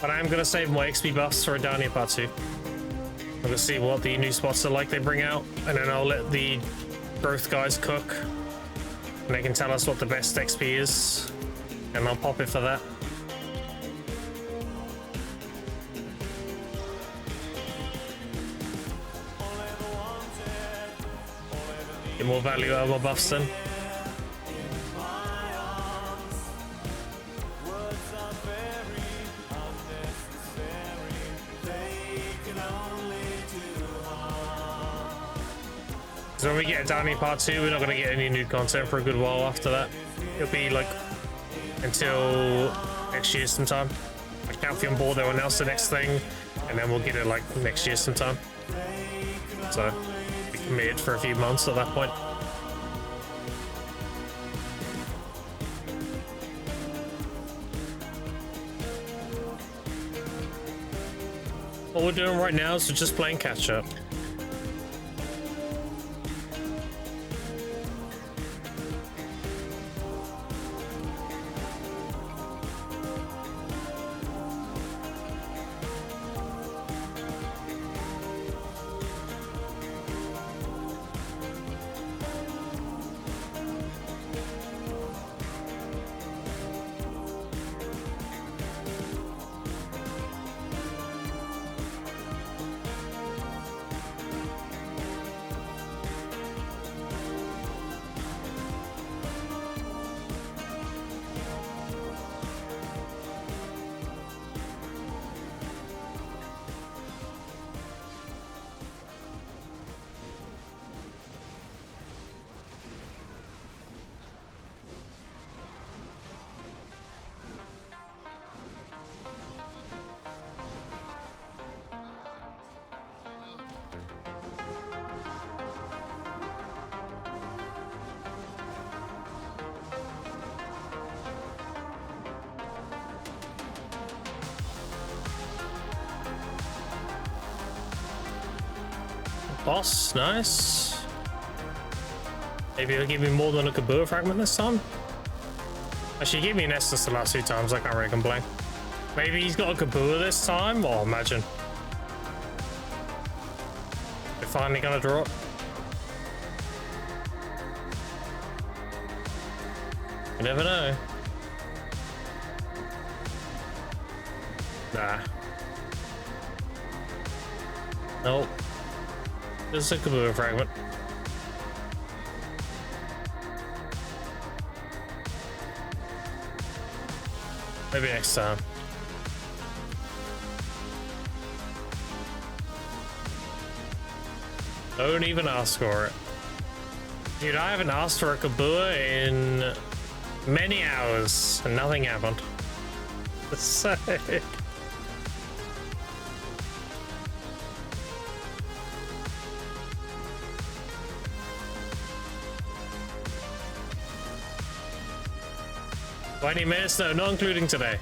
But I am going to save my XP buffs for a down here part 2. I'm going to see what the new spots are like they bring out, and then I'll let the growth guys cook. And they can tell us what the best XP is, and I'll pop it for that. Get more value out of my buffs then. So when we get down in part 2, we're not going to get any new content for a good while after that. It'll be like until next year sometime. I can't be on board, they'll announce the next thing, and then we'll get it like next year sometime. So be committed for a few months at that point. What we're doing right now is we're just playing catch up. Boss, nice. Maybe he'll give me more than a Kabua fragment this time. Actually, he gave me an essence the last 2 times. I can't really complain. Maybe he's got a Kabua this time. Oh, imagine. We're finally gonna draw it. You never know. Nah. Nope. This is a Kabua fragment. Maybe next time. Don't even ask for it. Dude, I haven't asked for a Kabua in many hours and nothing happened. So... "20 minutes? No, not including today.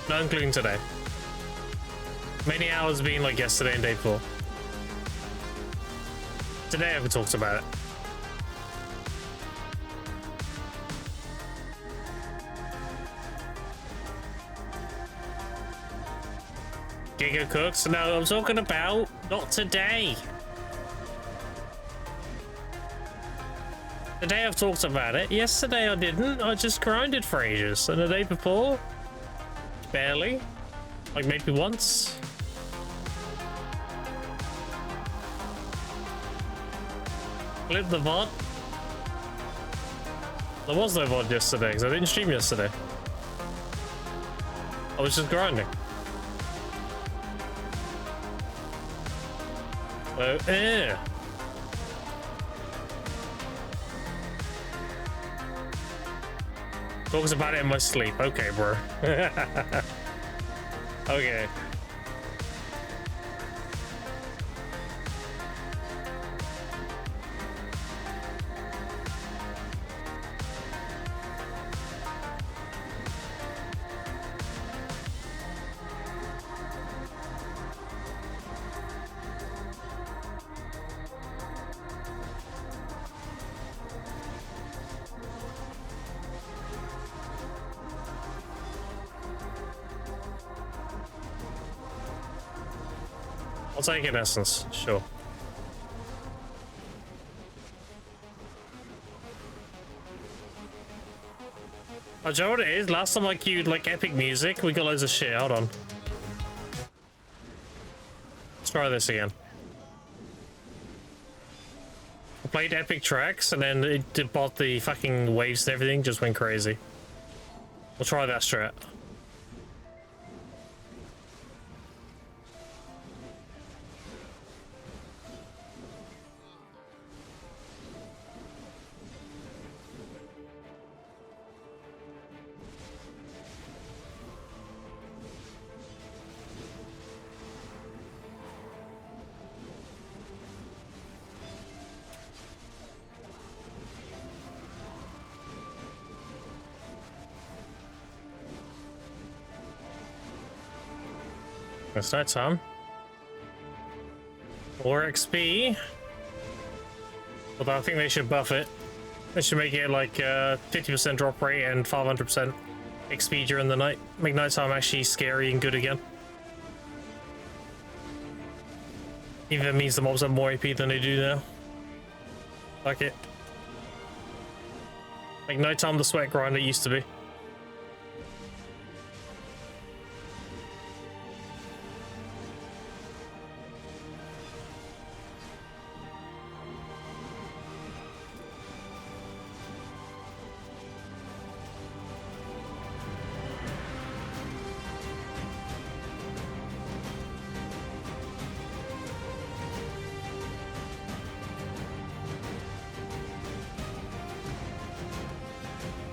Not including today. Many hours being like yesterday and day before. Today I've talked about it. Giga Cooks? No, I'm talking about not today. Today I've talked about it. Yesterday I didn't. I just grinded for ages. And the day before, barely. Like maybe once. Flip the VOD. There was no VOD yesterday because I didn't stream yesterday. I was just grinding. So, Talks about it in my sleep. Okay, bro. Okay. I'll take an essence, sure. Oh, do you know what it is? Last time I queued like epic music, we got loads of shit. Hold on. Let's try this again. I played epic tracks and then it bought the fucking waves and everything, just went crazy. We'll try that strat. It's night time. Or XP. Although I think they should buff it. They should make it like 50% drop rate and 500% XP during the night. Make nighttime actually scary and good again. Even if it means the mobs have more AP than they do now. Fuck it. Make nighttime the sweat grind it used to be.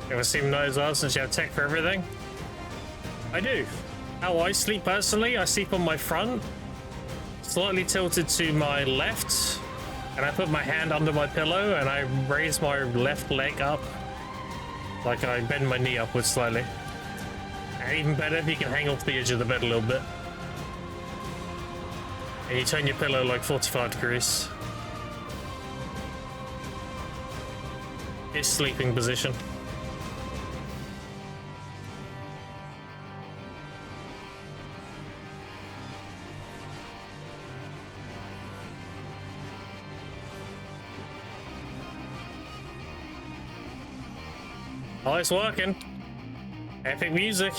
You ever seem nice as well since you have tech for everything? I do. How I sleep personally, I sleep on my front, slightly tilted to my left, and I put my hand under my pillow and I raise my left leg up, like I bend my knee upwards slightly. And even better if you can hang off the edge of the bed a little bit. And you turn your pillow like 45 degrees. It's sleeping position. Oh, it's working. Epic music.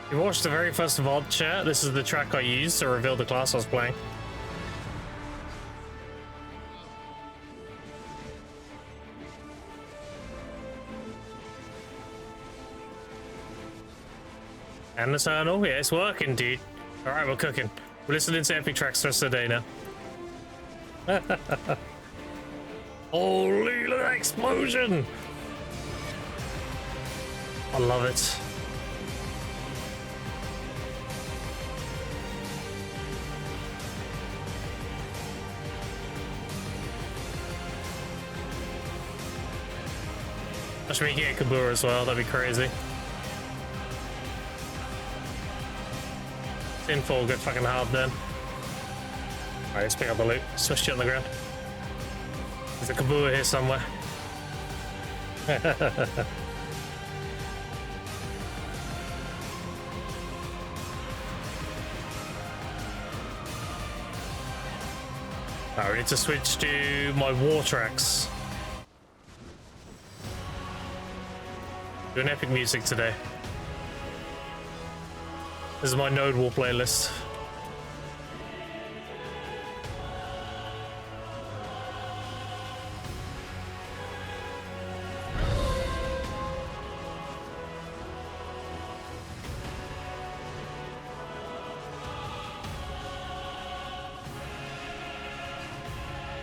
You watched the very first VOD chat. This is the track I used to reveal the class I was playing. And Eternal, yeah, it's working, dude. Alright, we're cooking. We're listening to epic tracks the rest of the day now. Holy, look at that explosion! I love it. Watch me get Kabur as well, that'd be crazy. Sinful, get fucking hard then. Alright, let's pick up the loot. Smash it on the ground. There's a Kabur here somewhere. I need to switch to my war tracks. Doing epic music today. This is my Node War playlist.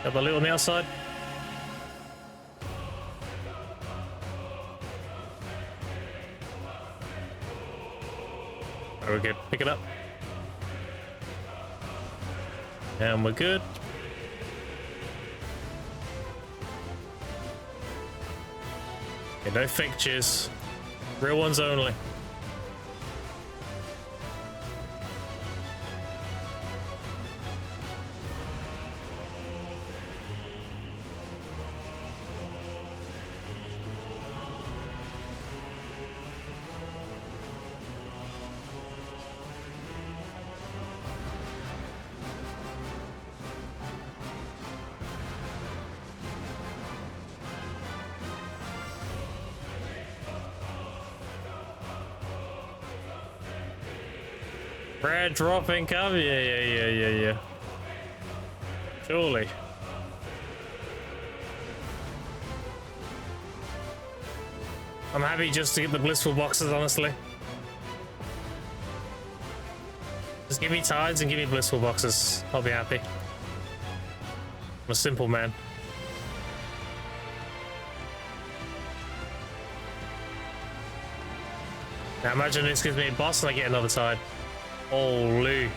Got the loot on the outside. We're good. Pick it up. And we're good. Okay, no fake cheers. Real ones only. Red dropping cover, yeah. Surely. I'm happy just to get the blissful boxes, honestly. Just give me tides and give me blissful boxes. I'll be happy. I'm a simple man. Now imagine this gives me a boss and I get another tide. Holy.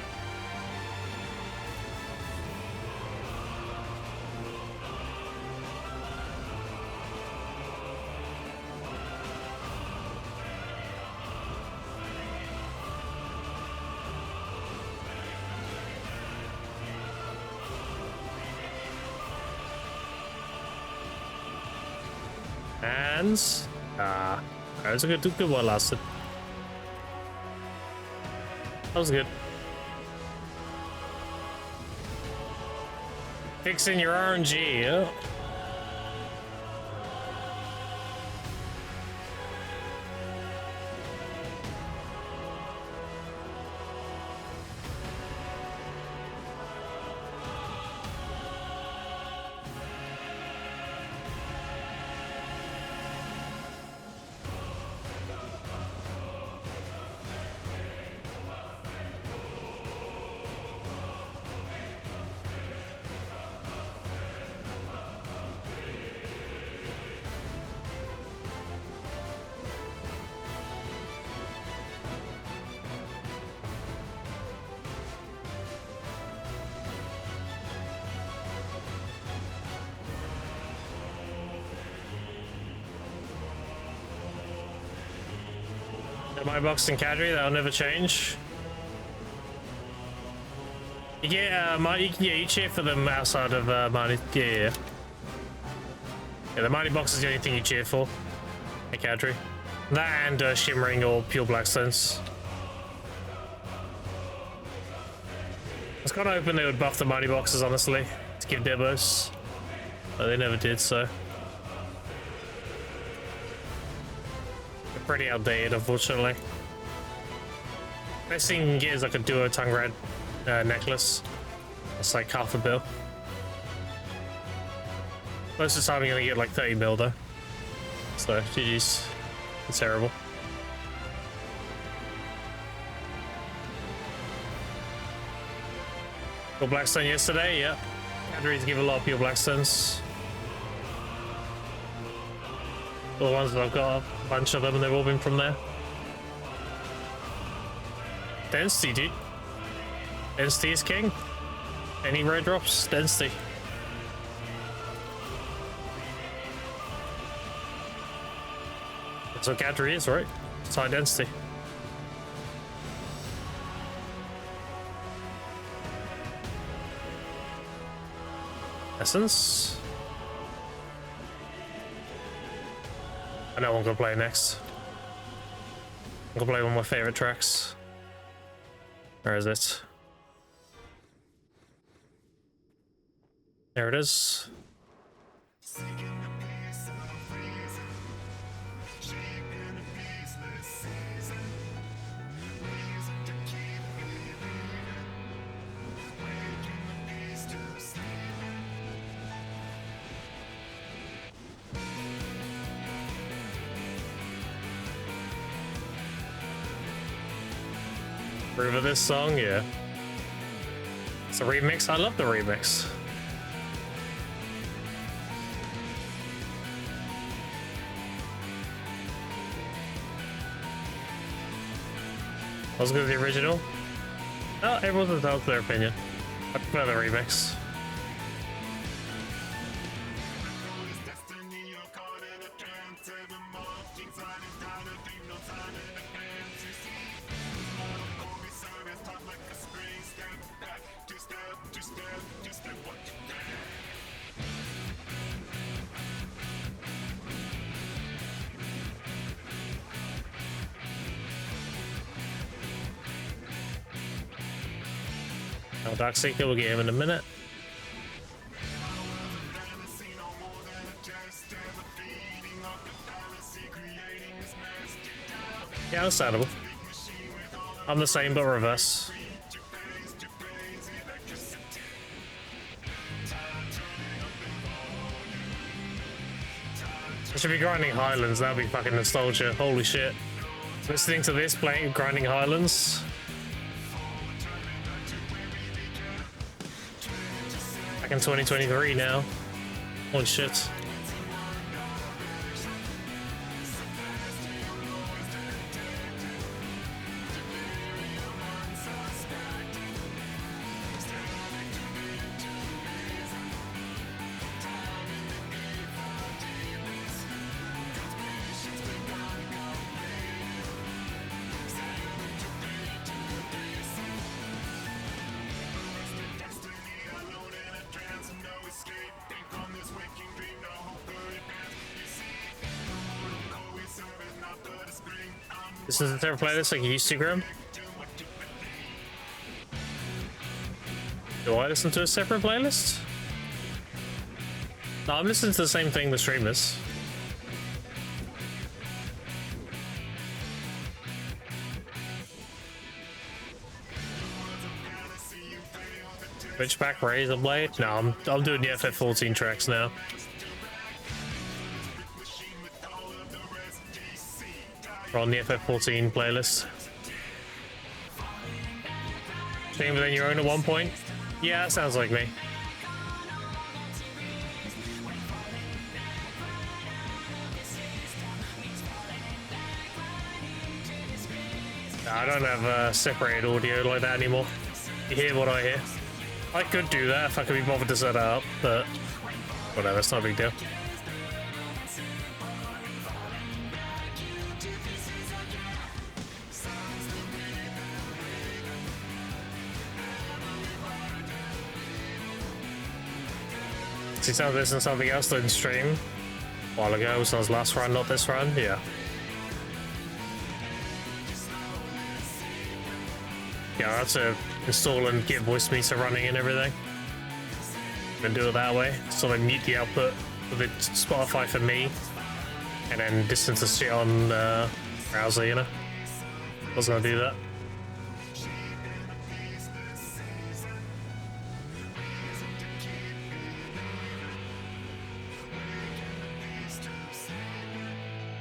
And that was a good one lasted. That was good. Fixing your RNG, yeah. My box and cadre, that'll never change. You get you cheer for them outside of Mighty. Yeah, the Mighty box is the only thing you cheer for. A cadre. That and shimmering or pure blackstones. I was kind of hoping they would buff the Mighty boxes, honestly, to give demos, but they never did, so. Pretty outdated, unfortunately. Best thing you can get is like a duo tongue red necklace. That's like half a bill. Most of the time you're gonna get like 30 mil though. So GG's. It's terrible. Got Blackstone yesterday, yeah. Cadre's give a lot of pure Blackstones. All the ones that I've got, a bunch of them, and they've all been from there. Density, dude. Density is king. Any rare drops, density. That's what Gadry is, right? It's high density. Essence. I know what I'm gonna play next. I'm gonna play one of my favorite tracks. Where is it? There it is. Approve of this song? Yeah. It's a remix. I love the remix. I was good with the original. Oh, everyone's entitled to their opinion. I prefer the remix. Dark Seeker, we'll get him in a minute. Yeah, understandable. I'm the same, but reverse. I should be grinding Highlands, that'd be fucking nostalgia. Holy shit. Listening to this, playing grinding Highlands. Back in 2023 now. Holy shit. This is the third playlist like you used to, Grim. Do I listen to a separate playlist? No, I'm listening to the same thing the streamers. Switchback Razor Blade? No, I'm doing the FF14 tracks now. We're on the FF14 playlist. Stream within your own at one point? Yeah, that sounds like me. I don't have separated audio like that anymore. You hear what I hear. I could do that if I could be bothered to set that up, but whatever, it's not a big deal. See, sounds this and something else didn't stream a while ago. So his last run, not this run. Yeah. Yeah, I have to install and get voice meter running and everything. And do it that way. So I mute the output of the Spotify for me, and then distance the shit on browser. You know, I was gonna do that.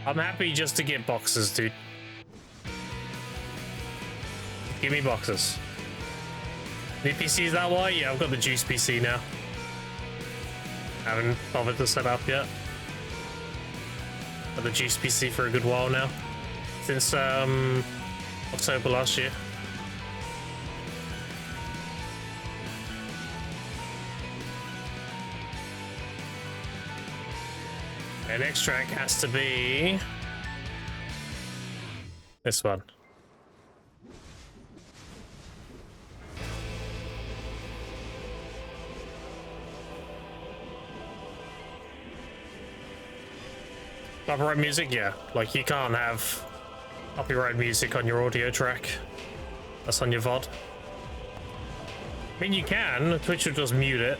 I'm happy just to get boxes, dude. Give me boxes. New PC, is that why? Yeah, I've got the Juice PC now. Haven't bothered to set up yet. Got the Juice PC for a good while now. Since October last year. The next track has to be This one. Copyright music, yeah. Like, you can't have copyright music on your audio track. That's on your VOD. I mean, you can. Twitch will just mute it.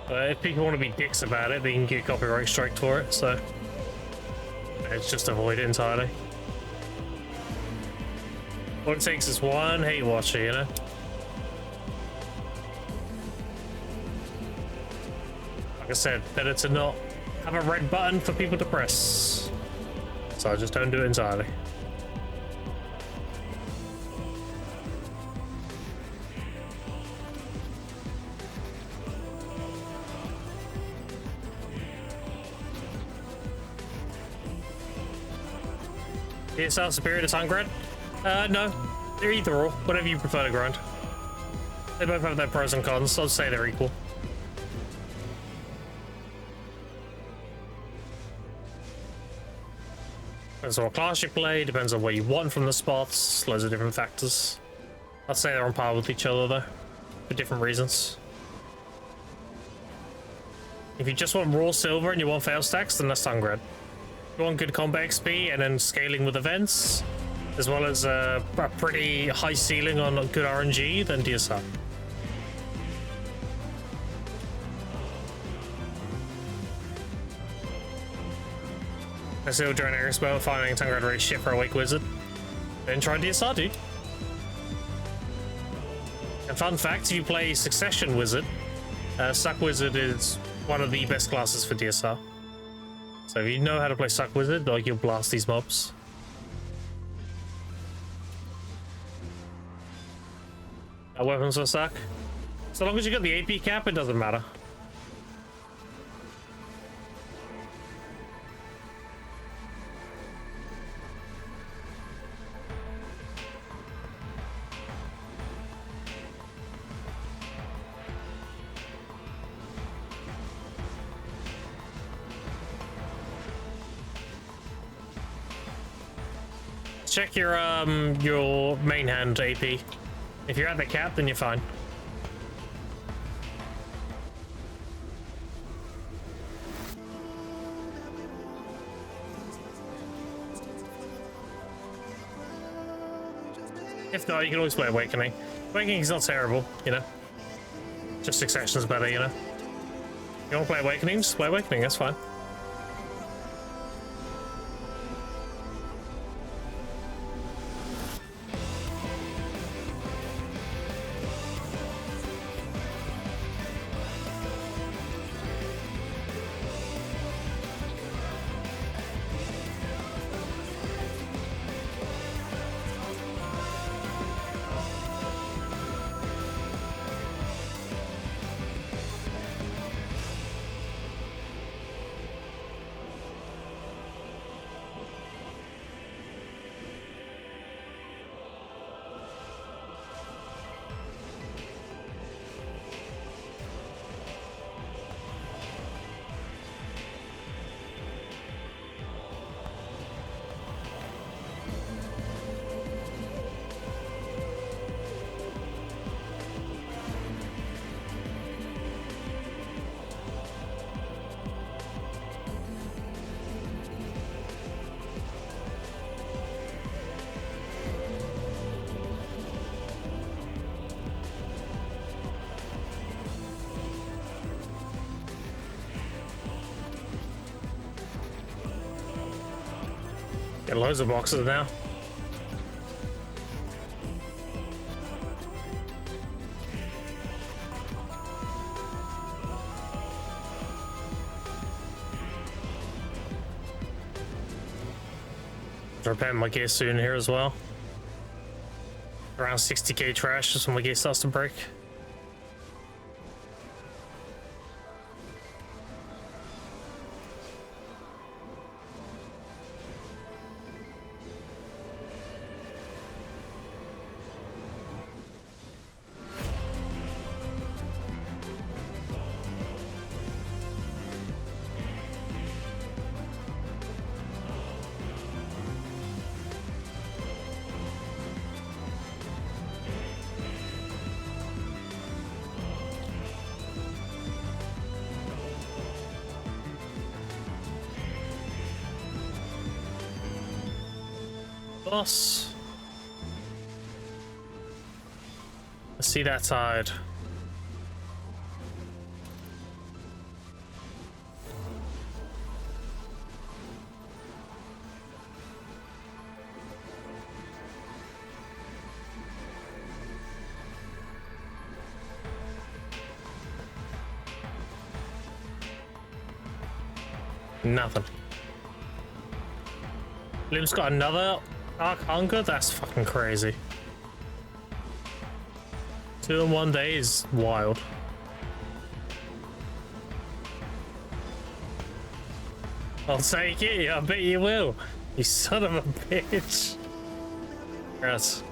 But if people want to be dicks about it, they can get copyright strike for it, so... It's just avoid it entirely. All it takes is one hate watcher, you know? Like I said, better to not have a red button for people to press. So I just don't do it entirely. DSL superior to Sungrad? No. They're either or. Whatever you prefer to grind. They both have their pros and cons, so I'd say they're equal. Depends on what class you play, depends on what you want from the spots, loads of different factors. I'd say they're on par with each other though, for different reasons. If you just want raw silver and you want fail stacks, then that's Sungrad. If you want good combat XP and then scaling with events, as well as a pretty high ceiling on good RNG, then DSR. I still during Air Spell finding Sungrad really shit for a Wake Wizard. Then try DSR, dude. And fun fact, if you play Succession Wizard, Suck Wizard is one of the best classes for DSR. So if you know how to play Suck Wizard, like, you'll blast these mobs. Weapons will suck. So long as you got the AP cap, it doesn't matter. Check your main hand AP. If you're at the cap, then you're fine. If not, you can always play Awakening. Awakening's not terrible, you know. Just Succession's better, you know. You want to play Awakening? Just play Awakening, that's fine. Got loads of boxes now. Repair my gear soon here as well. Around 60k trash just when my gear starts to break. boss. Let's see that side. Nothing. Lim's got another Arc Hunger? That's fucking crazy. 2 in 1 day is wild. I'll take it, I bet you will. You son of a bitch. Yes.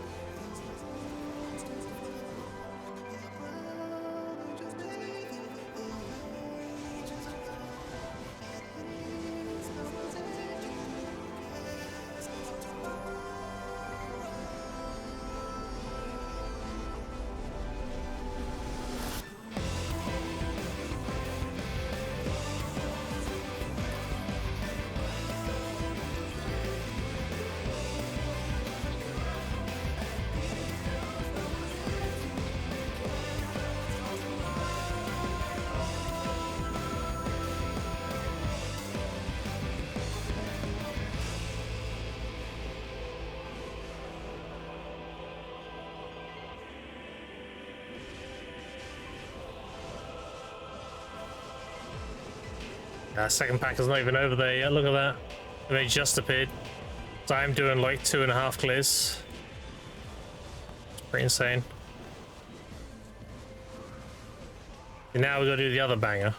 Second pack is not even over there yet. Look at that. They just appeared. So I'm doing like 2.5 clears. It's pretty insane. And now we gotta do the other banger.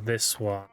This one.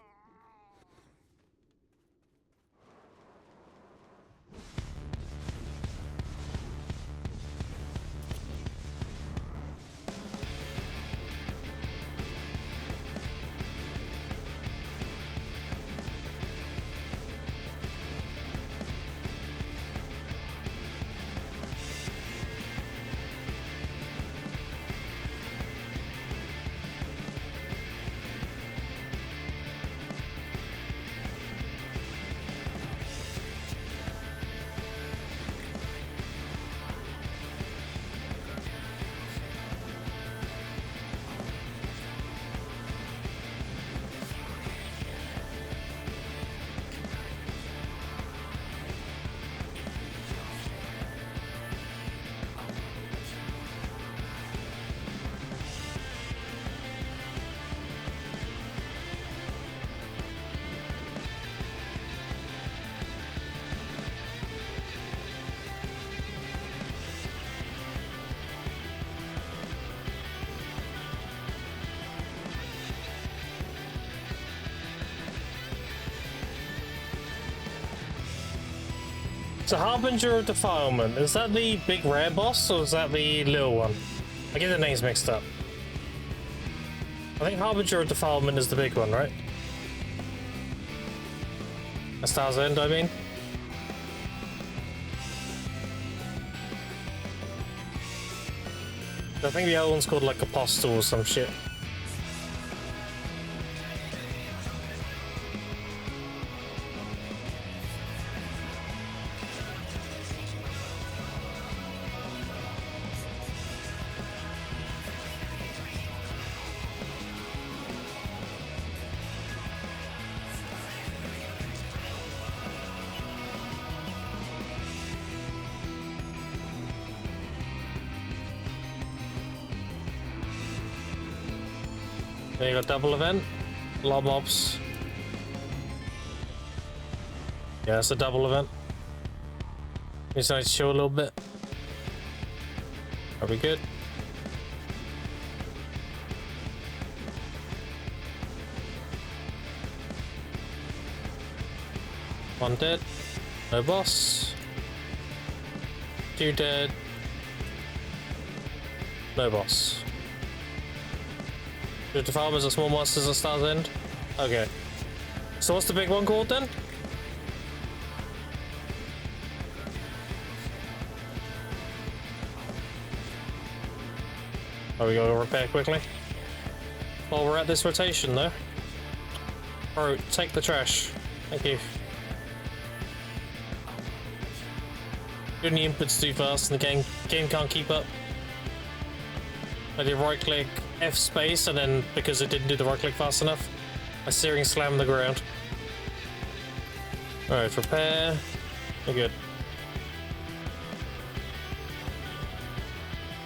So Harbinger of Defilement, is that the big rare boss or is that the little one? I get the names mixed up. I think Harbinger of Defilement is the big one, right? A Star's End, I mean. I think the other one's called like Apostle or some shit. There you got double event, lob mobs. Yeah, it's a double event. Just need to chill a little bit. Are we good? One dead, no boss. 2 dead, no boss. The Defilements are small monsters at Star's End? Okay. So what's the big one called then? Oh, we gotta repair quickly. While we're at this rotation though. Bro, take the trash. Thank you. Doing the inputs too fast and the game can't keep up. I did right click F space and then because it didn't do the right click fast enough, my steering slammed the ground. Alright, repair. We're good.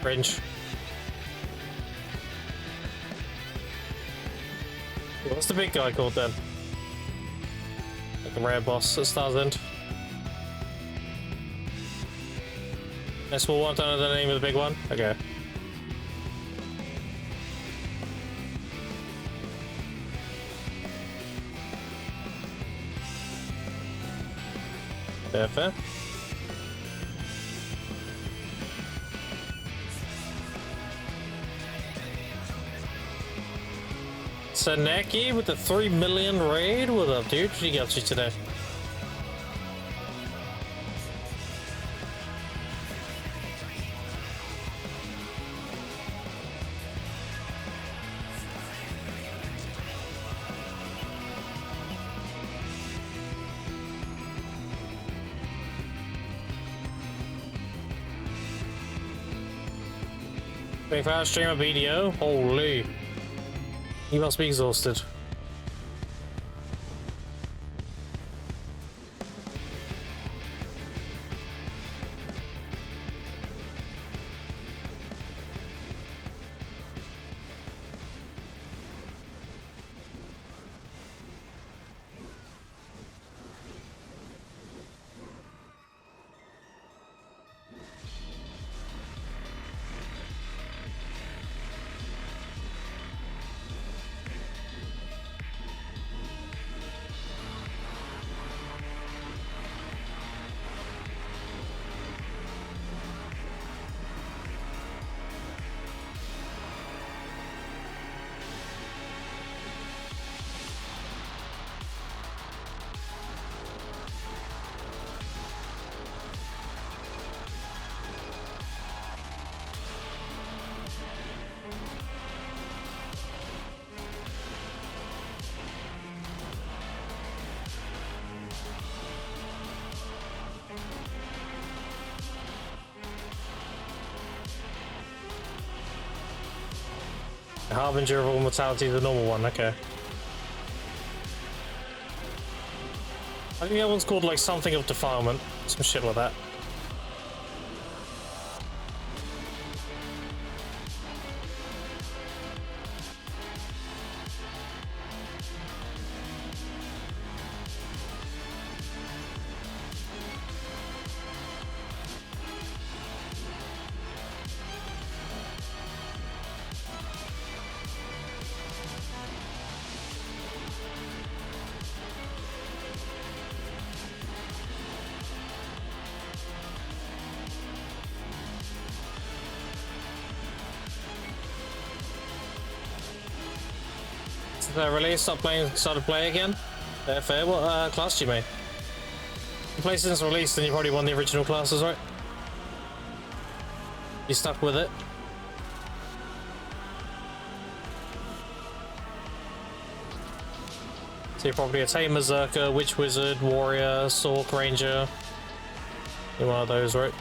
Cringe. What's the big guy called then? Like a rare boss at Star's End. Guess we'll want to know the name of the big one. Okay. Fair. Saneki with the 3 million raid? What up, dude? What you got to today? If I stream a video, holy, you must be exhausted. Harbinger of all mortality, the normal one, okay. I think that one's called like something of defilement, some shit like that. The release, started play again. Fair. What class do you make? You play since release, then you probably won the original classes, right? You stuck with it. So you're probably a Tame Berserker, Witch Wizard, Warrior, Sork Ranger. You're one of those, right?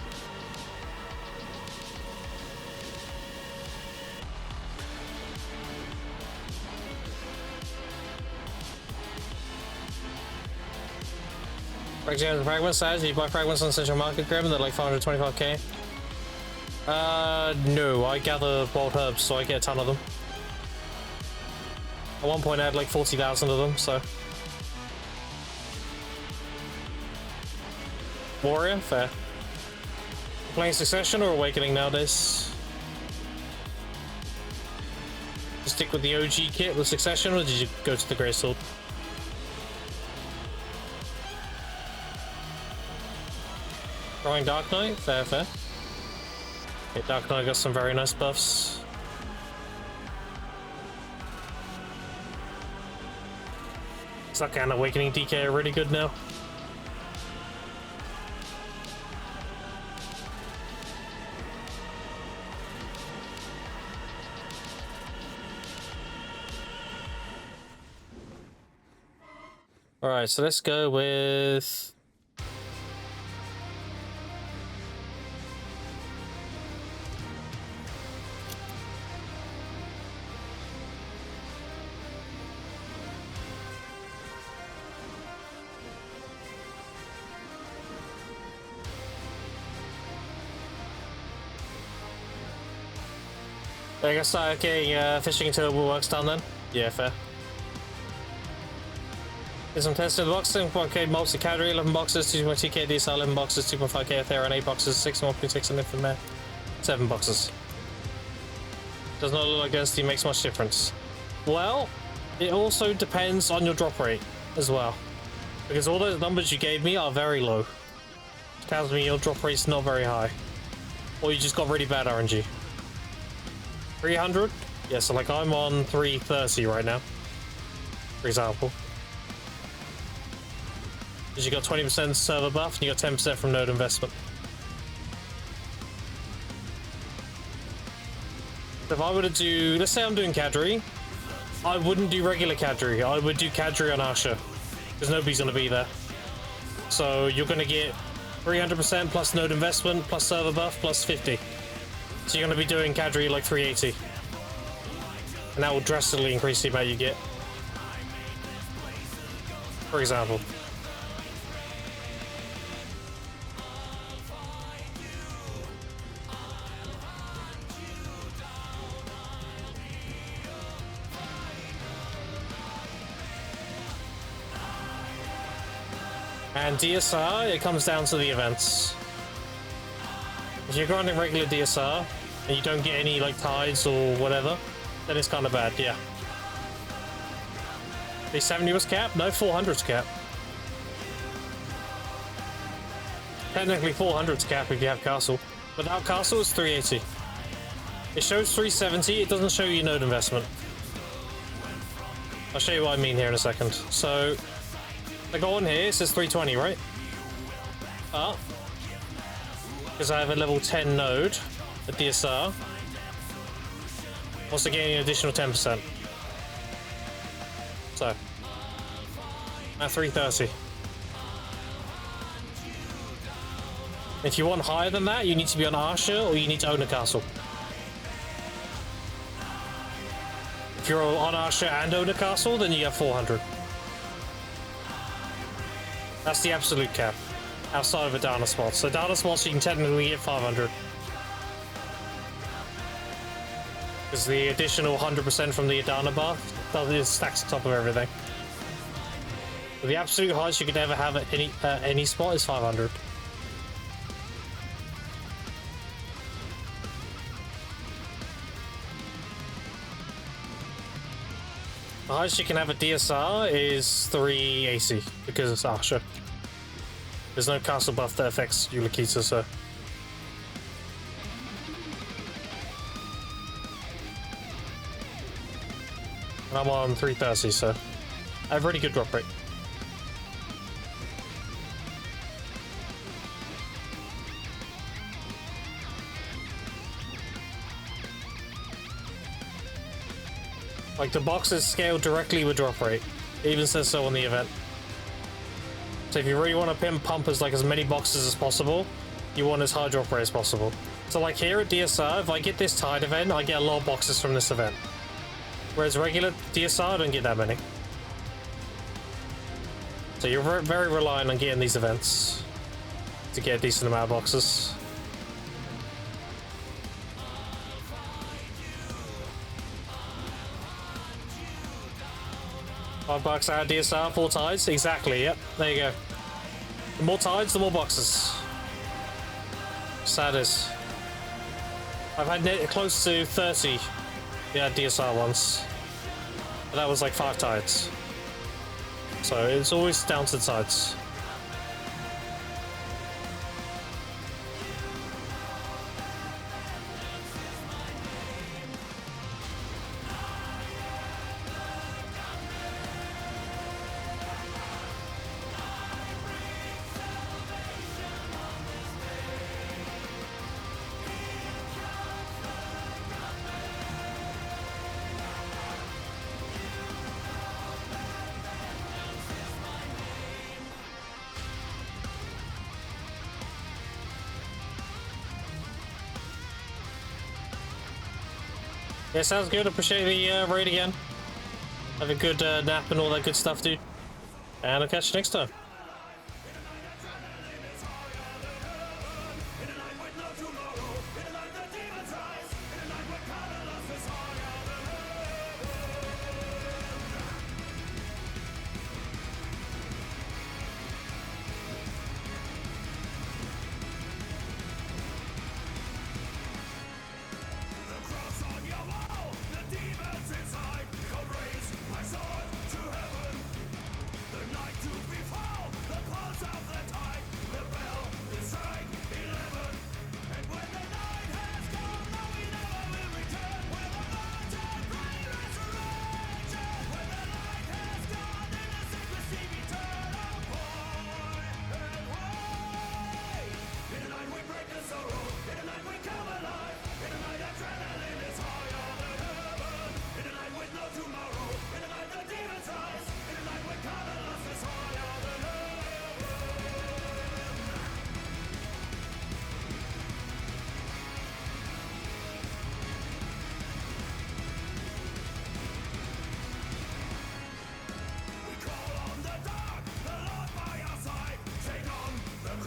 Fragments size, you buy fragments on Central Market Grim, they're like 525k. No, I gather wild herbs, so I get a ton of them. At one point I had like 40,000 of them, so. Warrior, fair. Playing Succession or Awakening nowadays? You stick with the OG kit with Succession, or did you go to the Grey Sword? Throwing Dark Knight? Fair. Yeah, Dark Knight got some very nice buffs. Suck and Awakening DK are really good now. Alright, so let's go with I guess start getting fishing until the work's done then. Yeah, fair. There's some testing the boxes, 1k multi category, 11 boxes, 2.2k DSR, 11 boxes, 2.5k Ethereum, 8 boxes, 6 1.6 and from there. 7 boxes. Does not look like density makes much difference. Well, it also depends on your drop rate as well. Because all those numbers you gave me are very low. Which tells me your drop rate's not very high. Or you just got really bad RNG. 300? Yeah, so like I'm on 330 right now. For example. Because you got 20% server buff and you got 10% from node investment. So if I were to do, let's say I'm doing Kadri, I wouldn't do regular Kadri. I would do Kadri on Asha. Because nobody's going to be there. So you're going to get 300% plus node investment, plus server buff, plus 50. So you're going to be doing Kadri like 380. And that will drastically increase the amount you get. For example. And DSR, it comes down to the events. If you're grinding regular DSR, and you don't get any like tides or whatever, then it's kind of bad, yeah. The 70 was cap? No, 400's cap. Technically 400's cap if you have castle. Without castle, it's 380. It shows 370, it doesn't show you node investment. I'll show you what I mean here in a second. So, I go on here, it says 320, right? Ah. Because I have a level 10 node at DSR. Also getting an additional 10%. So, at 330. If you want higher than that, you need to be on Arsha or you need to own a castle. If you're on Arsha and own a castle, then you have 400. That's the absolute cap. Outside of Adana spots. So Adana spots you can technically get 500. Because the additional 100% from the Adana buff stacks on top of everything. But the absolute highest you could ever have at any spot is 500. The highest you can have at DSR is 380 because it's Arsha. There's no castle buff that affects Yulakita, so. And I'm on 330, so I have really good drop rate. Like the boxes scale directly with drop rate. It even says so on the event. So if you really want to pump as many boxes as possible, you want as high drop rate as possible. So like here at DSR, if I get this tide event, I get a lot of boxes from this event. Whereas regular DSR, I don't get that many. So you're very, very reliant on getting these events to get a decent amount of boxes. $5 out of DSR, 4 tides, exactly, yep, there you go. The more tides, the more boxes. Sad is. I've had close to 30 DSR once. But that was like 5 tides. So it's always down to the tides. Yeah, sounds good. Appreciate the raid again. Have a good nap and all that good stuff, dude. And I'll catch you next time.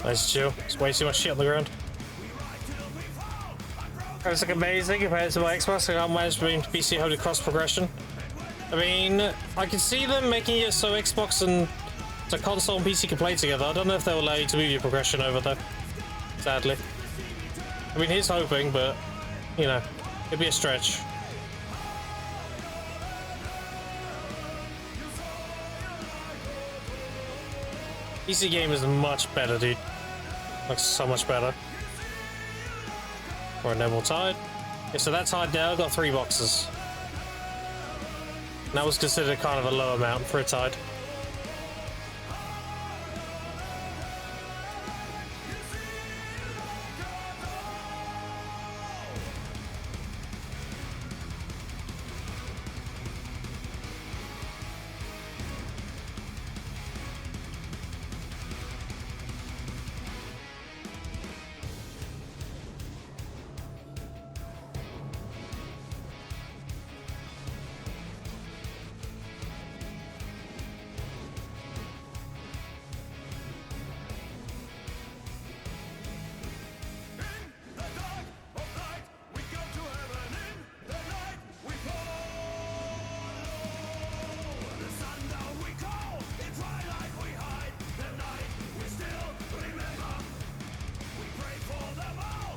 Nice chill. It's way too much shit on the ground. It's like amazing compared to my Xbox. I can't manage between PC how to cross progression. I mean, I can see them making it so Xbox and so console and PC can play together. I don't know if they'll allow you to move your progression over though. Sadly. I mean, he's hoping, but you know, it'd be a stretch. PC game is much better, dude. Like so much better. Or no more tide. Okay, so that tide now got 3 boxes. And that was considered kind of a low amount for a tide.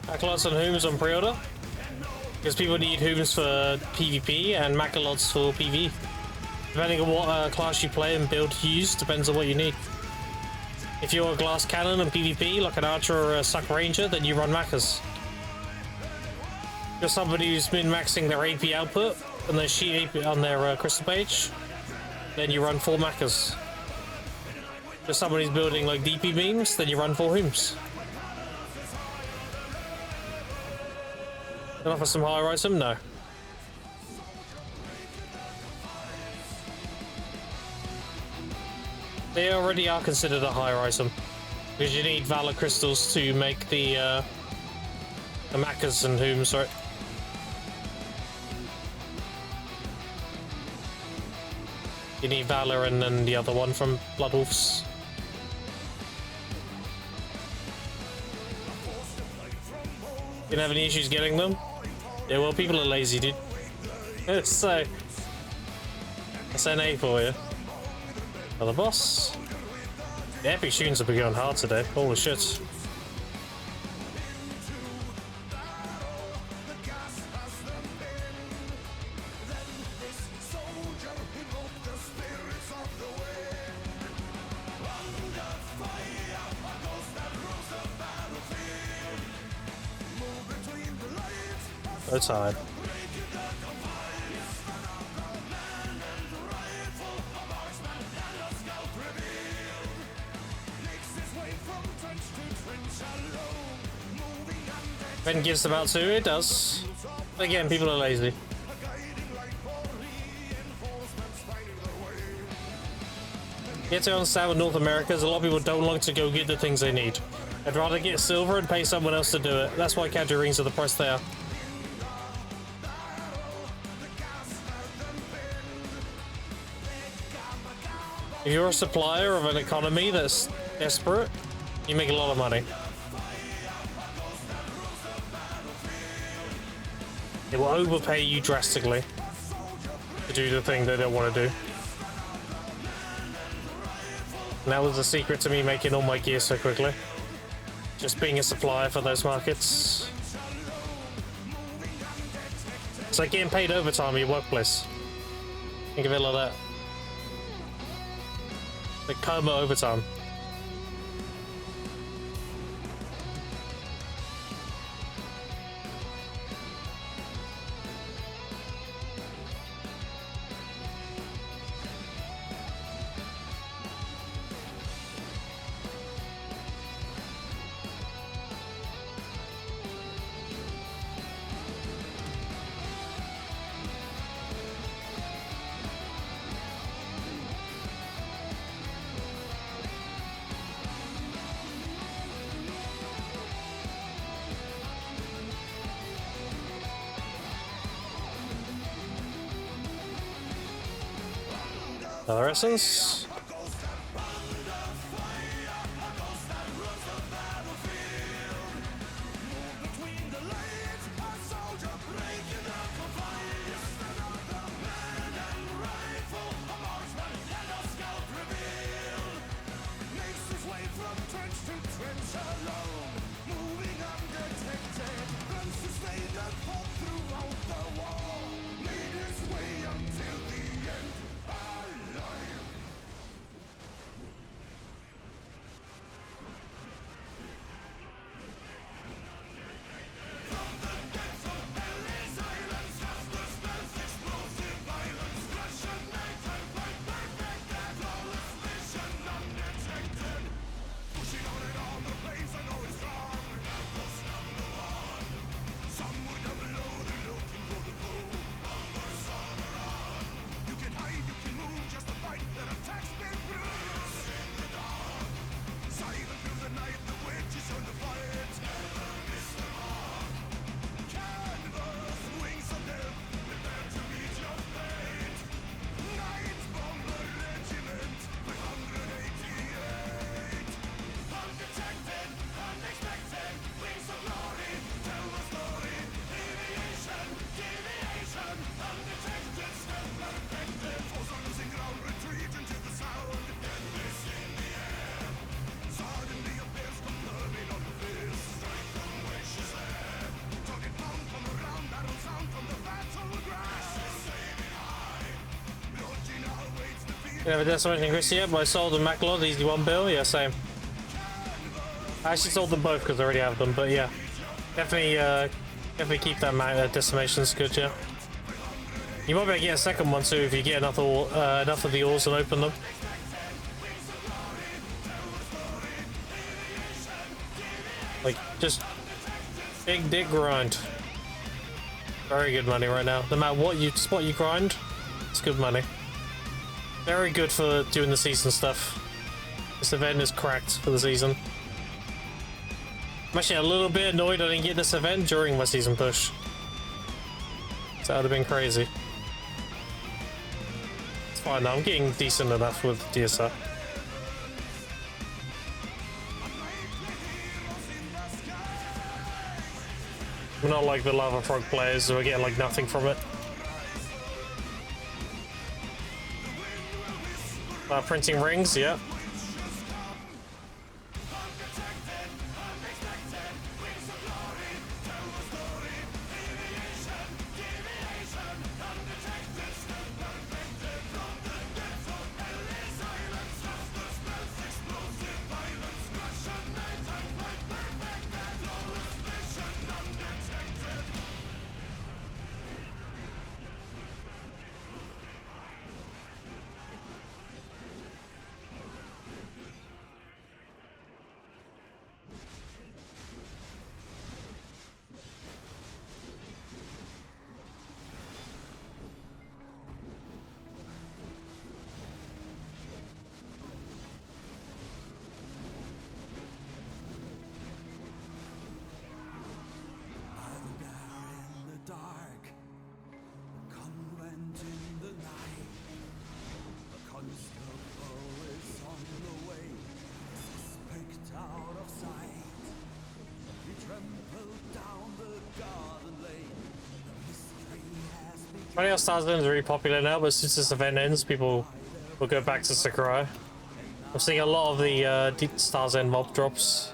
Macalots and Hooms on pre-order because people need Hooms for PvP and Macalots for PV. Depending on what class you play and build you use, depends on what you need. If you're a glass cannon and PvP, like an archer or a suck ranger, then you run Macas. If you're somebody who's been maxing their AP output and their sheet AP on their crystal page, then you run 4 Macas. If you're somebody who's building like DP beams, then you run 4 Hooms. Can I offer some higher item? No. They already are considered a higher item because you need Valor crystals to make the Macas and Hooms, right? You need Valor and then the other one from Blood Wolves. You don't have any issues getting them? Yeah, well, people are lazy, dude. So, that's NA for you. Another boss. The epic tunes have been going hard today. Holy shit. So tired. Ben gives about 2, it does. Again, people are lazy. You have to understand with North America, a lot of people don't like to go get the things they need. I'd rather get silver and pay someone else to do it. That's why caddy rings are the price they are. If you're a supplier of an economy that's desperate, you make a lot of money. They will overpay you drastically to do the thing they don't want to do. And that was the secret to me making all my gear so quickly. Just being a supplier for those markets. It's like getting paid overtime at your workplace. Think of it like that. Like coma overtime. Another essence. have a decimation Chris yet, but I sold the Maclord, easy 1 bill. Yeah, same. I actually sold them both because I already have them, but yeah. Definitely keep that decimation's good, yeah. You might be able to get a second one too if you get enough of the ores and open them. Like, just big dick grind. Very good money right now. No matter what spot you grind, it's good money. Very good for doing the season stuff. This event is cracked for the season. I'm actually a little bit annoyed I didn't get this event during my season push. So that would have been crazy. It's fine though, I'm getting decent enough with DSR. We're not like the Lava Frog players, so we're getting like nothing from it. Printing rings, yeah. Stars End is really popular now, but since this event ends, people will go back to Sakurai. I'm seeing a lot of the Stars End mob drops.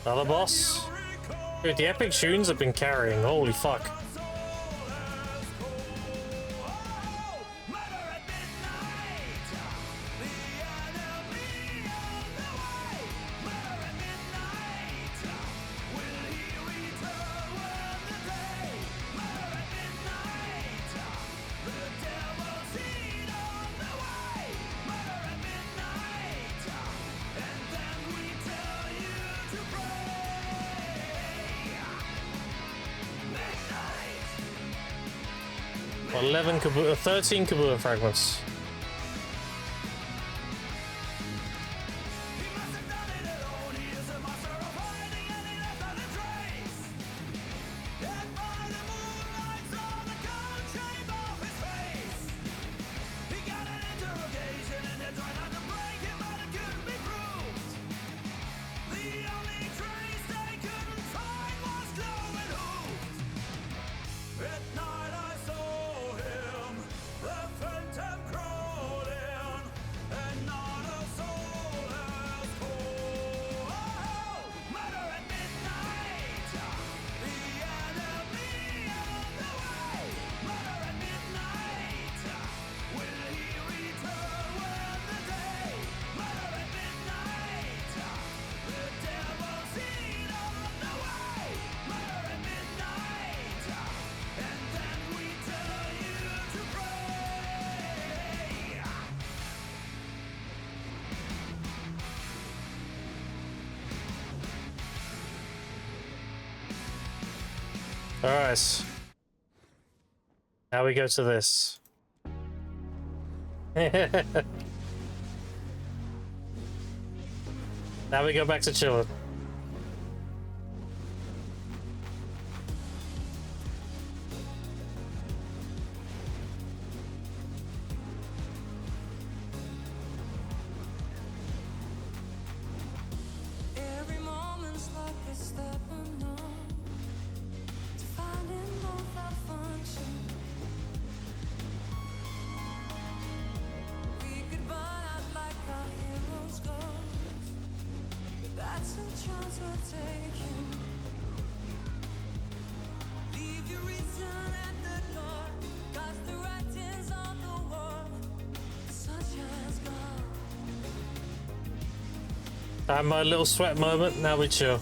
Another boss? Dude, the epic tunes have been carrying, holy fuck. Well, 13 Kabua fragments. Alright. Now we go to this. Now we go back to chilling. Every moment's like a step unknown to finding both our function. We could burn out like our heroes go, but that's a chance we're taking. Leave your reason at the door, 'cause the writing's on the wall. The sunshine's gone. Had my little sweat moment. Now we chill.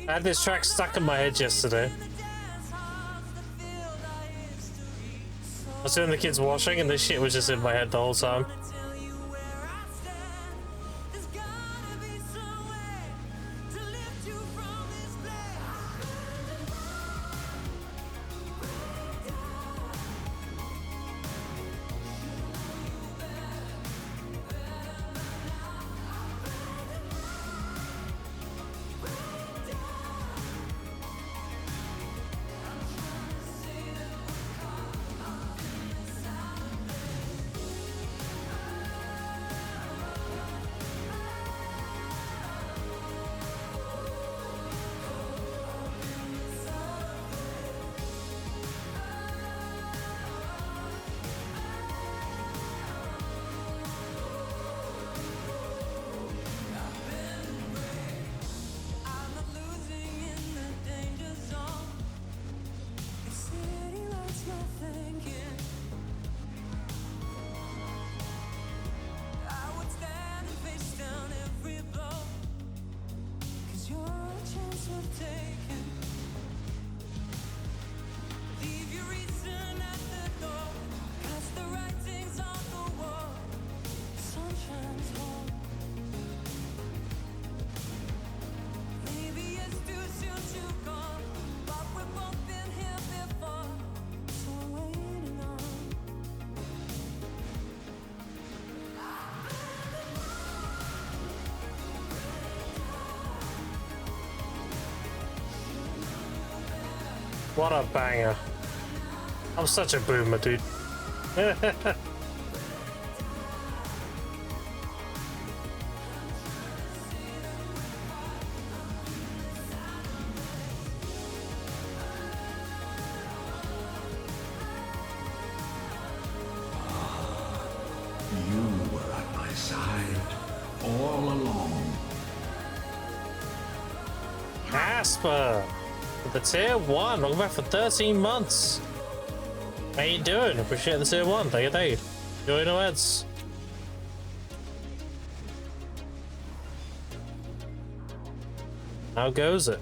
I had this track stuck in my head yesterday. I was doing the kids washing and this shit was just in my head the whole time. What a banger. I'm such a boomer, dude. You were at my side all along. Casper! With the tier 1, welcome back for 13 months. How you doing? Appreciate the tier 1. Thank you. Enjoy no ads. How goes it?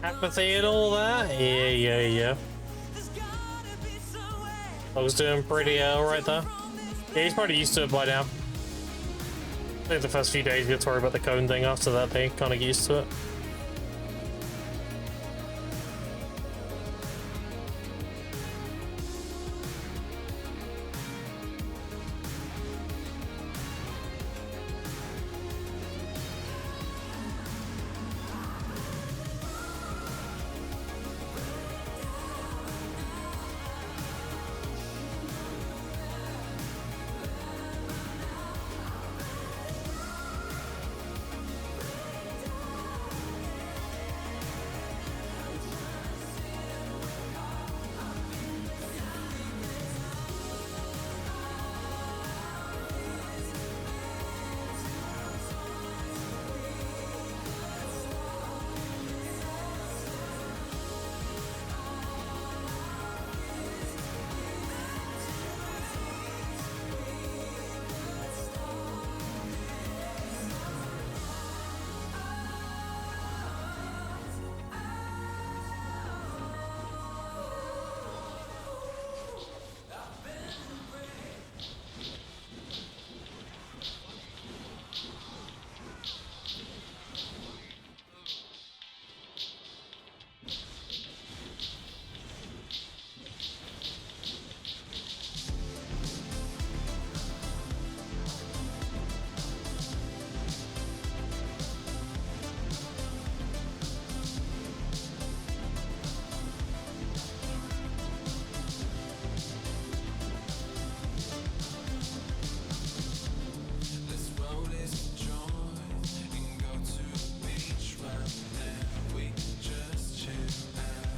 Apathy and all that? Yeah. I was doing pretty right there. Yeah, he's probably used to it by now. I think the first few days you get to worry about the cone thing. After that, they kind of get used to it.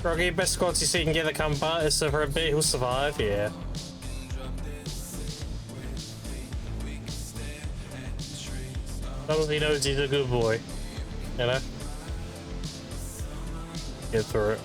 Groggy, best squad so you can get the combat is for a bit, he'll survive, yeah. As long as he knows he's a good boy, you know? Get through it.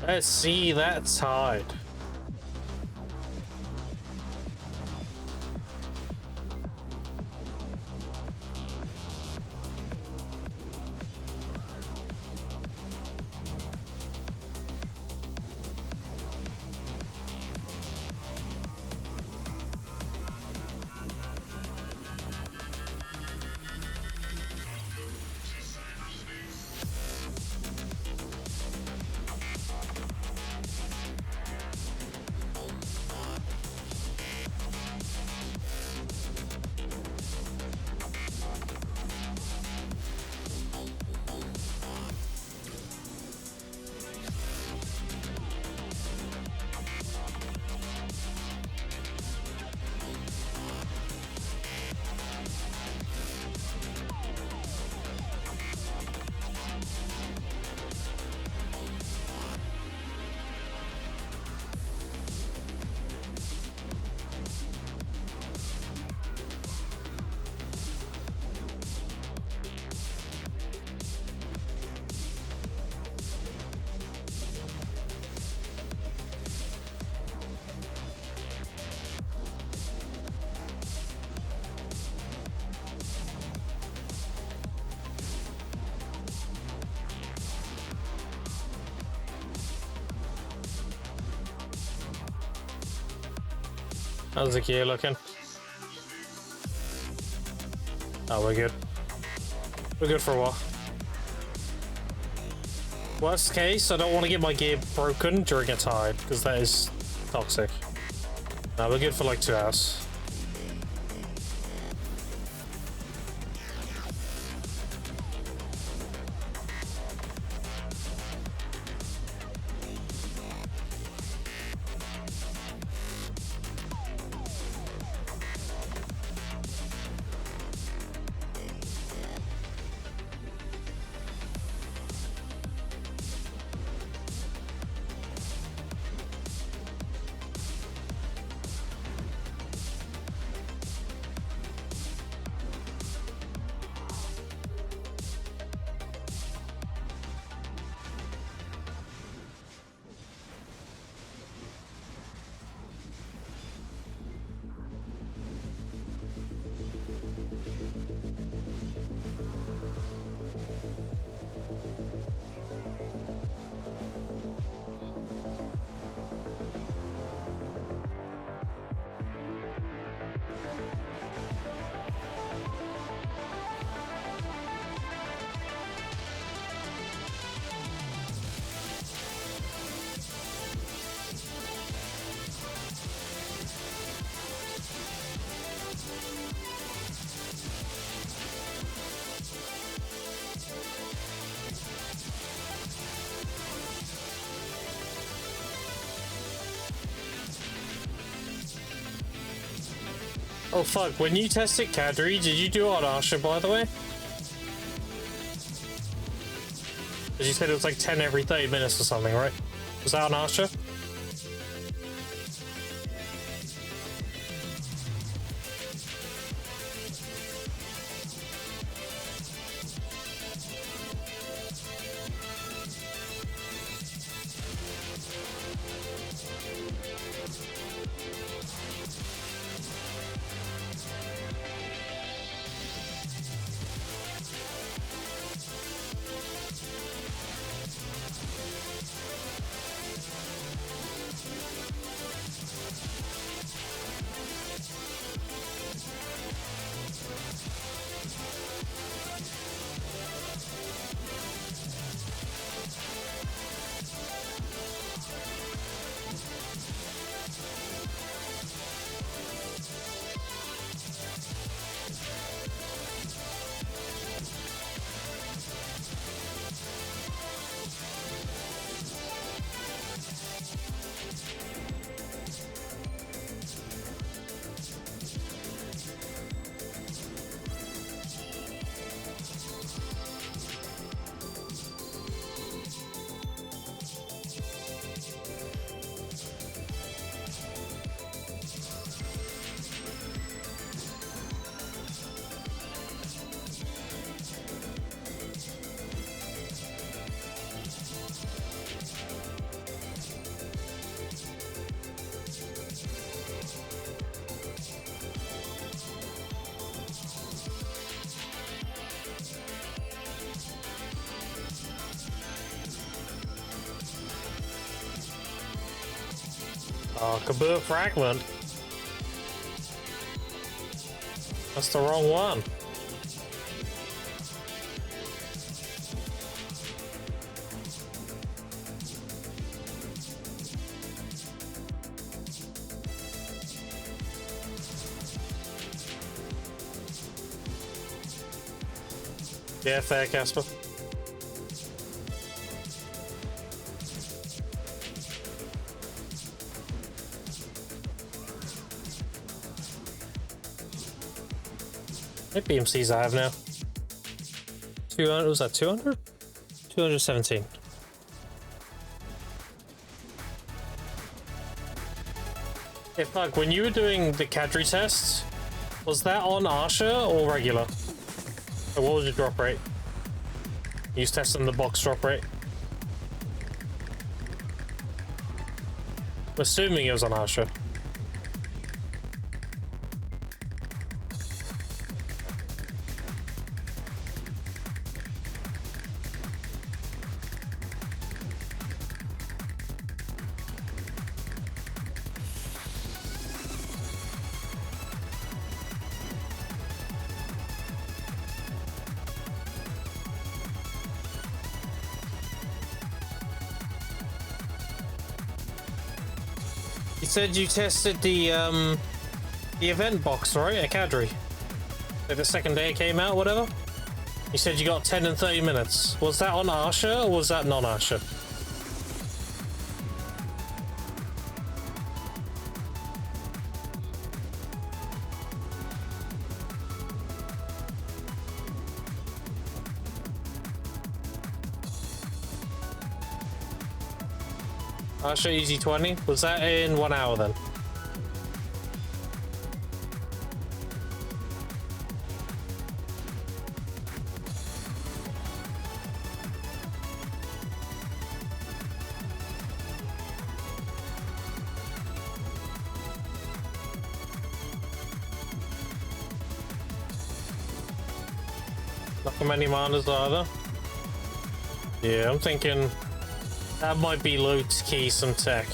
Let's see that tide. How's the gear looking? Oh, we're good. We're good for a while. Worst case, I don't want to get my gear broken during a tide, because that is toxic. No, we're good for like 2 hours. Oh fuck, when you tested Kadri, did you do it on Asha, by the way? Because you said it was like 10 every 30 minutes or something, right? Was that on Asha? Oh, Kaboo Fragment. That's the wrong one. Yeah, fair, Casper. How many BMCs I have now? 200, was that 200? 217. Hey, fuck, when you were doing the Kadri tests, was that on Asha or regular? Or what was your drop rate? You was testing the box drop rate? I'm assuming it was on Asha. You said you tested the event box, right, at Kadri? Like the second day it came out, whatever? You said you got 10 and 30 minutes. Was that on Asha or was that non-Asha? Asha Easy 20? Was that in 1 hour then? Not many miners either. Yeah, I'm thinking that might be loot to key some tech.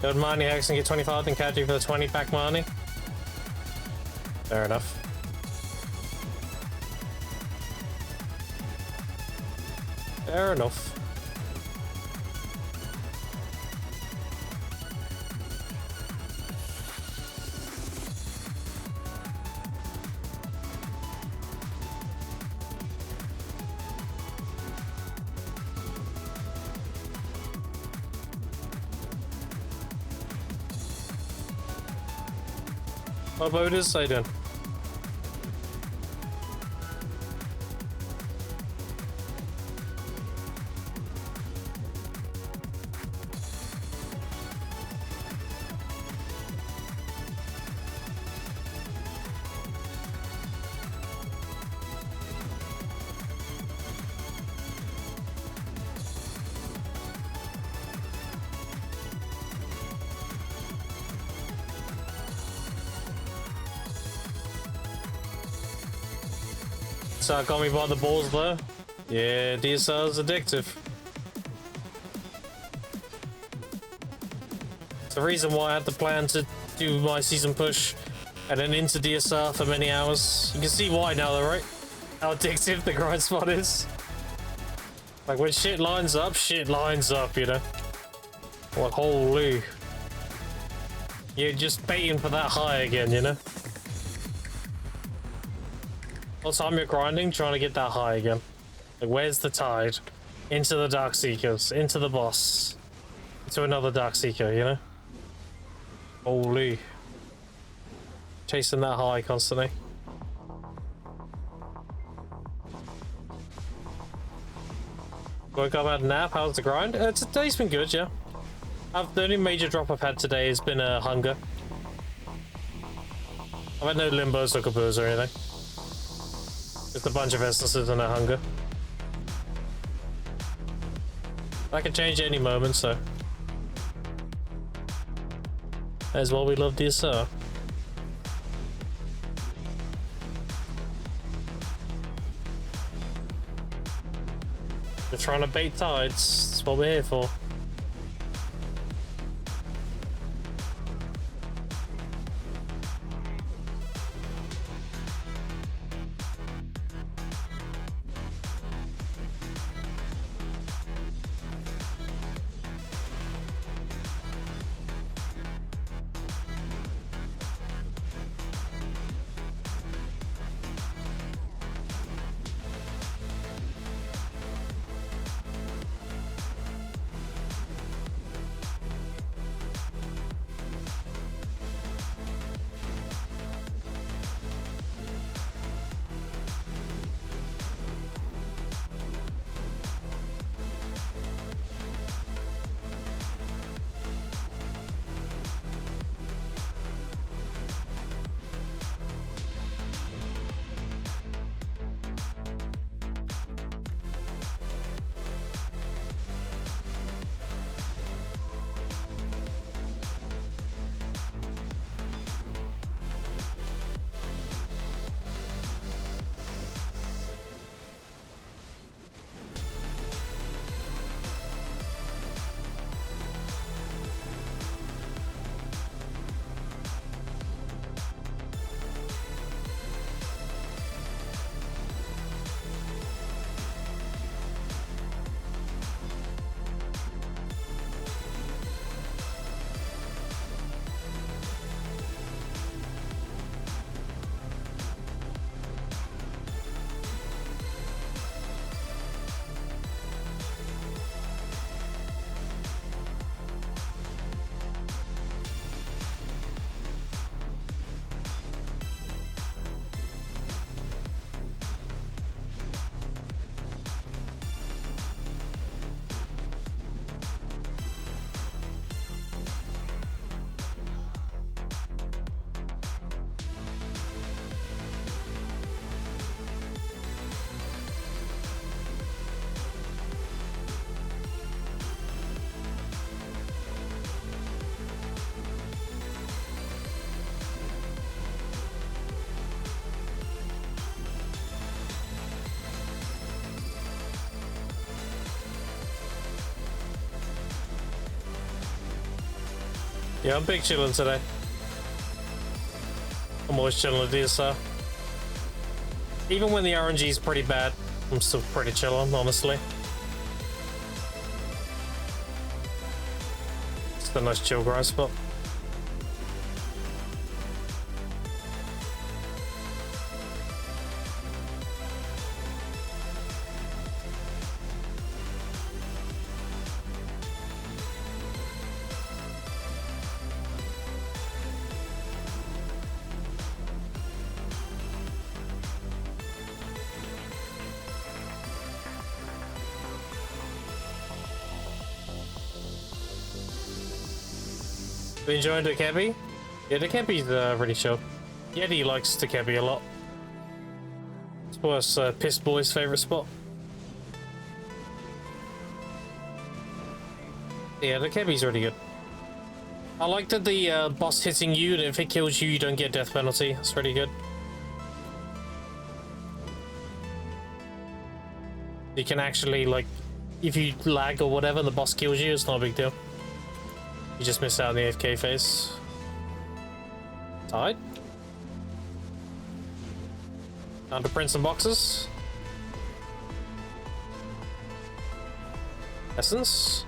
Go to Marnie Hex and get 25, then catch you for the 20 back Marnie. Fair enough. Fair enough. What about this side then? So got me by the balls though. Yeah, DSR is addictive. It's the reason why I had the plan to do my season push and then into DSR for many hours. You can see why now though, right? How addictive the grind spot is. Like when shit lines up, you know? Like holy. You're just baiting for that high again, you know? Whole time you're grinding, trying to get that high again. Like, where's the tide? Into the Dark Seekers, into the boss, into another Dark Seeker, you know? Holy. Chasing that high constantly. Woke up, had a nap, how's the grind? Today's been good, yeah. The only major drop I've had today has been hunger. I've had no limbos or kaboos or anything. Just a bunch of essences and a hunger. That can change at any moment, so. As well, we love DSR. We're trying to bait tides. That's what we're here for. Yeah, I'm big chilling today. I'm always chilling with DSR. Even when the RNG is pretty bad, I'm still pretty chilling, honestly. It's a nice chill grind spot. You enjoying the Kebi? Yeah, the Kebi's really chill. Yeti likes the Kebi a lot. It's was Piss Boy's favorite spot. Yeah, the Kebi's really good. I like that the boss hitting you, and if it kills you, you don't get death penalty. That's really good. You can actually, like, if you lag or whatever and the boss kills you, it's not a big deal. You just miss out on the AFK phase. Tide. Time to print some boxes. Essence.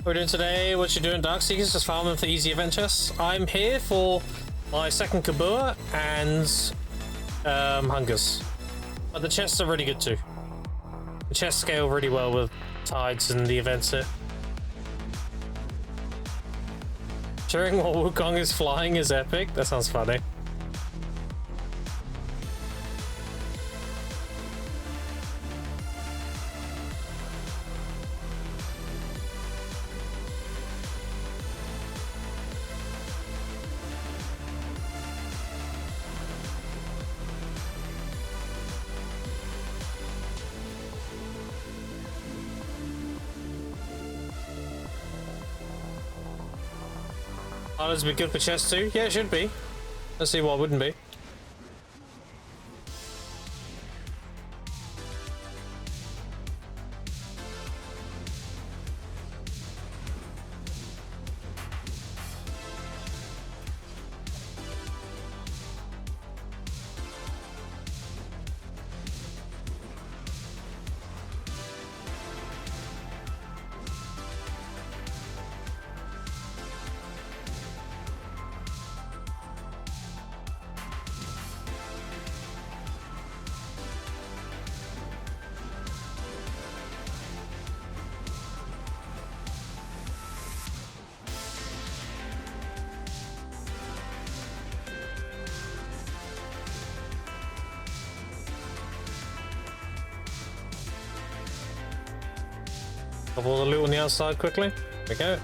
What we're doing today, what you doing, Dark Seekers? Just farming for easy event chests. I'm here for my second Kabua and Hungers. But the chests are really good too. The chests scale really well with tides and the events here. Cheering while Wukong is flying is epic. That sounds funny. Oh, this would be good for chest too? Yeah, it should be. Let's see what wouldn't be. Of all the loot on the outside quickly. There we go.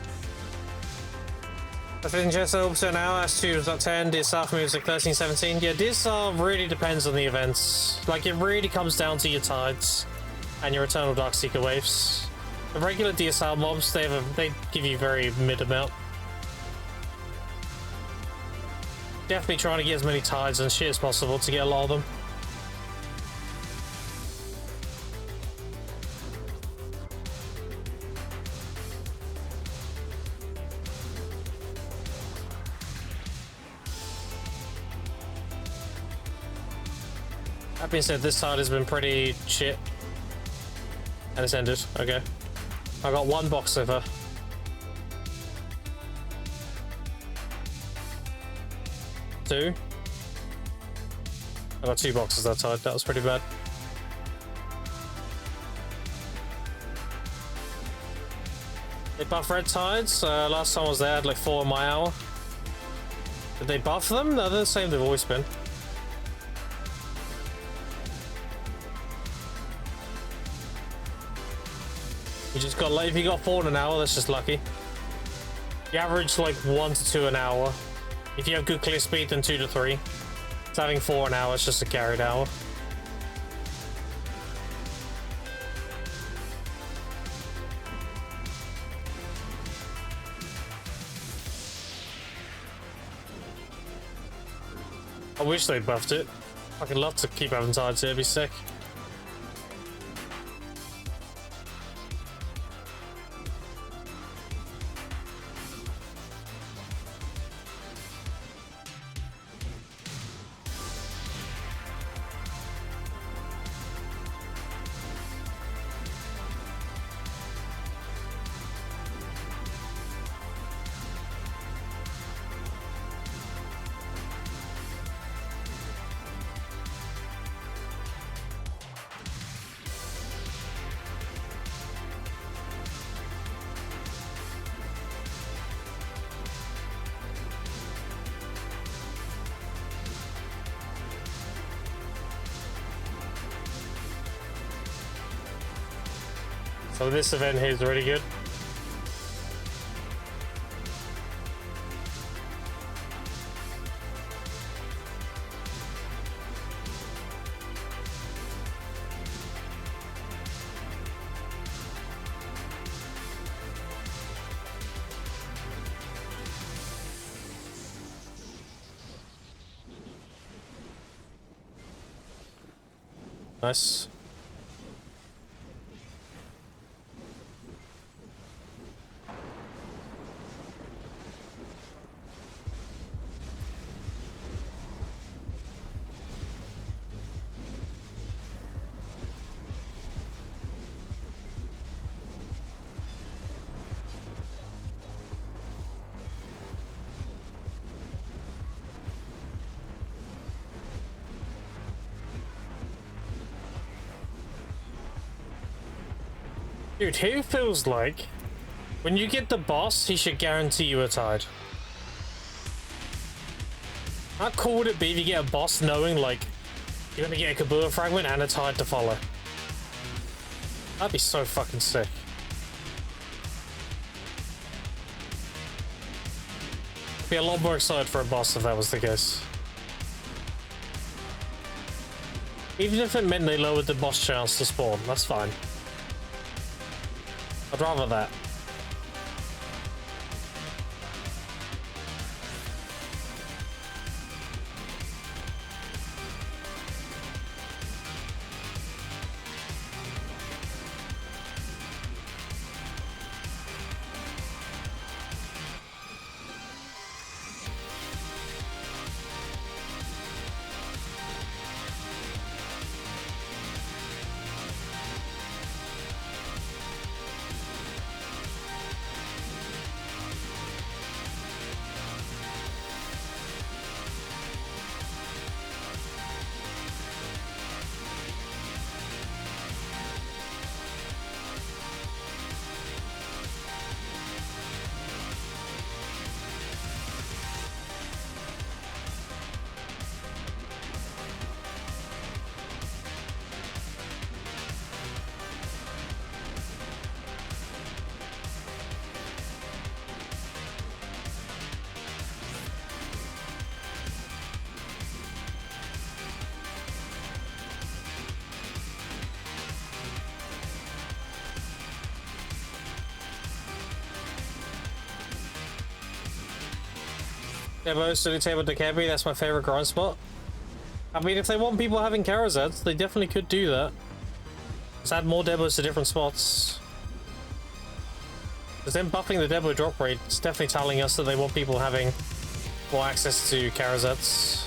I think chest opens to an hour, S2 was at 10, DSR for me was like 13, 17. Yeah, DSR really depends on the events. Like, it really comes down to your tides and your Eternal Darkseeker waves. The regular DSR mobs, they give you very mid amount. Definitely trying to get as many tides and shit as possible to get a lot of them. That being said, this tide has been pretty shit. And it's ended. Okay. I got one box so far. Two. I got 2 boxes that tide. That was pretty bad. They buff red tides. Last time I was there, I had like 4 in my hour. Did they buff them? No, they're the same they've always been. You just got, like, if you got 4 in an hour, that's just lucky. You average like 1 to 2 an hour. If you have good clear speed, then 2 to 3. So having 4 an hour is just a carried hour. I wish they buffed it. I'd love to keep having tides here, it'd be sick. So this event here is really good. Nice. Dude, who feels like when you get the boss, he should guarantee you a tide? How cool would it be if you get a boss knowing, like, you're gonna get a Kabua fragment and a tide to follow? That'd be so fucking sick. I'd be a lot more excited for a boss if that was the case. Even if it meant they lowered the boss chance to spawn, that's fine. I'd rather that. Debo, study table to Cabby, that's my favorite grind spot. I mean, if they want people having Karazats, they definitely could do that. Just add more Debos to different spots. Because them buffing the Debo drop rate is definitely telling us that they want people having more access to Karazats.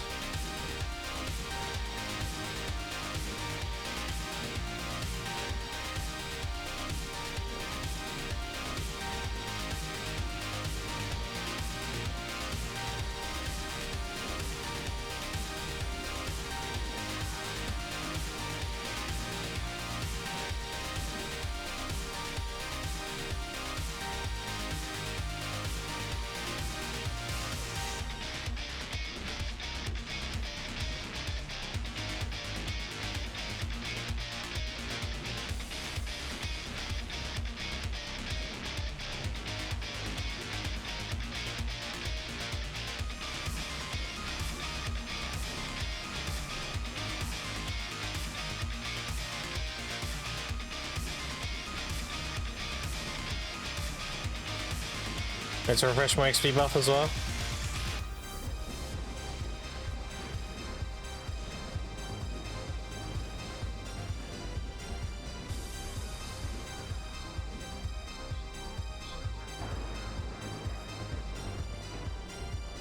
Need to refresh my XP buff as well.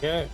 Yeah.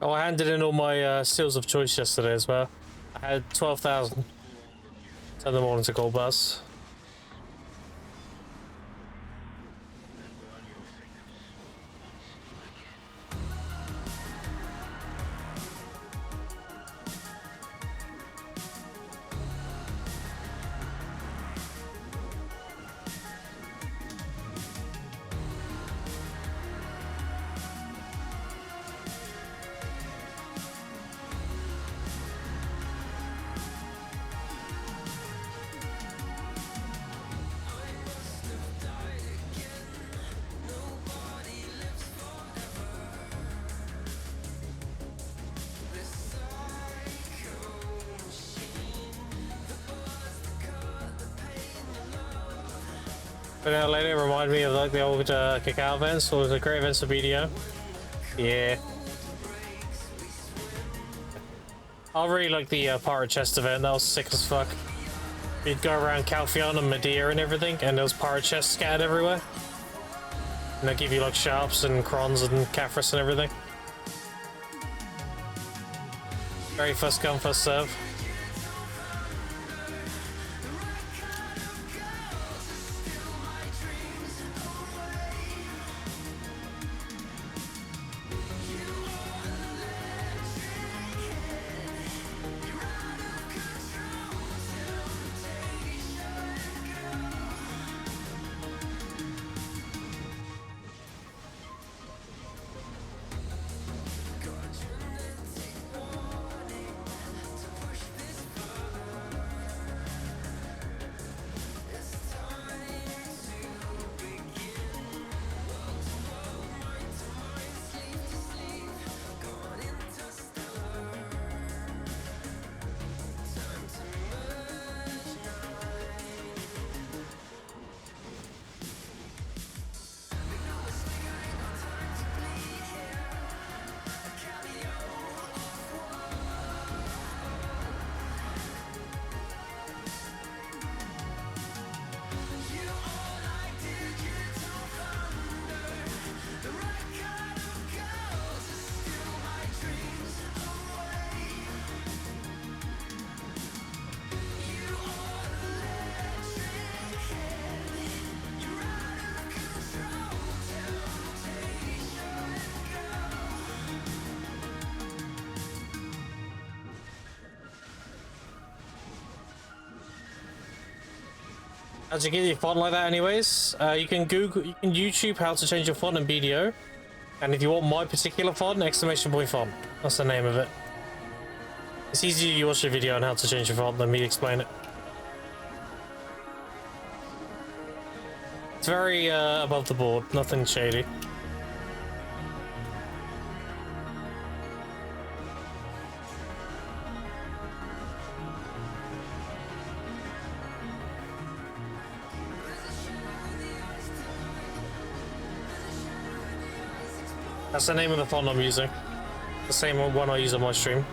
Oh, I handed in all my seals of choice yesterday as well. I had 12,000. Turn them all into gold bars. But now later, remind me of like the old cacao events or the great events of BDO. Yeah. I really like the pirate chest event. That was sick as fuck. You'd go around Calpheon and Medea and everything, and there was pirate chests scattered everywhere. And they give you like sharps and crons and Caphras and everything. Very first come, first serve. How'd you get your font like that anyways? You can YouTube how to change your font in BDO. And if you want my particular font, exclamation point font. That's the name of it. It's easier you watch a video on how to change your font than me explain it. It's very above the board, nothing shady. That's the name of the font I'm using. The same one I use on my stream.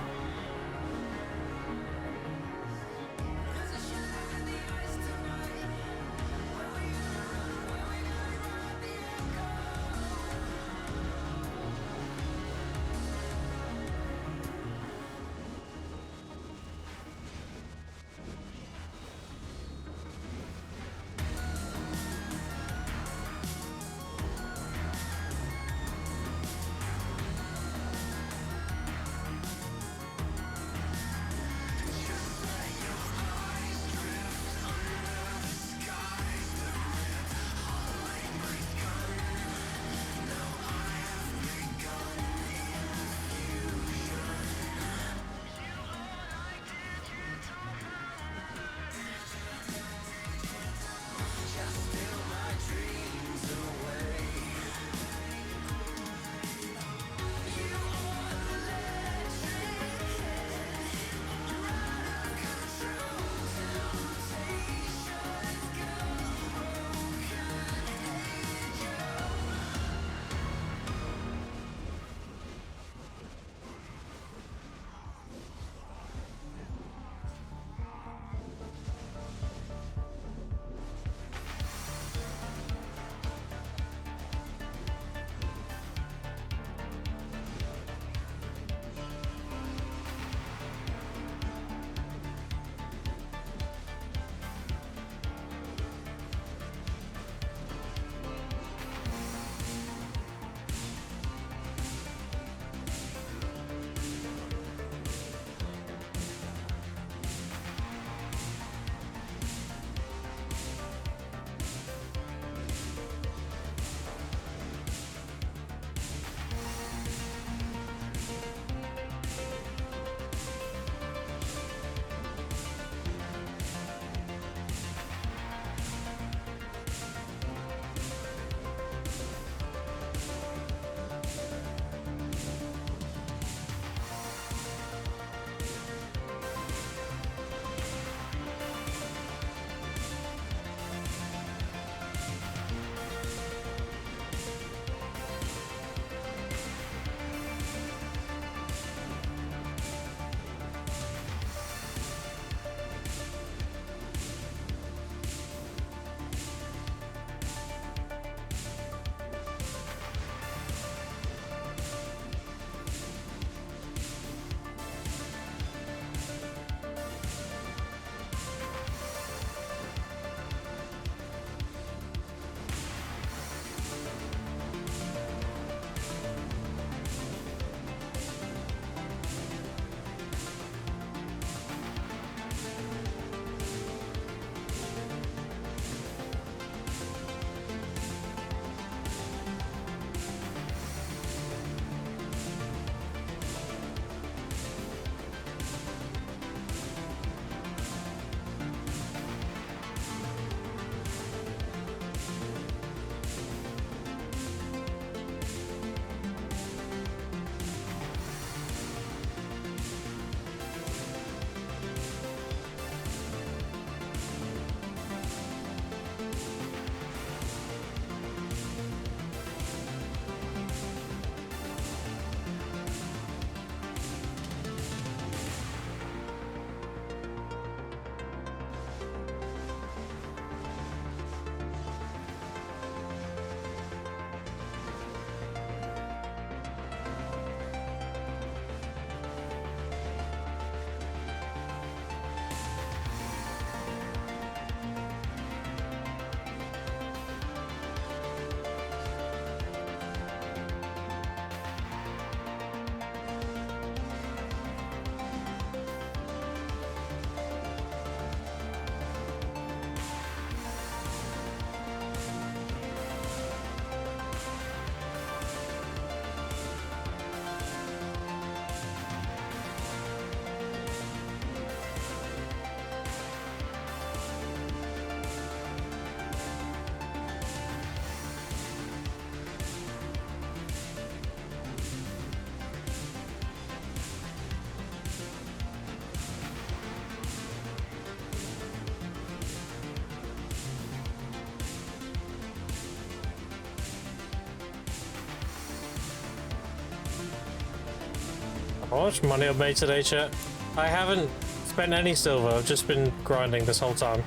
How much money I've made today, chat? I haven't spent any silver. I've just been grinding this whole time.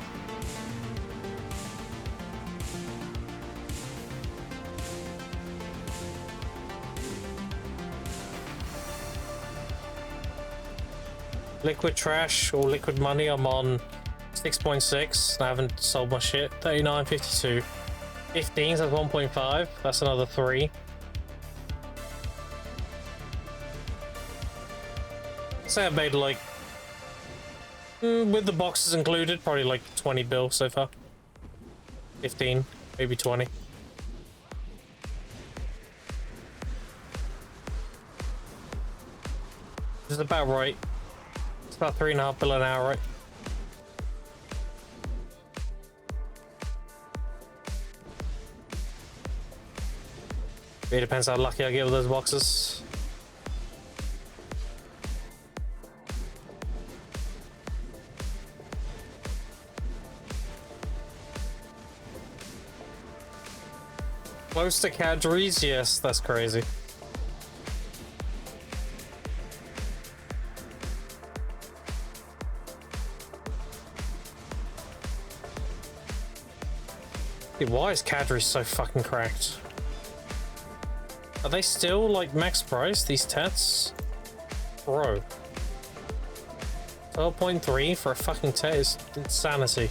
Liquid trash or liquid money, I'm on 6.6. I haven't sold my shit. 39.52. 15s, that's 1.5. That's another 3. Say I made like, with the boxes included, probably like 20 bill so far. 15, maybe 20. This is about right. It's about 3.5 bill an hour, right? It depends how lucky I get with those boxes. Close to Cadbury's? Yes, that's crazy. Dude, why is Cadbury's so fucking cracked? Are they still like max price, these tats? Bro. 12.3 for a fucking tat is insanity.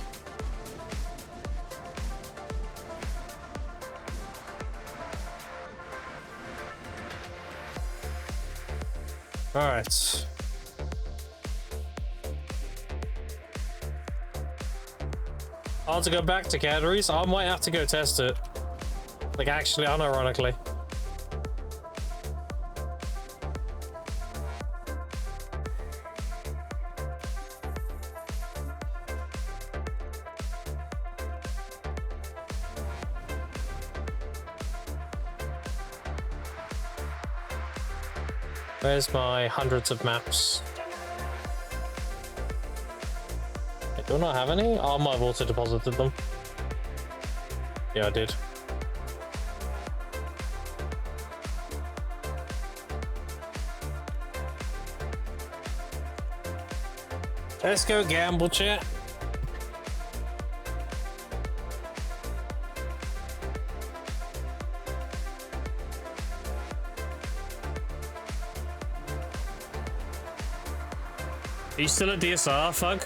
Alright. Hard to go back to Cadbury's. I might have to go test it. Like, actually, unironically. Where's my hundreds of maps? Do I not have any? Oh, I might have auto deposited them. Yeah, I did. Let's go gamble, chat. Are you still at DSR, Fug?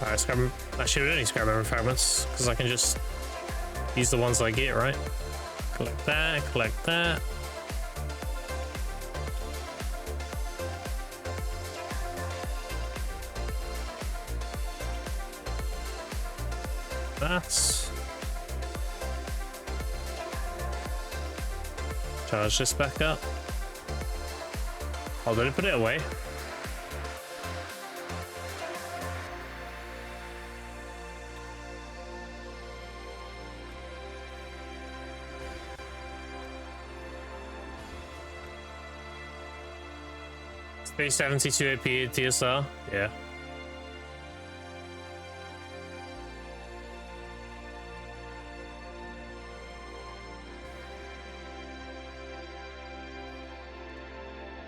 Alright, scrap. Actually, we don't need scrap memory fragments because I can just use the ones I get, right? Collect that, collect that. That's. Charge this back up. Oh, did I put it away? It's 372 AP DSR, yeah.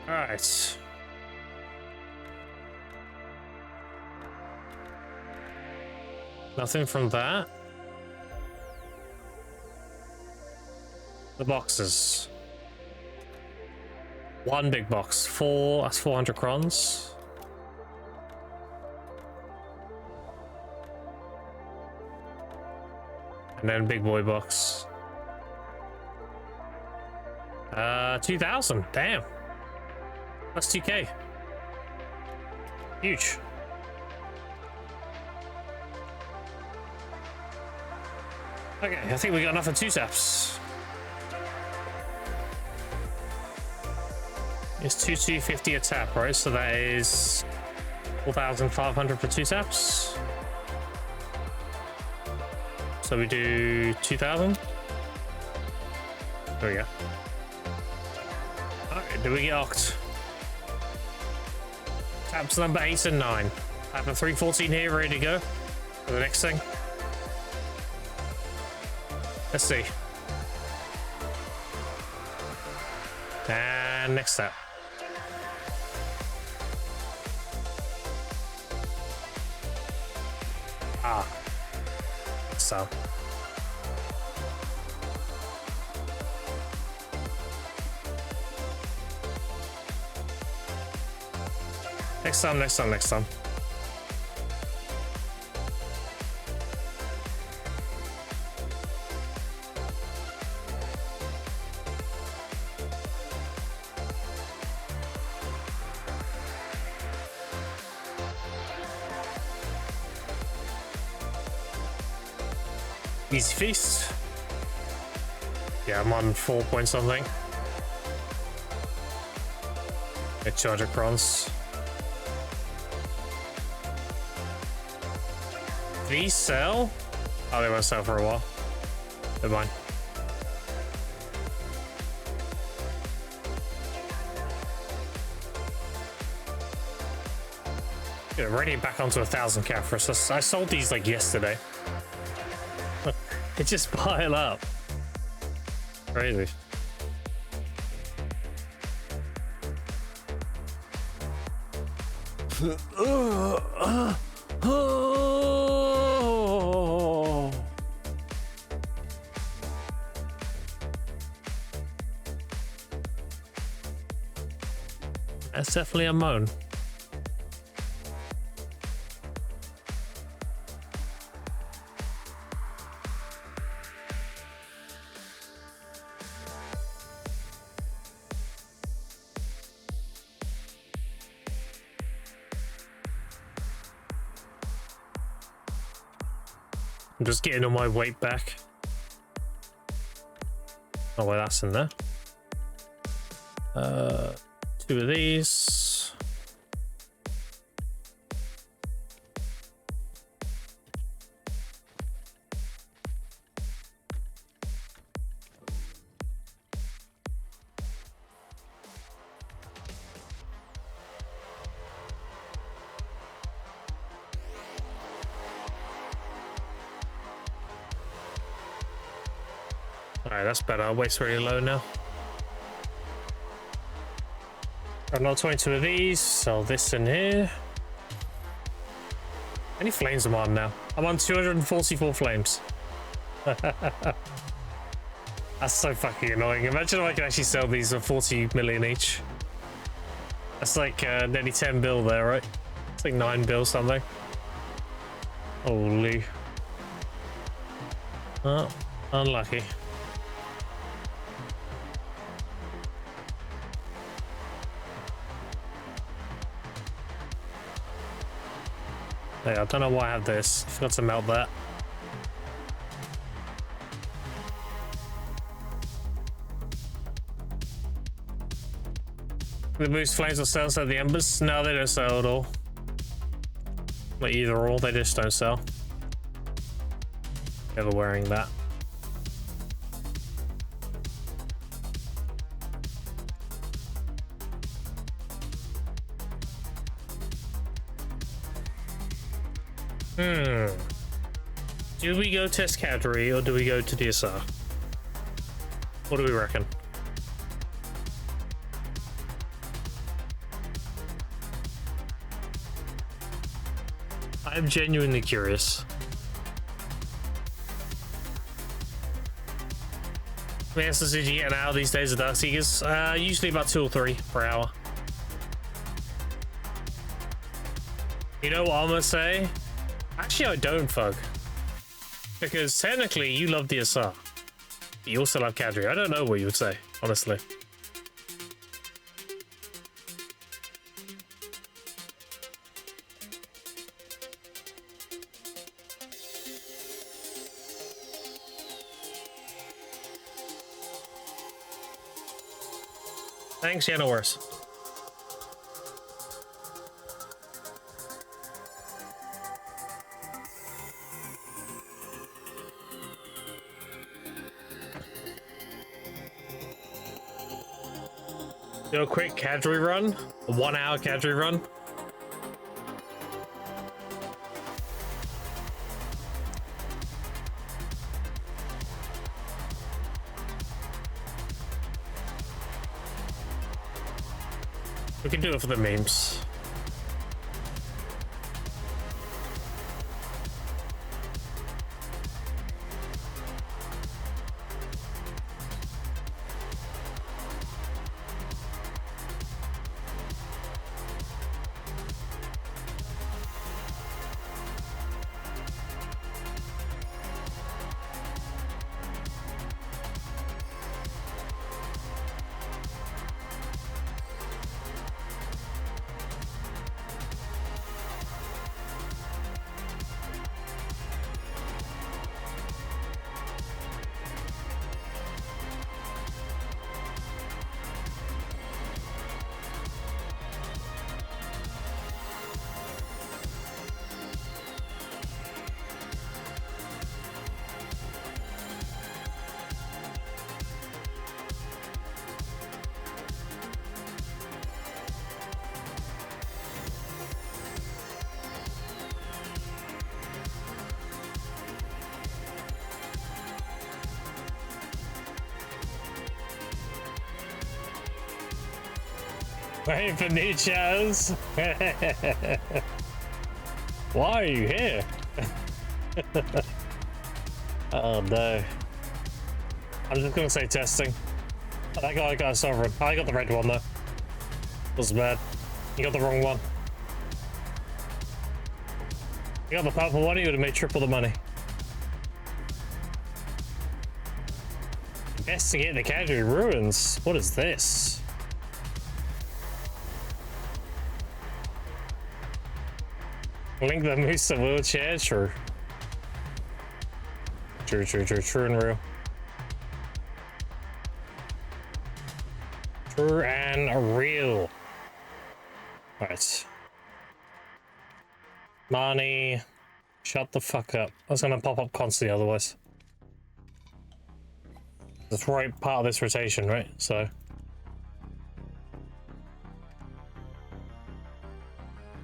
Alright. Nothing from that. The boxes. One big box. That's 400 crons. And then big boy box. 2,000. Damn. That's 2K. Huge. Okay, I think we got enough for 2 taps. It's 2,250 a tap, right? So that is 4,500 for 2 taps. So we do 2,000. There we go. Alright, do we get oct? Taps number 8 and 9. I have a 314 here ready to go for the next thing. Let's see. And next step. Ah. So. Next time, next time, next time. Easy feast. Yeah, I'm on 4 point something. Get 200 crowns. These sell? Oh, they won't sell for a while. Never mind. Yeah, already back onto 1,000 Caphras. I sold these like yesterday. It just pile up. Crazy. That's definitely a moan. I'm just getting all my weight back. Oh, well, that's in there. 2 of these. Alright, that's better. Our weight's really low now. Got another 22 of these, so this in here. How many flames am I on now? I'm on 244 flames. That's so fucking annoying. Imagine if I could actually sell these for 40 million each. That's like nearly 10 bill there, right? It's like 9 bill something. Holy. Oh, unlucky. Hey, I don't know why I have this. I forgot to melt that. The boost flames or sell at the embers? No, they don't sell at all. Like either or, they just don't sell. Never wearing that. Do we go test cavalry or do we go to DSR? What do we reckon? I'm genuinely curious. How many answers did you get an hour these days of Dark Seekers? Usually about 2 or 3 per hour. You know what I'm gonna say? Actually, I don't, Fug. Because technically, you love DSR. But you also love cavalry. I don't know what you would say, honestly. Thanks, yeah, no worries. Do a quick cavalry run, a 1 hour cavalry run. We can do it for the memes. Waiting for new shows. Why are you here? Oh no. I'm just gonna say testing. That guy got a sovereign. I got the red one though. Was bad. You got the wrong one. You got the purple one, you would have made triple the money. Investigate the Cadre ruins. What is this? Link the moose to wheelchair? True. True and real. True and real. Alright. Marnie, shut the fuck up. I was gonna pop up constantly otherwise. That's right part of this rotation, right? So.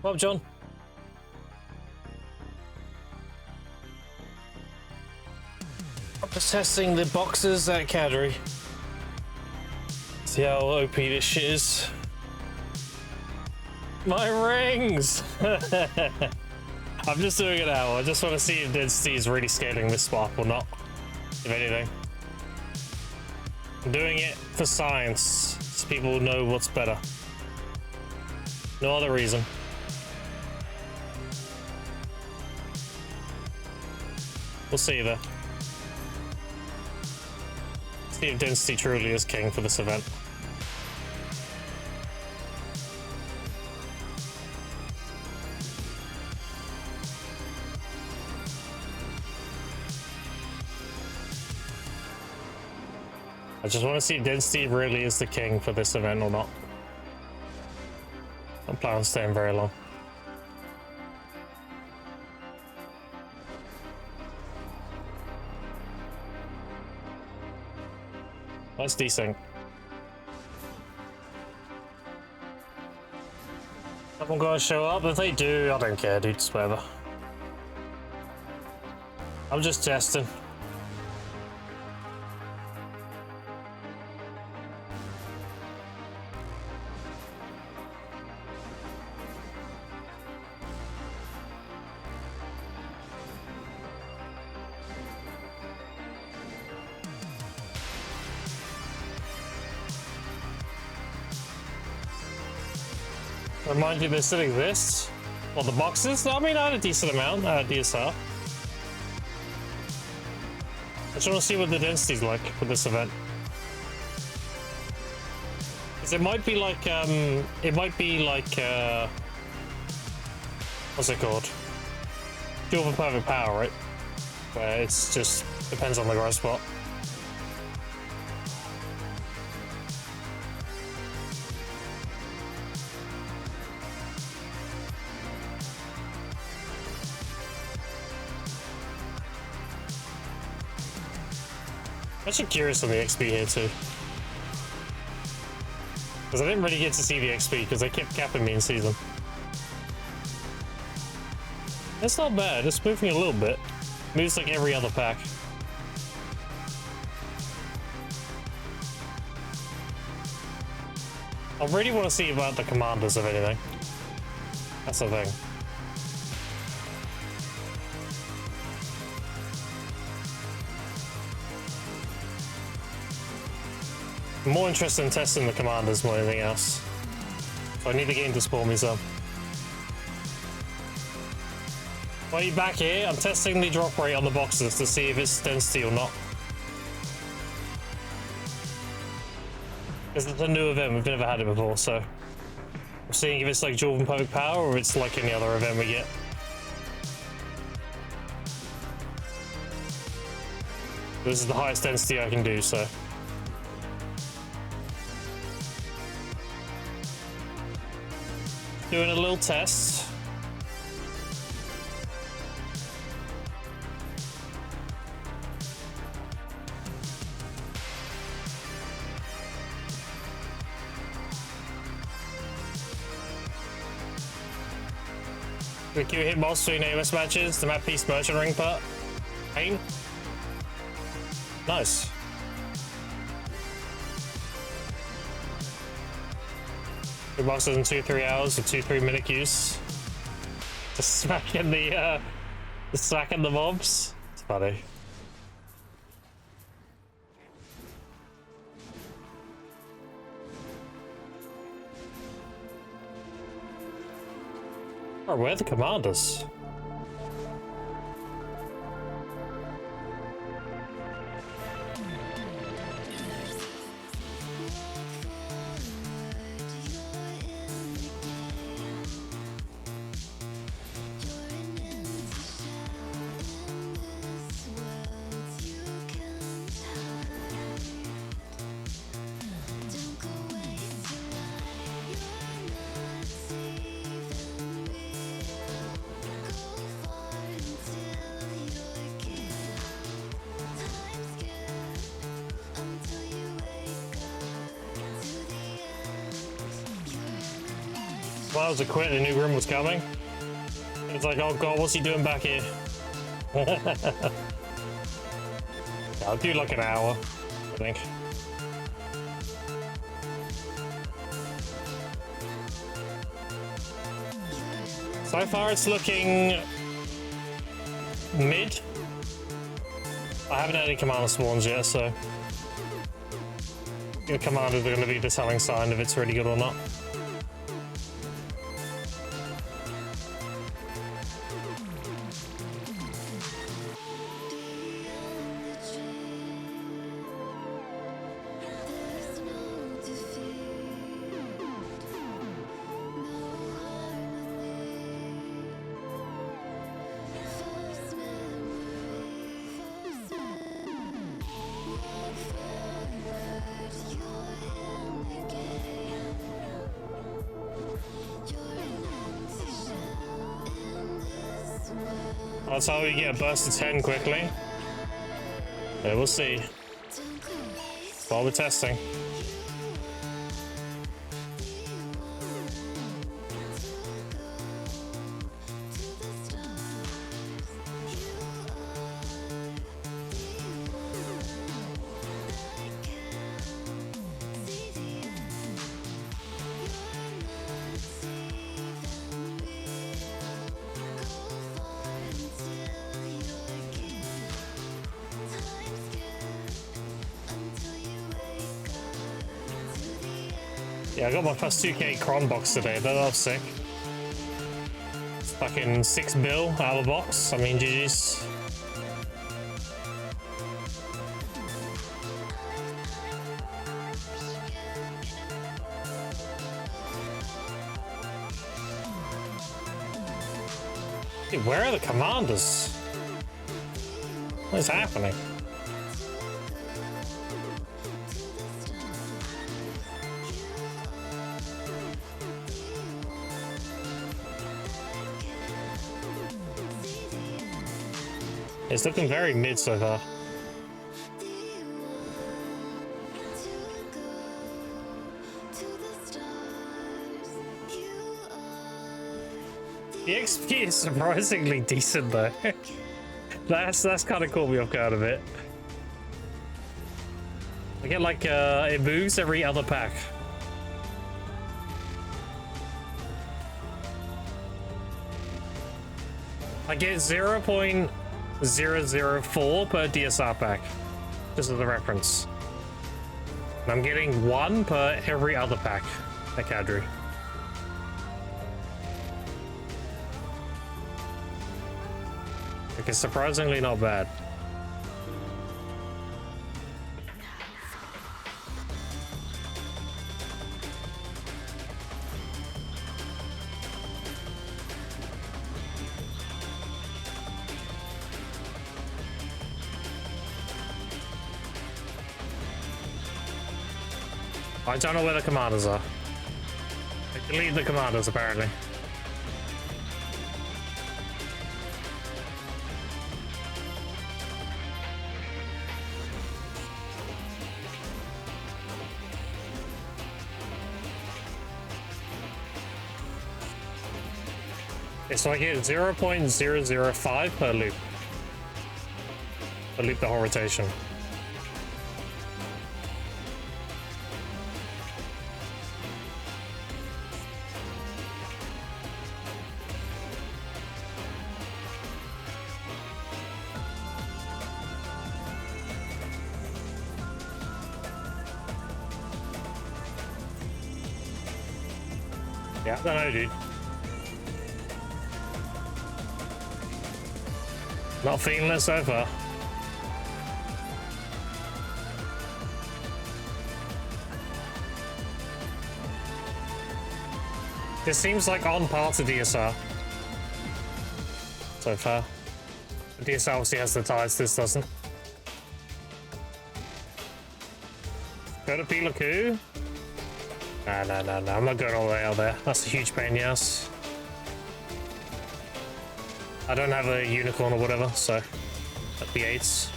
Well, John. Just testing the boxes at Cadre. See how OP this shit is. My rings! I'm just doing it now. I just want to see if density is really scaling this swap or not. If anything. I'm doing it for science, so people know what's better. No other reason. We'll see though. See if density truly is king for this event. I just want to see if density really is the king for this event or not. I don't plan on staying very long. That's decent. Someone gonna show up? If they do, I don't care, dude. It's whatever. I'm just testing. Remind you, this still exists. Well, the boxes? I mean, I had a decent amount. I had DSR. I just want to see what the density's like for this event. Because it might be like, what's it called? Duel of Perfect Power, right? Where it's just, depends on the growth spot. I'm actually curious on the XP here too. Because I didn't really get to see the XP because they kept capping me in season. It's not bad, it's moving a little bit. Moves like every other pack. I really want to see about the commanders of anything. That's the thing. I'm more interested in testing the commanders more than anything else. So I need the game to spawn me some. While you're back here, I'm testing the drop rate on the boxes to see if it's density or not. Because it's a new event, we've never had it before, so I'm seeing if it's like dual and poke power or if it's like any other event we get. This is the highest density I can do, so. Doing a little test. The Q hit boss between AOS matches, the map piece merchant ring part. Pain. Nice. Two boxes in 2-3 hours with 2-3 minute queues. Just smacking the mobs. It's funny. Oh, where are the commanders? Well, I was a quit, the new room was coming. It's like, oh god, what's he doing back here? I'll do like an hour, I think. So far it's looking mid. I haven't had any commander spawns yet, so the commanders are going to be the telling sign if it's really good or not. That's how we get a burst of 10 quickly. Yeah, we'll see. While we're testing. Yeah, I got my first 2k cron box today, that was sick. Fucking 6 bill out of the box, I mean GG's. Dude, where are the commanders? What is happening? It's looking very mid so far. The XP is surprisingly decent though. that's kind of caught me off guard a bit. I get like it moves every other pack. I get 0.004 per DSR pack, just as a reference. And I'm getting 1 per every other pack at Cadre. Like, it's surprisingly not bad. I don't know where the commanders are. I deleted the commanders, apparently. Okay, so I get 0.005 per loop. Per loop the whole rotation. Yeah, I don't know, dude. Not feeling it so far. This seems like on par to DSR so far. The DSR obviously has the ties, this doesn't. Go to Pila Coup? Nah, I'm not going all the way out there. That's a huge pain in the ass. I don't have a unicorn or whatever, so at the 8s.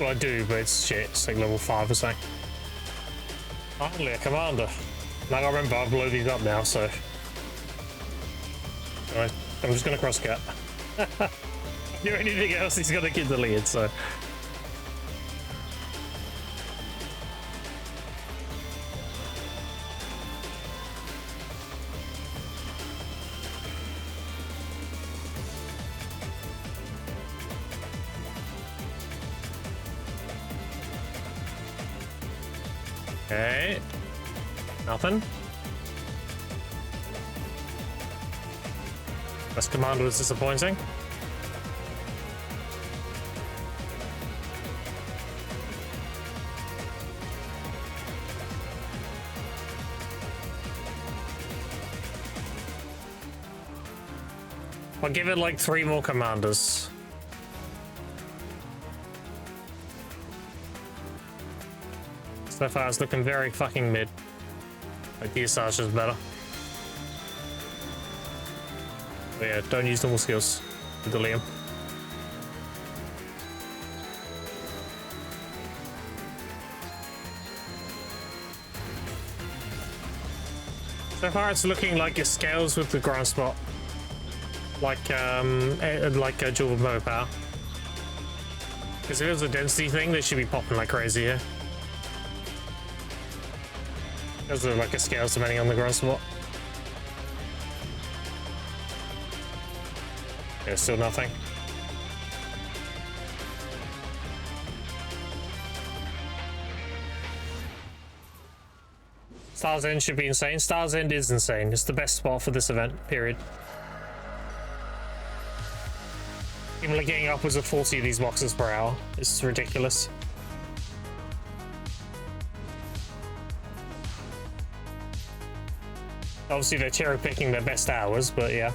Well, I do, but it's shit. It's like level 5 or something. Finally, a commander. Now I gotta remember, I'll blow these up now, so. Alright, I'm just gonna cross cut. Do anything else, he's gonna get deleted, so. Okay. Nothing. This commander was disappointing. I'll give it like 3 more commanders. So far it's looking very fucking mid. Like DSR's just better. But yeah, don't use normal skills. Delete them. So far it's looking like it scales with the ground spot. Like a dual motor power. Because if it was a density thing, they should be popping like crazy here. Those are like a scale depending on the ground spot. There's still nothing. Star's End should be insane. Star's End is insane. It's the best spot for this event, period. Even like getting upwards of 40 of these boxes per hour is ridiculous. Obviously they're cherry picking their best hours, but yeah.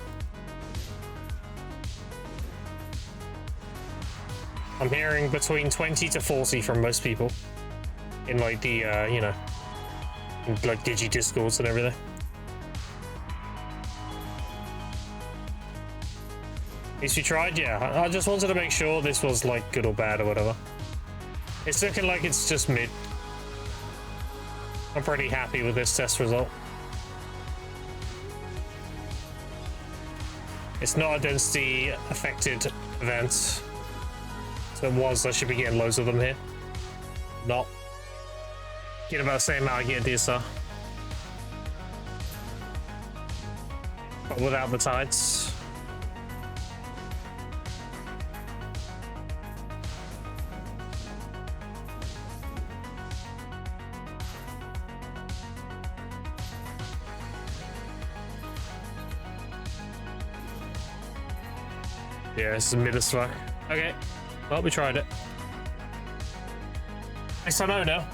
I'm hearing between 20 to 40 from most people in like the, you know, in like Digi Discords and everything. At least you tried, yeah. I just wanted to make sure this was like good or bad or whatever. It's looking like it's just mid. I'm pretty happy with this test result. It's not a density affected event. So it was, I should be getting loads of them here. Not. Get about the same amount I get DSR. But without the tides. Yeah, this is mid as fuck. Okay, well, we tried it. At least I know now.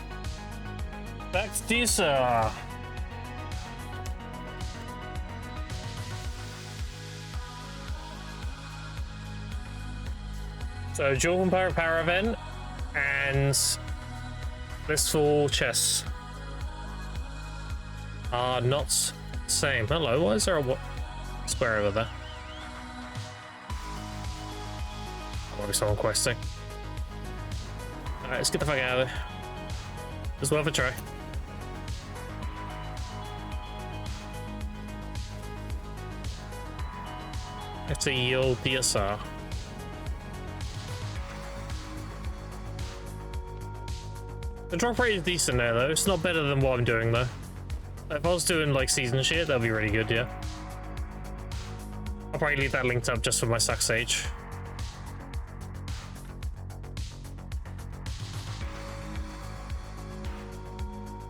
Back to this, So, dual component power event and blissful chess are not the same. Hello, why is there a square over there? Might be someone questing. Alright, let's get the fuck out of there. It's worth a try. It's a yield DSR. The drop rate is decent there though. It's not better than what I'm doing though. If I was doing like season shit, that'd be really good, yeah. I'll probably leave that linked up just for my sack stage.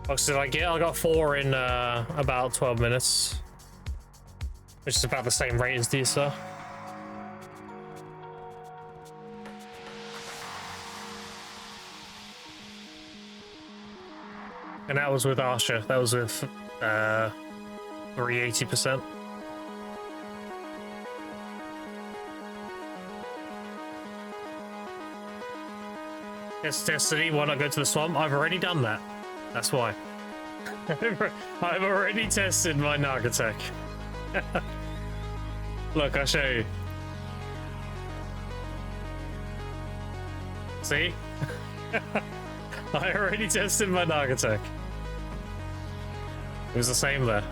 Obviously, like, yeah, I got 4 in about 12 minutes, which is about the same rate as DSR. And that was with Arsha. That was with 380%. Yes, Destiny, why not go to the swamp? I've already done that. That's why. I've already tested my Nagatech. Look, I'll show you. See? I already tested my Nagatech. It was the same there.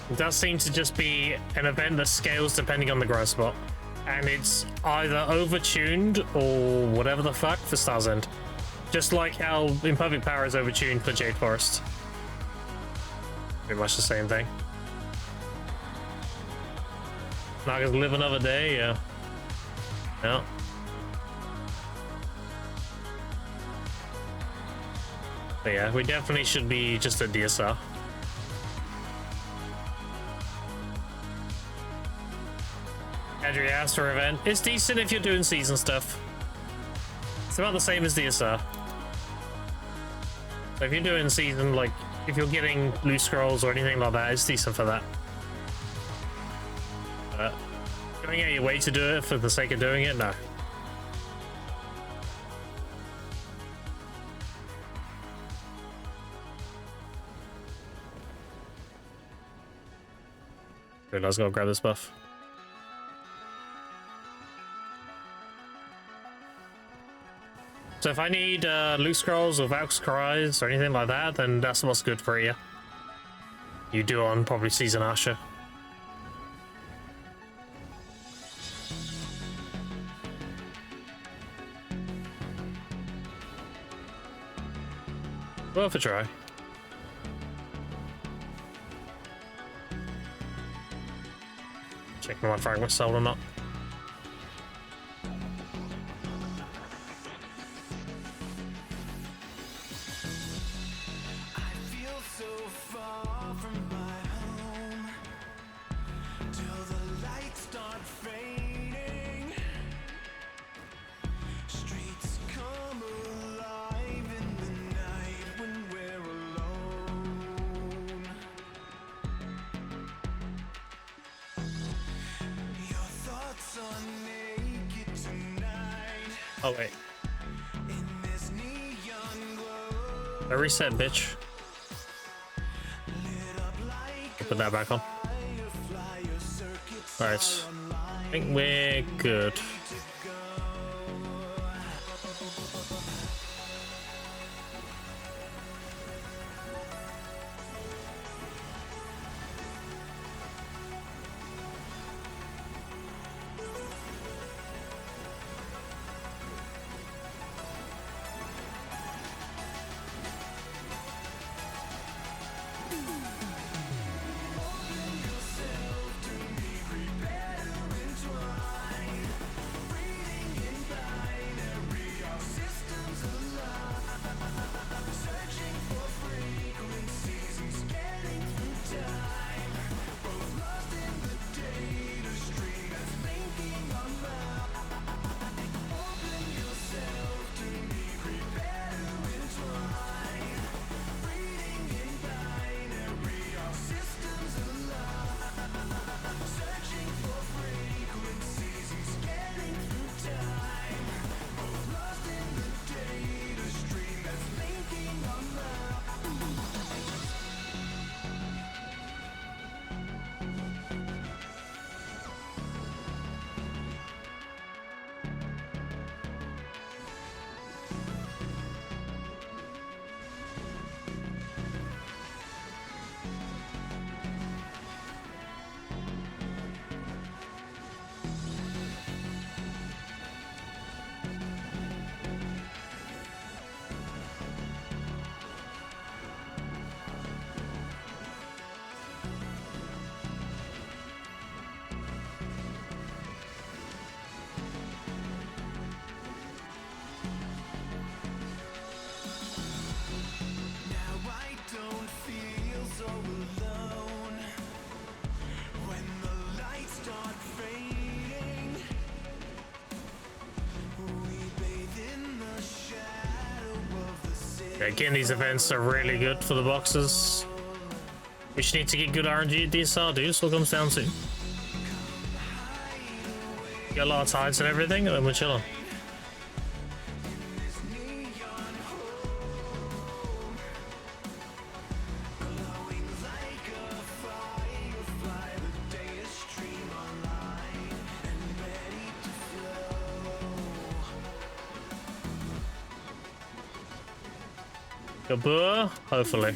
It does seem to just be an event that scales depending on the growth spot. And it's either overtuned or whatever the fuck for Star's End. Just like how Imperfect Power is overtuned for Jade Forest. Pretty much the same thing. Naga's live another day, yeah. Yeah. But yeah, we definitely should be just a DSR. Andrew asked for event. It's decent if you're doing season stuff. It's about the same as DSR. So if you're doing season, like, if you're getting loose scrolls or anything like that, it's decent for that. But going out your way to do it for the sake of doing it, no. Good, I was gonna grab this buff. So if I need loot scrolls or Valk's Cries or anything like that, then that's what's good for you. You do on probably Season Asher. Worth a try. Checking my fragment sold or not. Oh wait. I reset, bitch. Put that back on. Alright. I think we're good. Again, these events are really good for the boxes. We just need to get good RNG at DSR, dude. That's what it comes down to. Get a lot of tides and everything, and then we're chilling. Gabur, hopefully.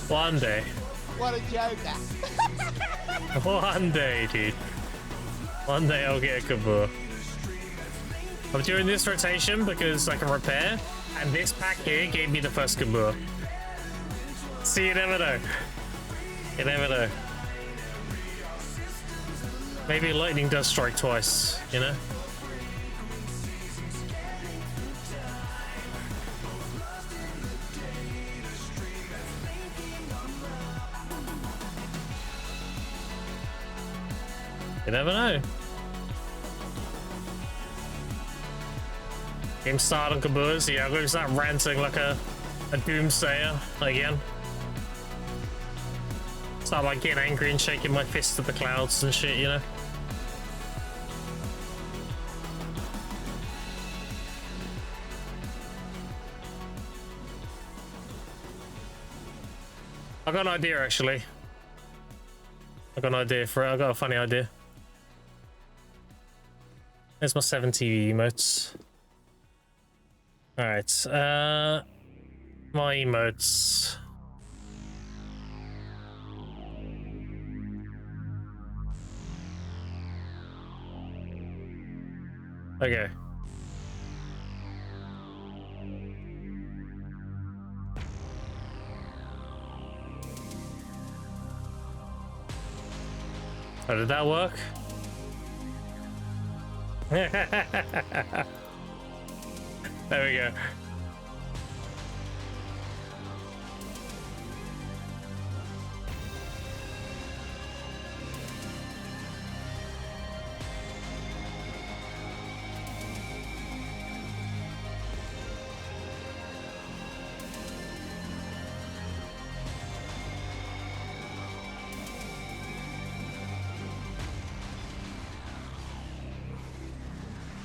One day. What a joker. One day, dude. One day I'll get a Gabur. I'm doing this rotation because I can repair, and this pack here gave me the first Gabur. See, you never know. You never know. Maybe lightning does strike twice, you know? You never know. Game start on Kabuz. Yeah, I'm going to start ranting like a doomsayer again. Start like getting angry and shaking my fist at the clouds and shit, you know? I got an idea, actually. I got an idea for it. I got a funny idea. There's my 7 TV emotes. Alright, my emotes. Okay. Oh, did that work? There we go.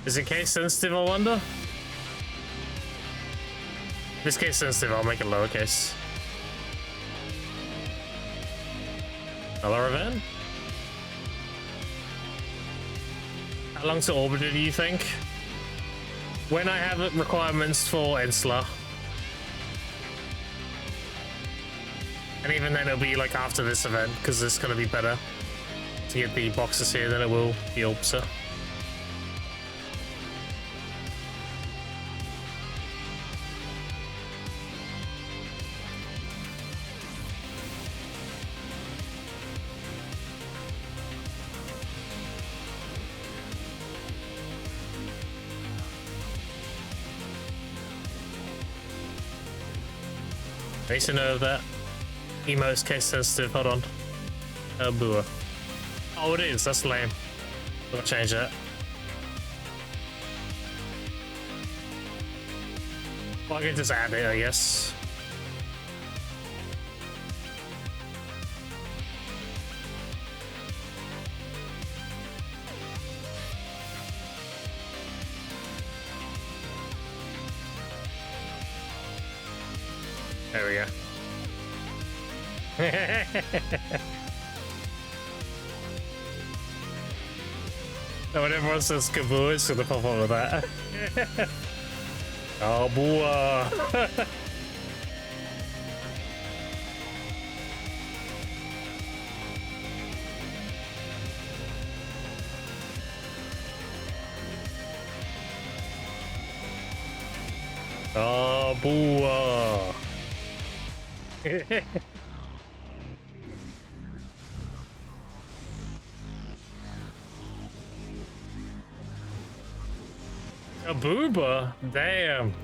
Is it case sensitive, I wonder? If it's case sensitive, I'll make it lowercase. Another event? How long to orbiter do you think? When I have requirements for Ensler. And even then it'll be like after this event, because it's gonna be better to get the boxes here than it will the Orbiter. I used to know that emo's case sensitive. Hold on. Boo. Oh, it is. That's lame. I'll change that. Well, I can just add it, I guess. There we go. So when everyone says Kaboo, it's gonna pop up with that. Oh, boy. Oh, boy. A booba? Damn.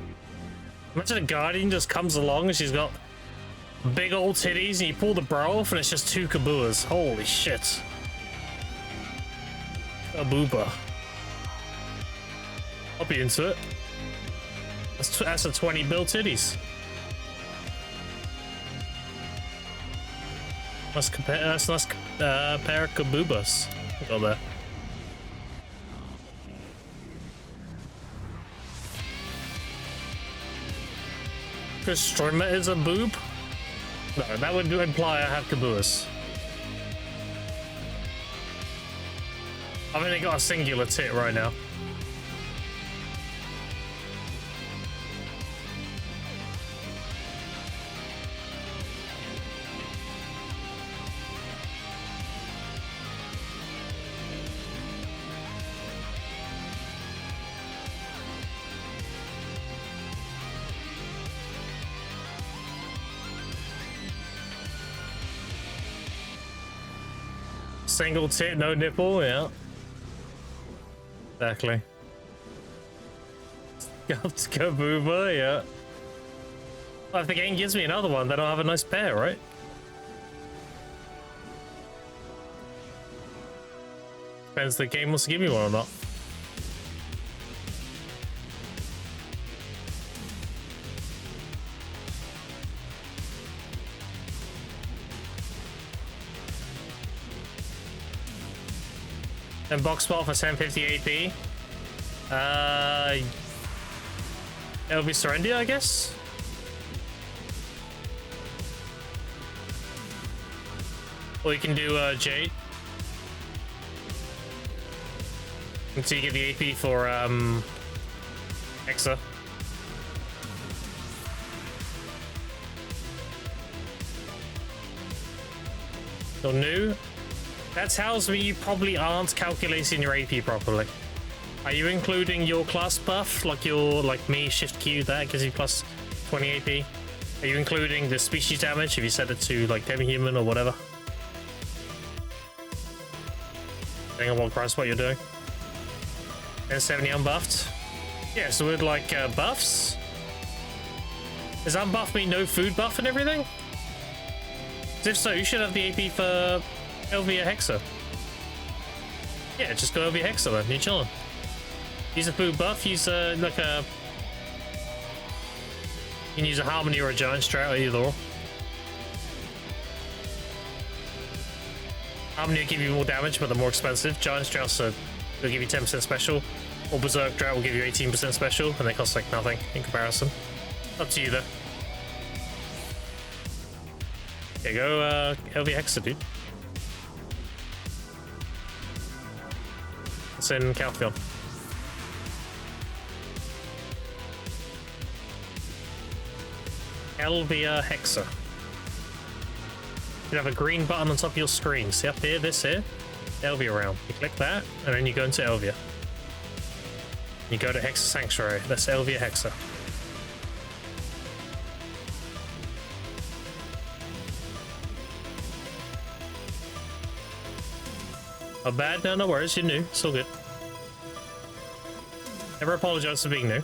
Imagine a guardian just comes along and she's got big old titties, and you pull the bra off, and it's just 2 kabuas. Holy shit. Kabooba. I'll be into it. That's a 20 bill titties. That's a nice pair of kaboobas. Got there. Chris Streamer is a boob? No, that would imply I have kaboos. I've only got a singular tit right now. Single tit, no nipple, yeah. Exactly. Kabooba, yeah. Well, if the game gives me another one, then I'll have a nice pair, right? Depends if the game wants to give me one or not. And box spot for 1050 AP. It'll be Serendia, I guess. Or you can do Jade. Until you get the AP for Hexa. So new. That tells me you probably aren't calculating your AP properly. Are you including your class buff, like me, Shift Q, that gives you plus 20 AP? Are you including the species damage if you set it to like demi-human or whatever? Depending on what class what you're doing. And 70 unbuffed. Yeah, so with like buffs. Does unbuff mean no food buff and everything? If so, you should have the AP for Elvia Hexa. Yeah, just go Elvia Hexa then, you're chilling. Use a food buff, use like a... You can use a Harmony or a Giant Strat or either or. Harmony will give you more damage, but they're more expensive. Giant Strat will give you 10% special. Or Berserk Drought will give you 18% special, and they cost like nothing in comparison. Up to you though. Okay, go Elvia Hexa, dude. It's in Caltheon. Elvia Hexa. You have a green button on top of your screen. See up here, this here? Elvia realm. You click that, and then you go into Elvia. You go to Hexa Sanctuary. That's Elvia Hexa. Oh, bad? No, no worries. You're new. It's all good. Never apologize for being new.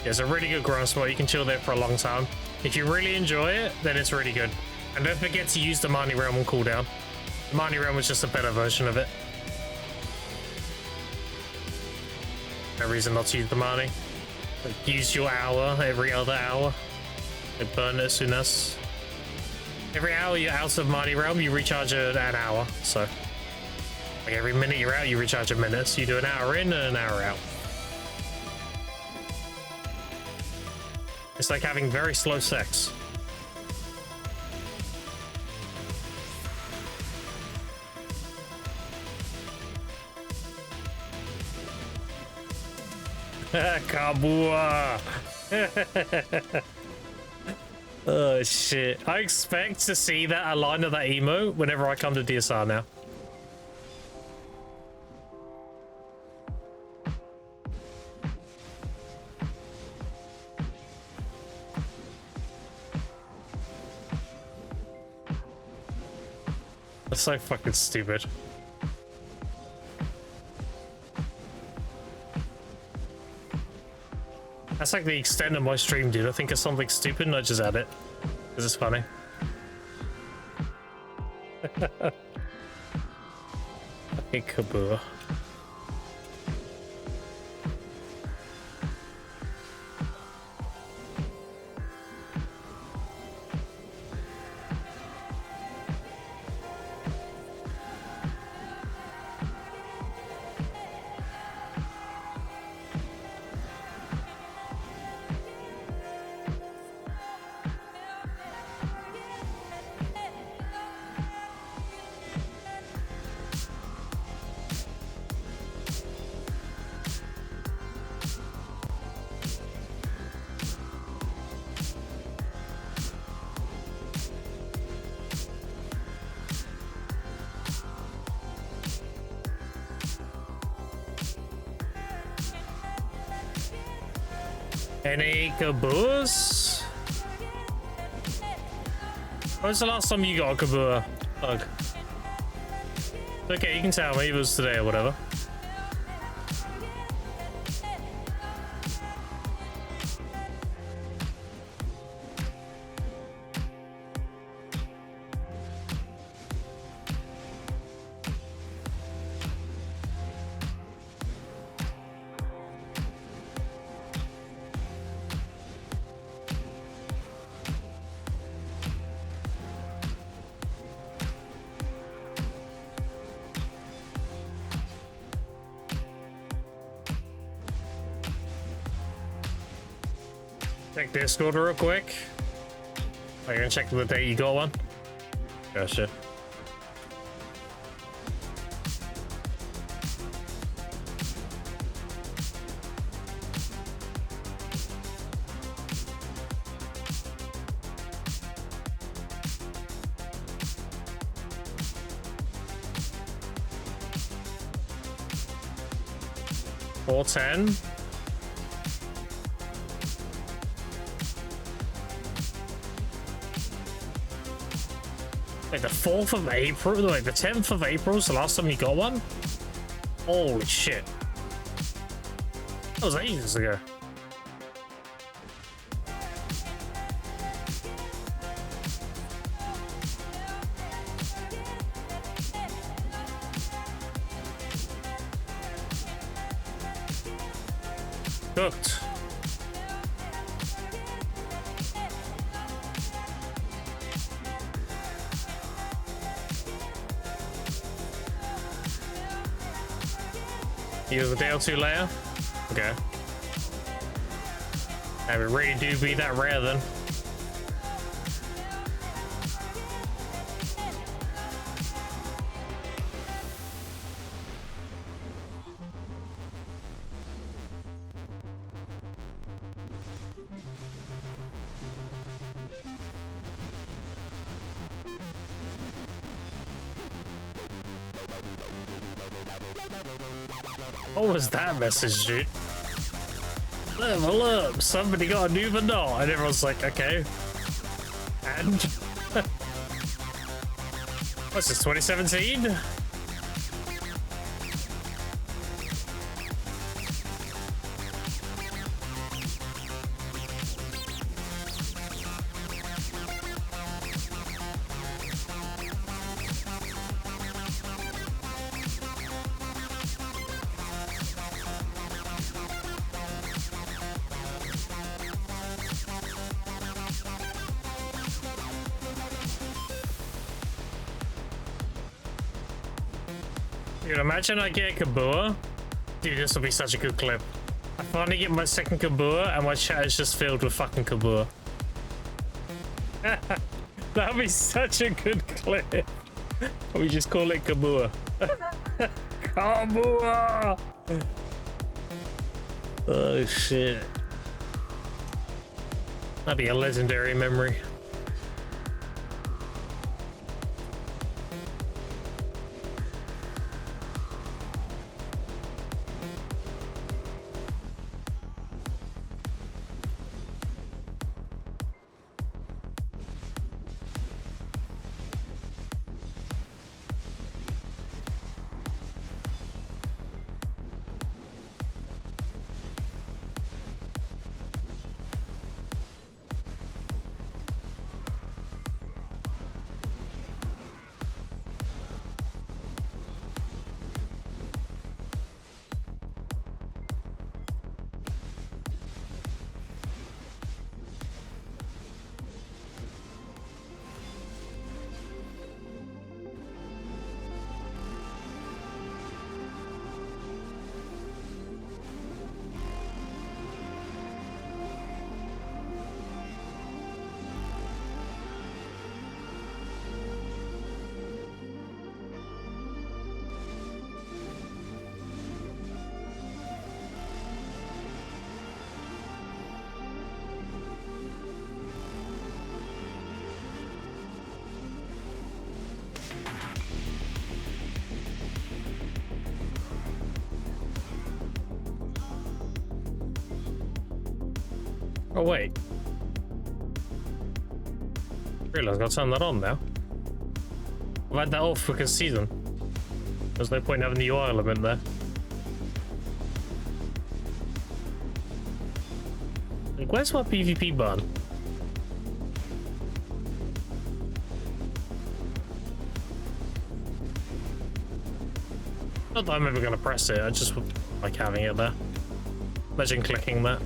Yeah, it's a really good ground spot. You can chill there for a long time. If you really enjoy it, then it's really good. And don't forget to use the Mani Realm on cooldown. The Mani Realm is just a better version of it. No reason not to use the Mani. Like, use your hour every other hour. Like, burn it as soon as. Every hour you're out of Mani Realm, you recharge an hour. So, like every minute you're out, you recharge a minute. So you do an hour in and an hour out. It's like having very slow sex. Kabua! Oh shit. I expect to see that a line of that emote whenever I come to DSR now. That's so fucking stupid. That's like the extent of my stream, dude. I think of something stupid and I just add it. This is funny. Hey, Kabua. Any Kaboos? When was the last time you got a Kabua? Ugh. Okay, you can tell me if it was today or whatever. Check Discord real quick. Are you gonna check the date you got one? Gotcha. $4.10. Like the 4th of April, like the 10th of April is the last time you got one? Holy shit. That was ages ago. Cooked. Use a day or two later? Okay. Now we really do be that rare then. What was that message, dude? Level up! Somebody got a new vanilla, and everyone's like, okay. And what's this, 2017? Dude, imagine I get Kabua. Dude, this will be such a good clip. I finally get my second Kabua and my chat is just filled with fucking Kabua. That'll be such a good clip. We just call it Kabua. Kabua! Oh shit. That'd be a legendary memory. Oh, wait. Really, I've got to turn that on now. I've had that off for a season. There's no point having the UI element there. Like, where's my PvP button? Not that I'm ever going to press it, I just like having it there. Imagine clicking that.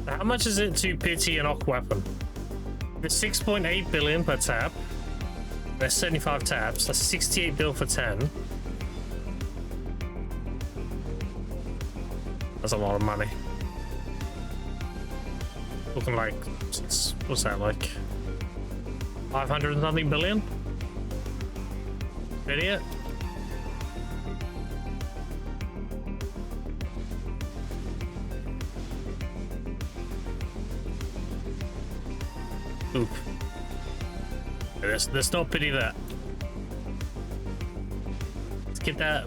How much is it to pity an Ock weapon? It's 6.8 billion per tab. There's 75 tabs. That's 68 bill for 10. That's a lot of money. Looking like, what's that, like 500 and something billion? Idiot. Oop. Let's not pity that. Let's get that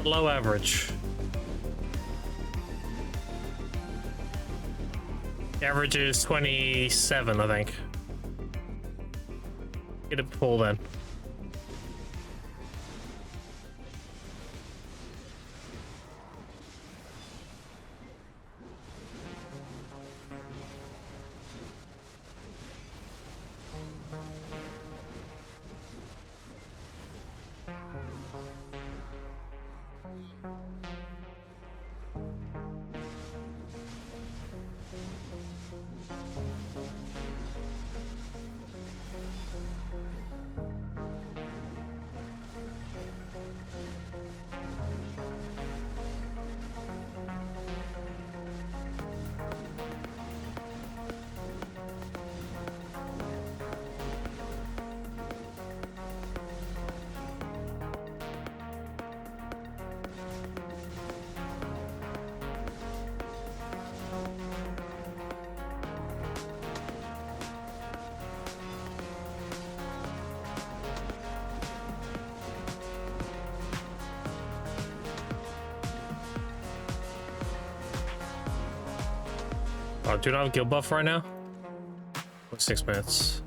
below average. The average is 27, I think. Get it full then. Oh, do you not have a guild buff right now? 6 minutes.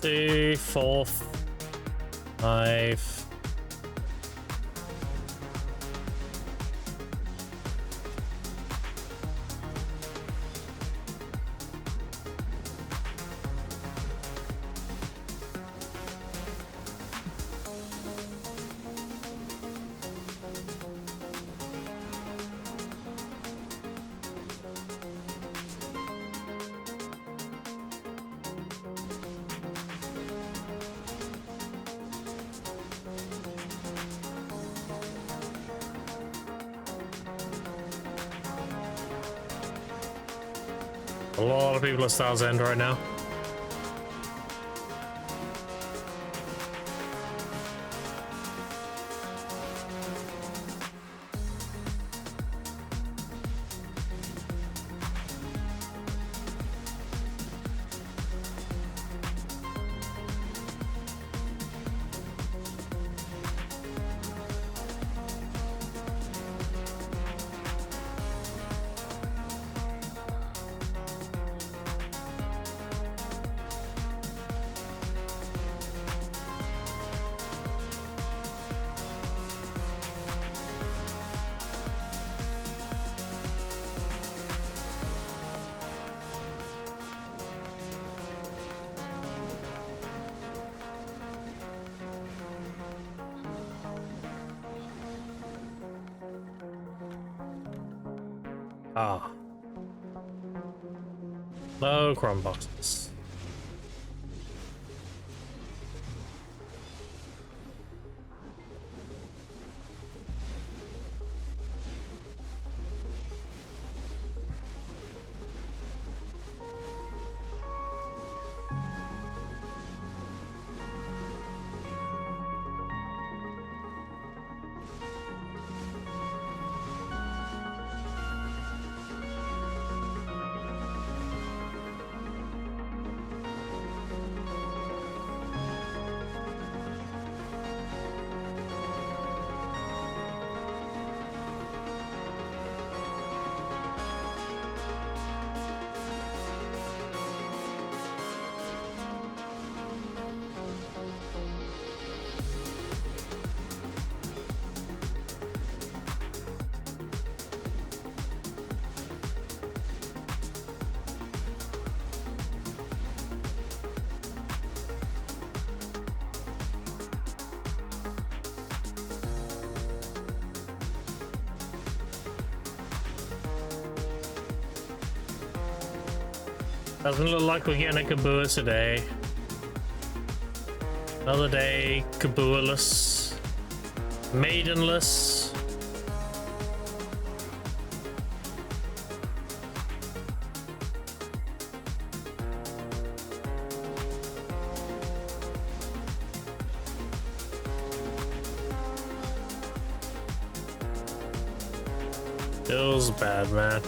Two, 4, 5. A lot of people at Star's End right now. Ah. No crumb boxes. Doesn't look like we're getting a Kabua today. Another day, Kabua-less. Maidenless. Feels bad, man.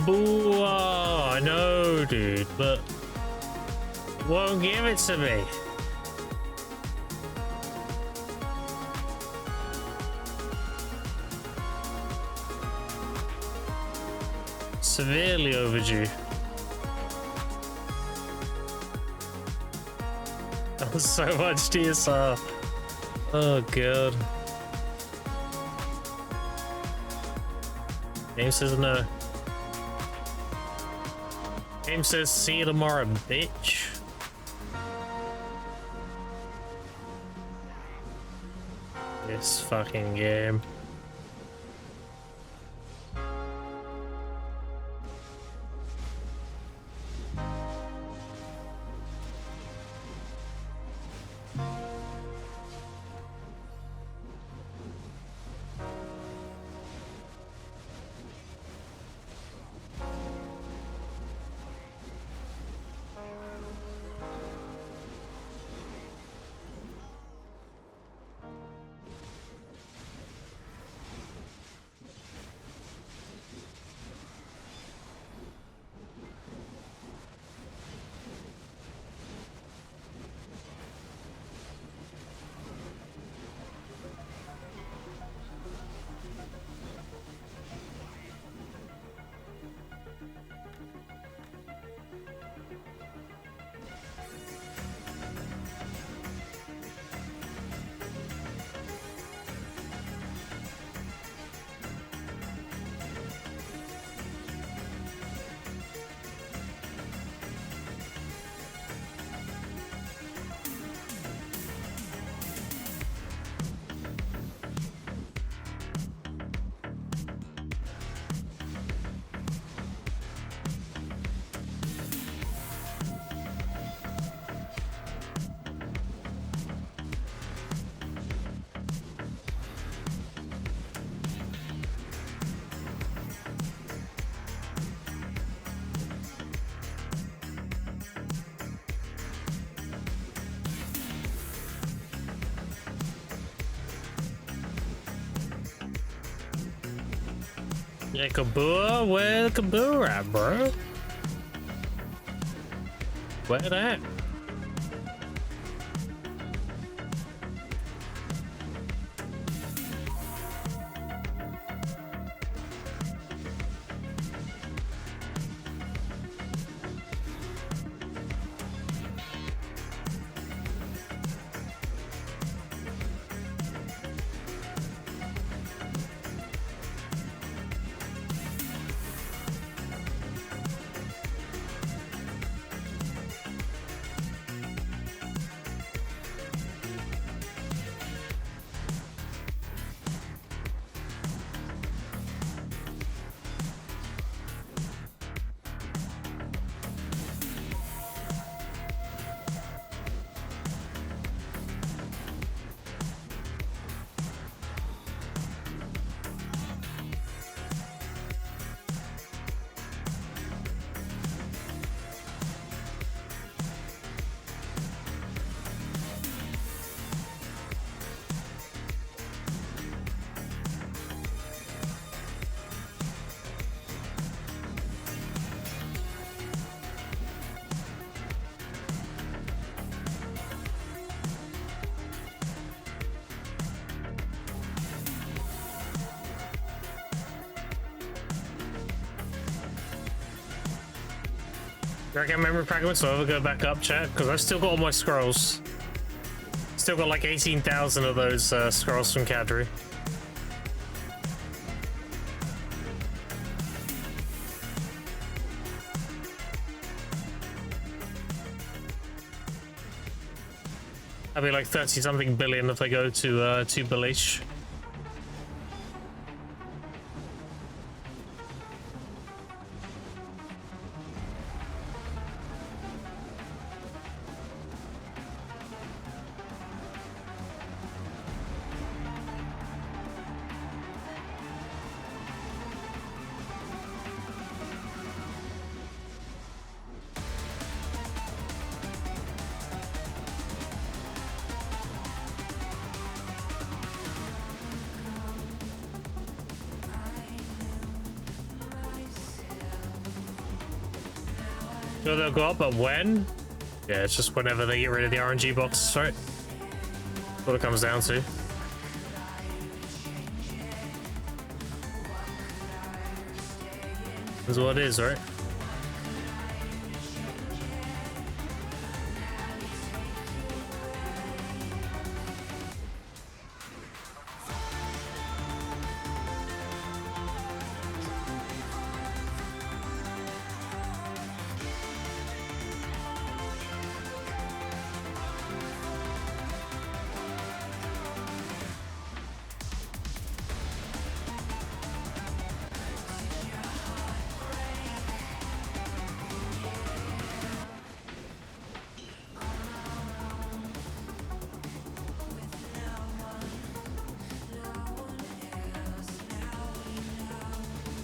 Boo! I know, dude, but it won't give it to me. Severely overdue. Oh, so much DSR. Oh god. Game says no. Game says see you tomorrow, bitch. This fucking game. Yeah, Kabua, where the Kabua at, bro? Where that? You reckon memory fragments will ever go back up, chat? Because I've still got all my scrolls. Still got like 18,000 of those scrolls from Kadri. That'd be like 30 something billion if they go to Belish. Sure they'll go up, but when? Yeah, it's just whenever they get rid of the RNG boxes, right? That's what it comes down to. That's what it is, right?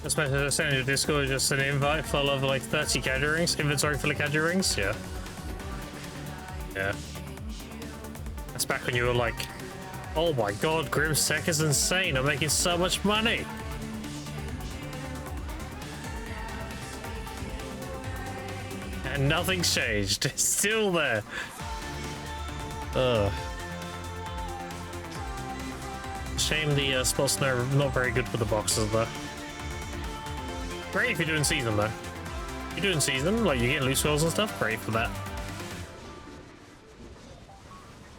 That's my sending your Discord, just an invite full of like 30 caddy rings, inventory full of caddy rings. Yeah. Yeah. That's back when you were like, oh my god, Grim's tech is insane, I'm making so much money. And nothing's changed, it's still there. Ugh. Shame the spots are not very good for the boxes though. Great if you're doing season though. If you're doing season, like you get loose rolls and stuff, great for that.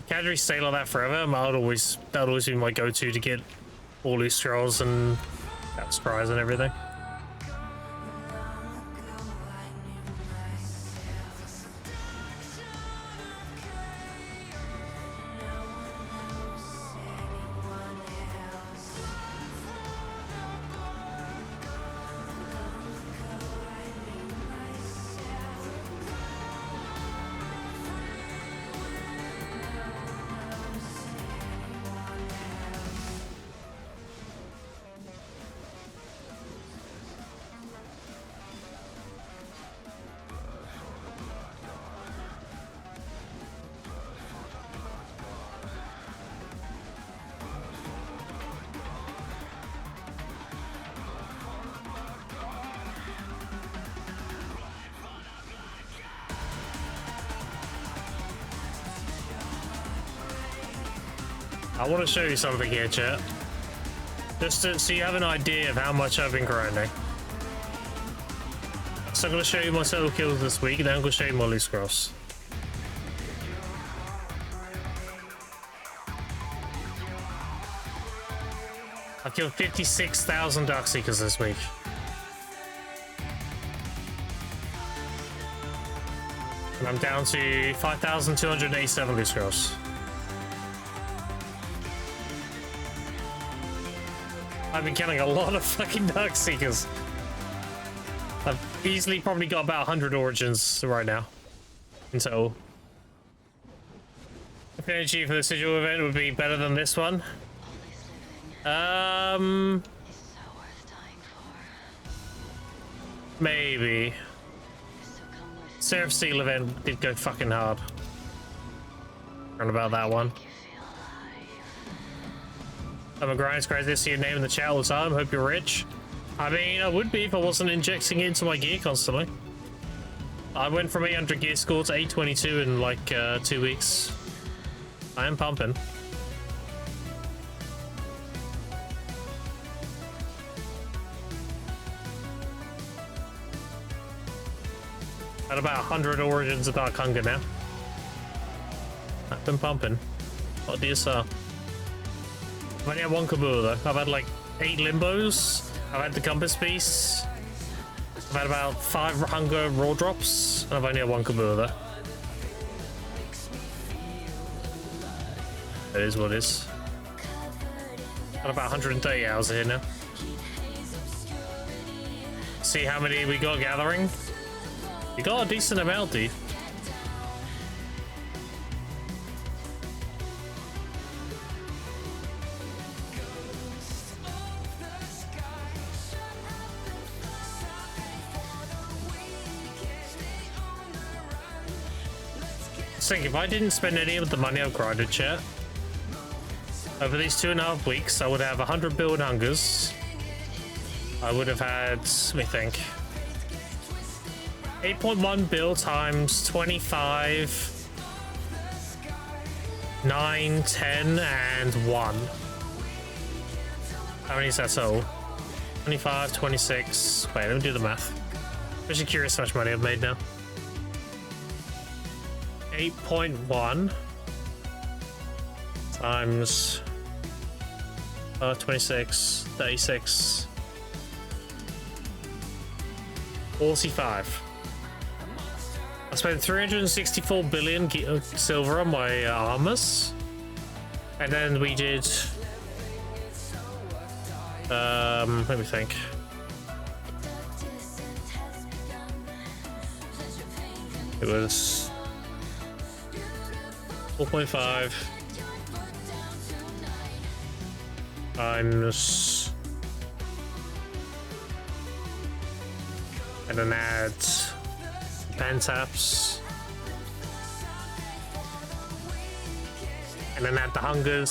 Cadry stay like that forever, that'd always be my go-to to get all loose scrolls and that surprise and everything. I want to show you something here, chat. Just so you have an idea of how much I've been grinding. So I'm going to show you my solo kills this week, and then I'm going to show you my loose scrolls. I've killed 56,000 Darkseekers this week. And I'm down to 5,287 loose scrolls. I've been killing a lot of fucking Darkseekers. I've easily probably got about 100 origins right now in total. If energy for the sigil event would be better than this one. Maybe. Seraph Steel event did go fucking hard. Learn about that one. I'm a grind, it's crazy to see your name in the chat all the time. Hope you're rich. I mean, I would be if I wasn't injecting it into my gear constantly. I went from 800 gear score to 822 in like 2 weeks. I am pumping. At about 100 origins of Dark Hunger now. I've been pumping. What do you say? I've only had one Kabul though. I've had like 8 Limbos. I've had the Compass Beasts. I've had about 5 Hunger Raw Drops. And I've only had one Kabul though. It is what it is. Got about 130 hours here now. See how many we got gathering? You got a decent amount, dude. Think if I didn't spend any of the money I've grinded, chat, over these 2.5 weeks, I would have 100 build hungers. I would have had, let me think, 8.1 build times 25, 9, 10, and 1. How many is that total? 25, 26. Wait, let me do the math. I'm actually curious how much money I've made now. 8.1 times 26, 36, 45. I spent 364 billion silver on my armors, and then we did. Let me think. It was 4.5 times, and then add Pentaps, and then add the hungers.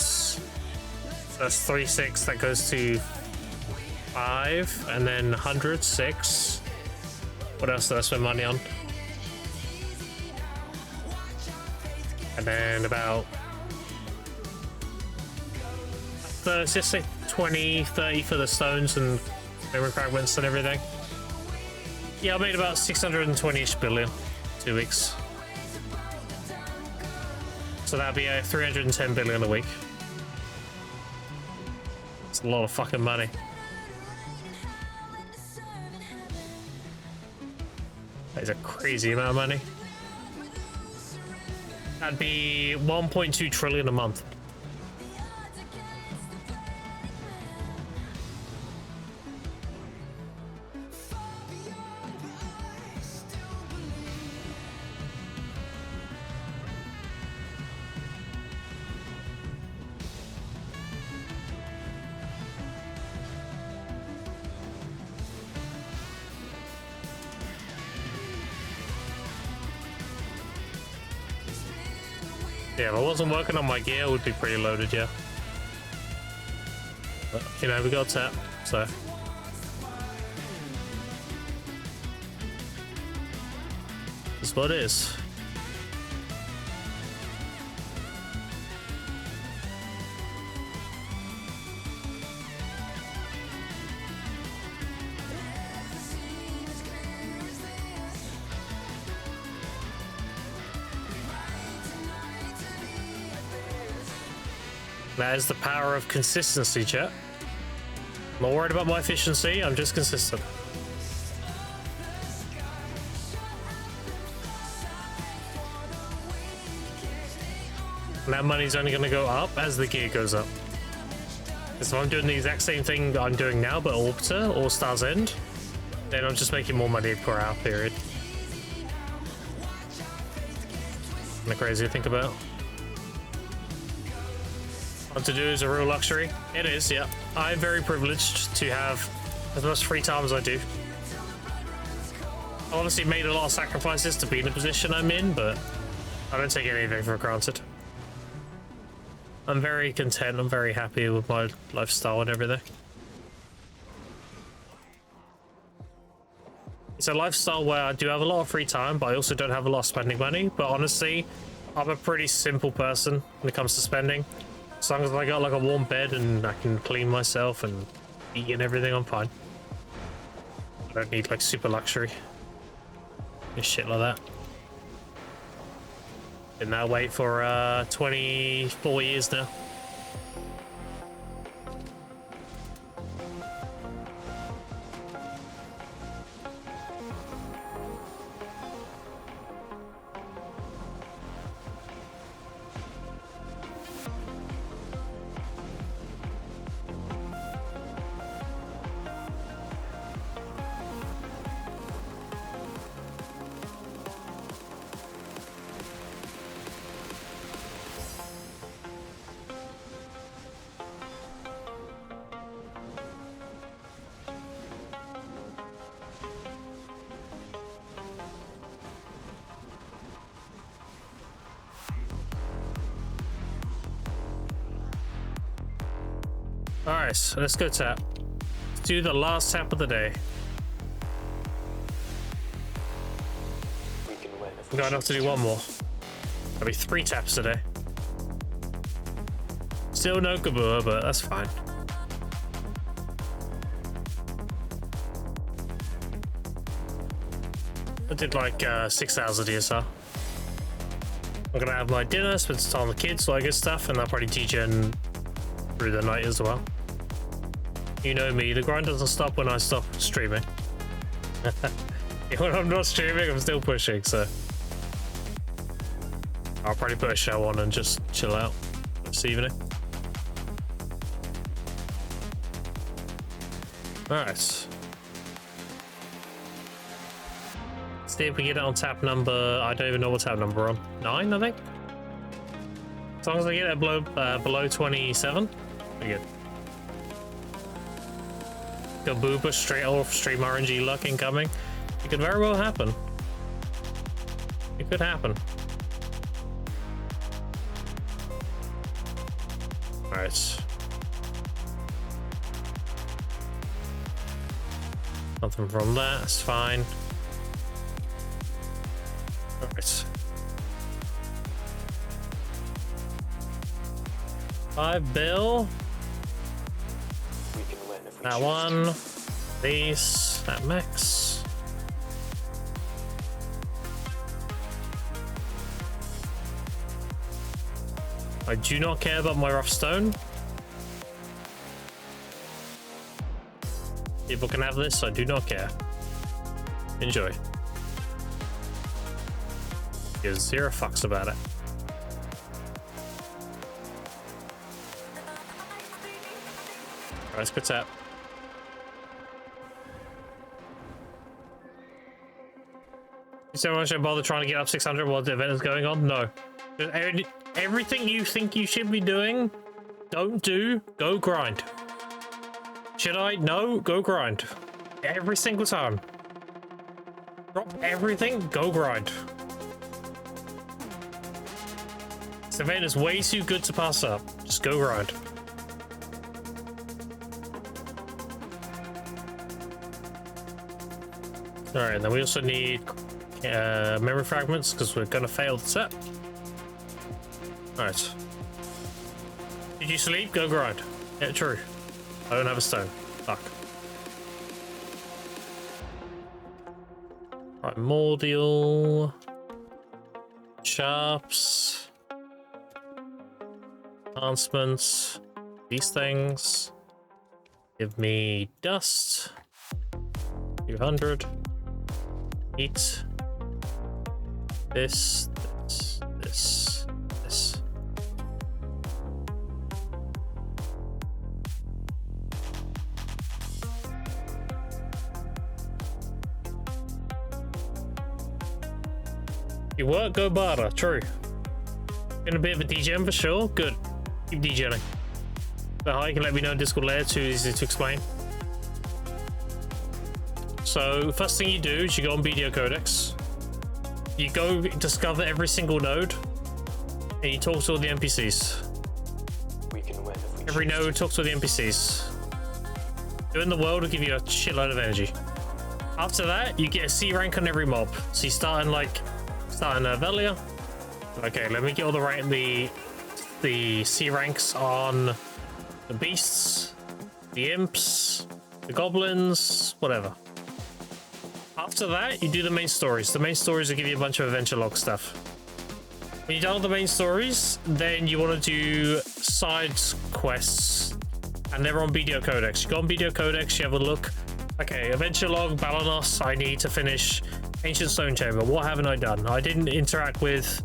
So that's 3.6. That goes to 5, and then 100, 6. What else did I spend money on? And then about, let's just say 20, 30 for the stones and memory fragments and everything. Yeah, I made about 620-ish billion, 2 weeks. So that'd be 310 billion a week. It's a lot of fucking money. That is a crazy amount of money. That'd be 1.2 trillion a month. Yeah, if I wasn't working on my gear, I would be pretty loaded, yeah. But, you know, we got tap, so. That's what it is. That is the power of consistency, chat. I'm not worried about my efficiency, I'm just consistent. And that money's only going to go up as the gear goes up. So if I'm doing the exact same thing I'm doing now, but Orbiter or Star's End, then I'm just making more money per hour period. Kinda crazy to think about. What to do is a real luxury. It is, yeah. I'm very privileged to have as much free time as I do. I obviously made a lot of sacrifices to be in the position I'm in, but I don't take anything for granted. I'm very content, I'm very happy with my lifestyle and everything. It's a lifestyle where I do have a lot of free time, but I also don't have a lot of spending money. But honestly, I'm a pretty simple person when it comes to spending. As long as I got like a warm bed and I can clean myself and eat and everything, I'm fine. I don't need like super luxury and shit like that. Been that way for 24 years now. Alright, so let's go tap. Let's do the last tap of the day. We've got enough to do one more. That'll be 3 taps today. Still no Kabua, but that's fine. I did like 6 hours of DSR. I'm gonna have my dinner, spend some time with the kids, all that good stuff, and I'll probably degen through the night as well. You know me, the grind doesn't stop when I stop streaming. When I'm not streaming, I'm still pushing, so I'll probably put a show on and just chill out this evening. Alright. See if we get it on tap number. I don't even know what tap number we're on. 9, I think? As long as I get it below 27, pretty good. Kabooba straight off stream RNG luck incoming. It could very well happen. It could happen. Alright. Nothing from that, that's fine. Alright. 5 bill. That one, these, that max. I do not care about my rough stone. People can have this, I do not care. Enjoy. Give 0 fucks about it. Alright, let's go tap. Is everyone should bother trying to get up 600 while the event is going on? No. Everything you think you should be doing, don't do. Go grind. Should I? No. Go grind. Every single time. Drop everything. Go grind. This event is way too good to pass up. Just go grind. Alright, and then we also need memory fragments because we're gonna fail the set. Alright. Did you sleep? Go grind. Yeah, true. I don't have a stone. Fuck. Primordial. Sharps. Enhancements. These things. Give me dust. 200. Heat. This. You work, go barter. True. Been a bit of a DGM for sure. Good. Keep DJing. So hi, you can let me know in Discord later. Too easy to explain. So first thing you do is you go on BDO Codex. You go discover every single node, and you talk to all the NPCs. We can win if we Every choose node talks to the NPCs. Doing the world will give you a shitload of energy. After that, you get a C rank on every mob. So you start in Velia. Okay, let me get all the C ranks on the beasts, the imps, the goblins, whatever. After that, you do the main stories. The main stories will give you a bunch of adventure log stuff. When you're done with the main stories, then you want to do side quests, and they're on BDO Codex. You go on BDO Codex, you have a look. Okay, adventure log, Balanos, I need to finish Ancient Stone Chamber. What haven't I done? I didn't interact with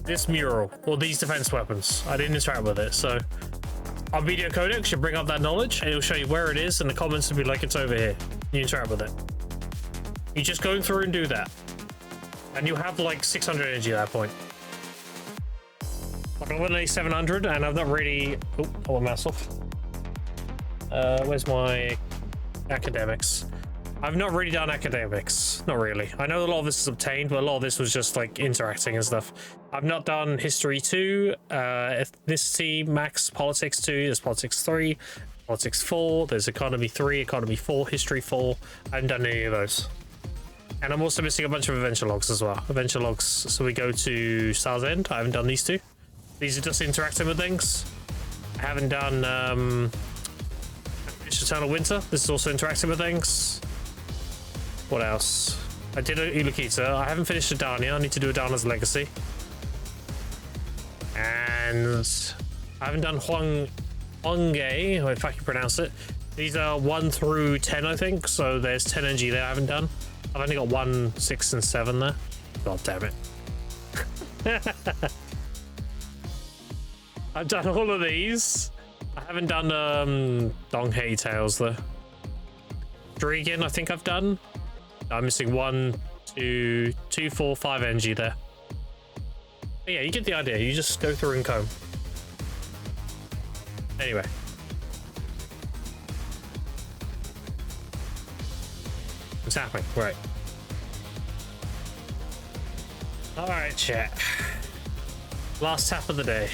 this mural or these defense weapons. I didn't interact with it. So on BDO Codex, you bring up that knowledge and it'll show you where it is, and the comments will be like, it's over here. You interact with it. You just go through and do that. And you have like 600 energy at that point. Like I'm only 700 and I've not really... Oh, pull my mouse off. Where's my academics? I've not really done academics. Not really. I know a lot of this is obtained, but a lot of this was just like interacting and stuff. I've not done history 2, ethnicity, max, politics 2, there's politics 3, politics 4, there's economy 3, economy 4, history 4. I haven't done any of those. And I'm also missing a bunch of adventure logs as well. Adventure logs, so we go to Star's End. I haven't done these two. These are just interacting with things. I haven't done Eternal Winter. This is also interacting with things. What else? I did Ulukita. I haven't finished Adania. I need to do Adana's Legacy. And I haven't done Huange, if I can pronounce it. These are 1 through 10, I think. So there's 10 NG there I haven't done. I've only got 1, 6, and 7 there. God damn it. I've done all of these. I haven't done Donghei Tales though. Dragon, I think I've done. I'm missing 1, 2, 2, 4, 5 NG there. But yeah, you get the idea. You just go through and comb. Anyway. What's happening? Right. Alright, chat. Last tap of the day.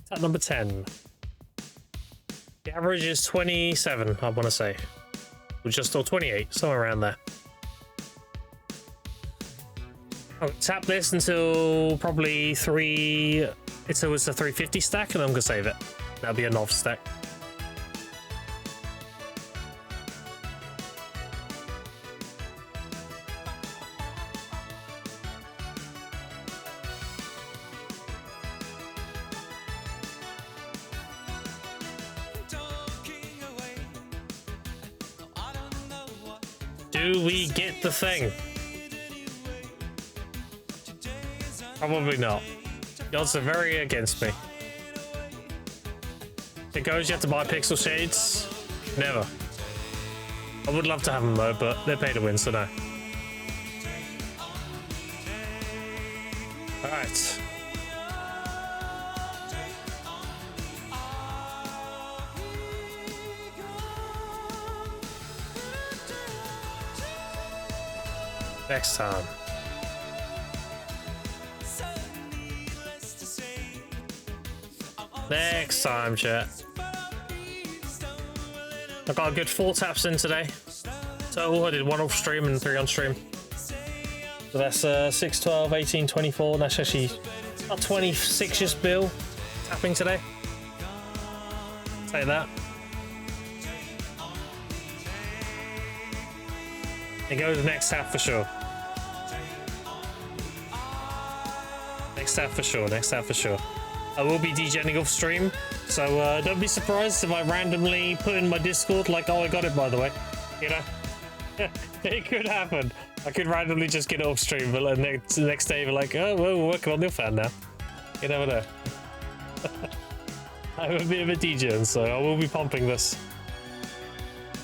Tap number 10. The average is 27, I want to say. Or just or 28, somewhere around there. I'll tap this until probably until it's a 350 stack, and I'm gonna save it. That'll be a NOV stack. Do we get the thing? Probably not. The odds are very against me. It goes, you have to buy pixel shades. Never. I would love to have them though, but they're pay to win, so no. Alright. Next time. Next time, chat. I got a good 4 taps in today. Total, I did 1 off stream and 3 on stream. So that's 6, 12, 18, 24. That's actually about 26-ish bill tapping today. Say that. It goes next tap for sure. next step for sure. Next step for sure. I will be DJing off stream, so don't be surprised if I randomly put in my Discord like, oh, I got it by the way. You know, it could happen. I could randomly just get it off stream, but the next day be like, oh, well, we're working on your fan now. You never know. I'm a bit of a DJ, so I will be pumping this.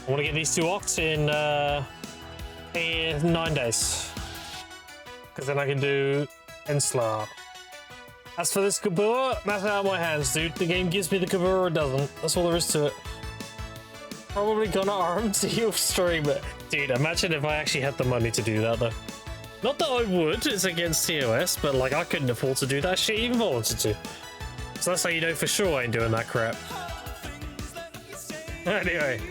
I want to get these 2 octs in 9 days, because then I can do Enslar. As for this Kabur, that's out of my hands, dude. The game gives me the Kabur or it doesn't. That's all there is to it. Probably gonna RMT off stream, but dude, imagine if I actually had the money to do that though. Not that I would, it's against TOS, but like I couldn't afford to do that shit even if I wanted to. So that's how you know for sure I ain't doing that crap. Anyway,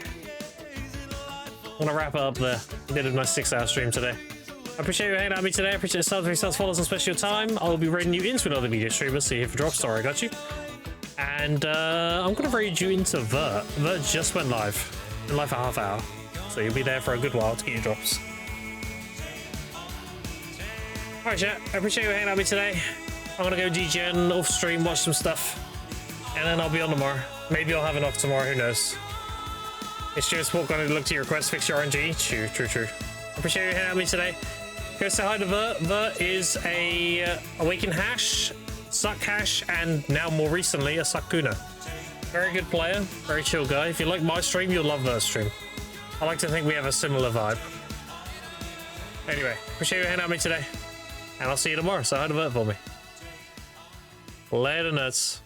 I'm gonna wrap it up there. I did a nice 6-hour stream today. I appreciate you hanging out with me today. I appreciate the subs, 3 stars, follows, and special time. I'll be raiding you into another video streamer, so here for Drop Star, I got you. And I'm gonna raid you into Vert. Vert just went live. Been live for half hour. So you'll be there for a good while to get your drops. Alright chat, I appreciate you hanging out with me today. I'm gonna go DJing off stream, watch some stuff. And then I'll be on tomorrow. Maybe I'll have enough tomorrow, who knows. It's just gonna look to your quest, fix your RNG. True. I appreciate you hanging out with me today. Go say hi to Vert. Vert is a Awaken Hash, Suck Hash, and now more recently a Sakuna. Very good player, very chill guy. If you like my stream, you'll love Vert's stream. I like to think we have a similar vibe. Anyway, appreciate you hanging out with me today. And I'll see you tomorrow, so hi to Vert for me. Later, nuts.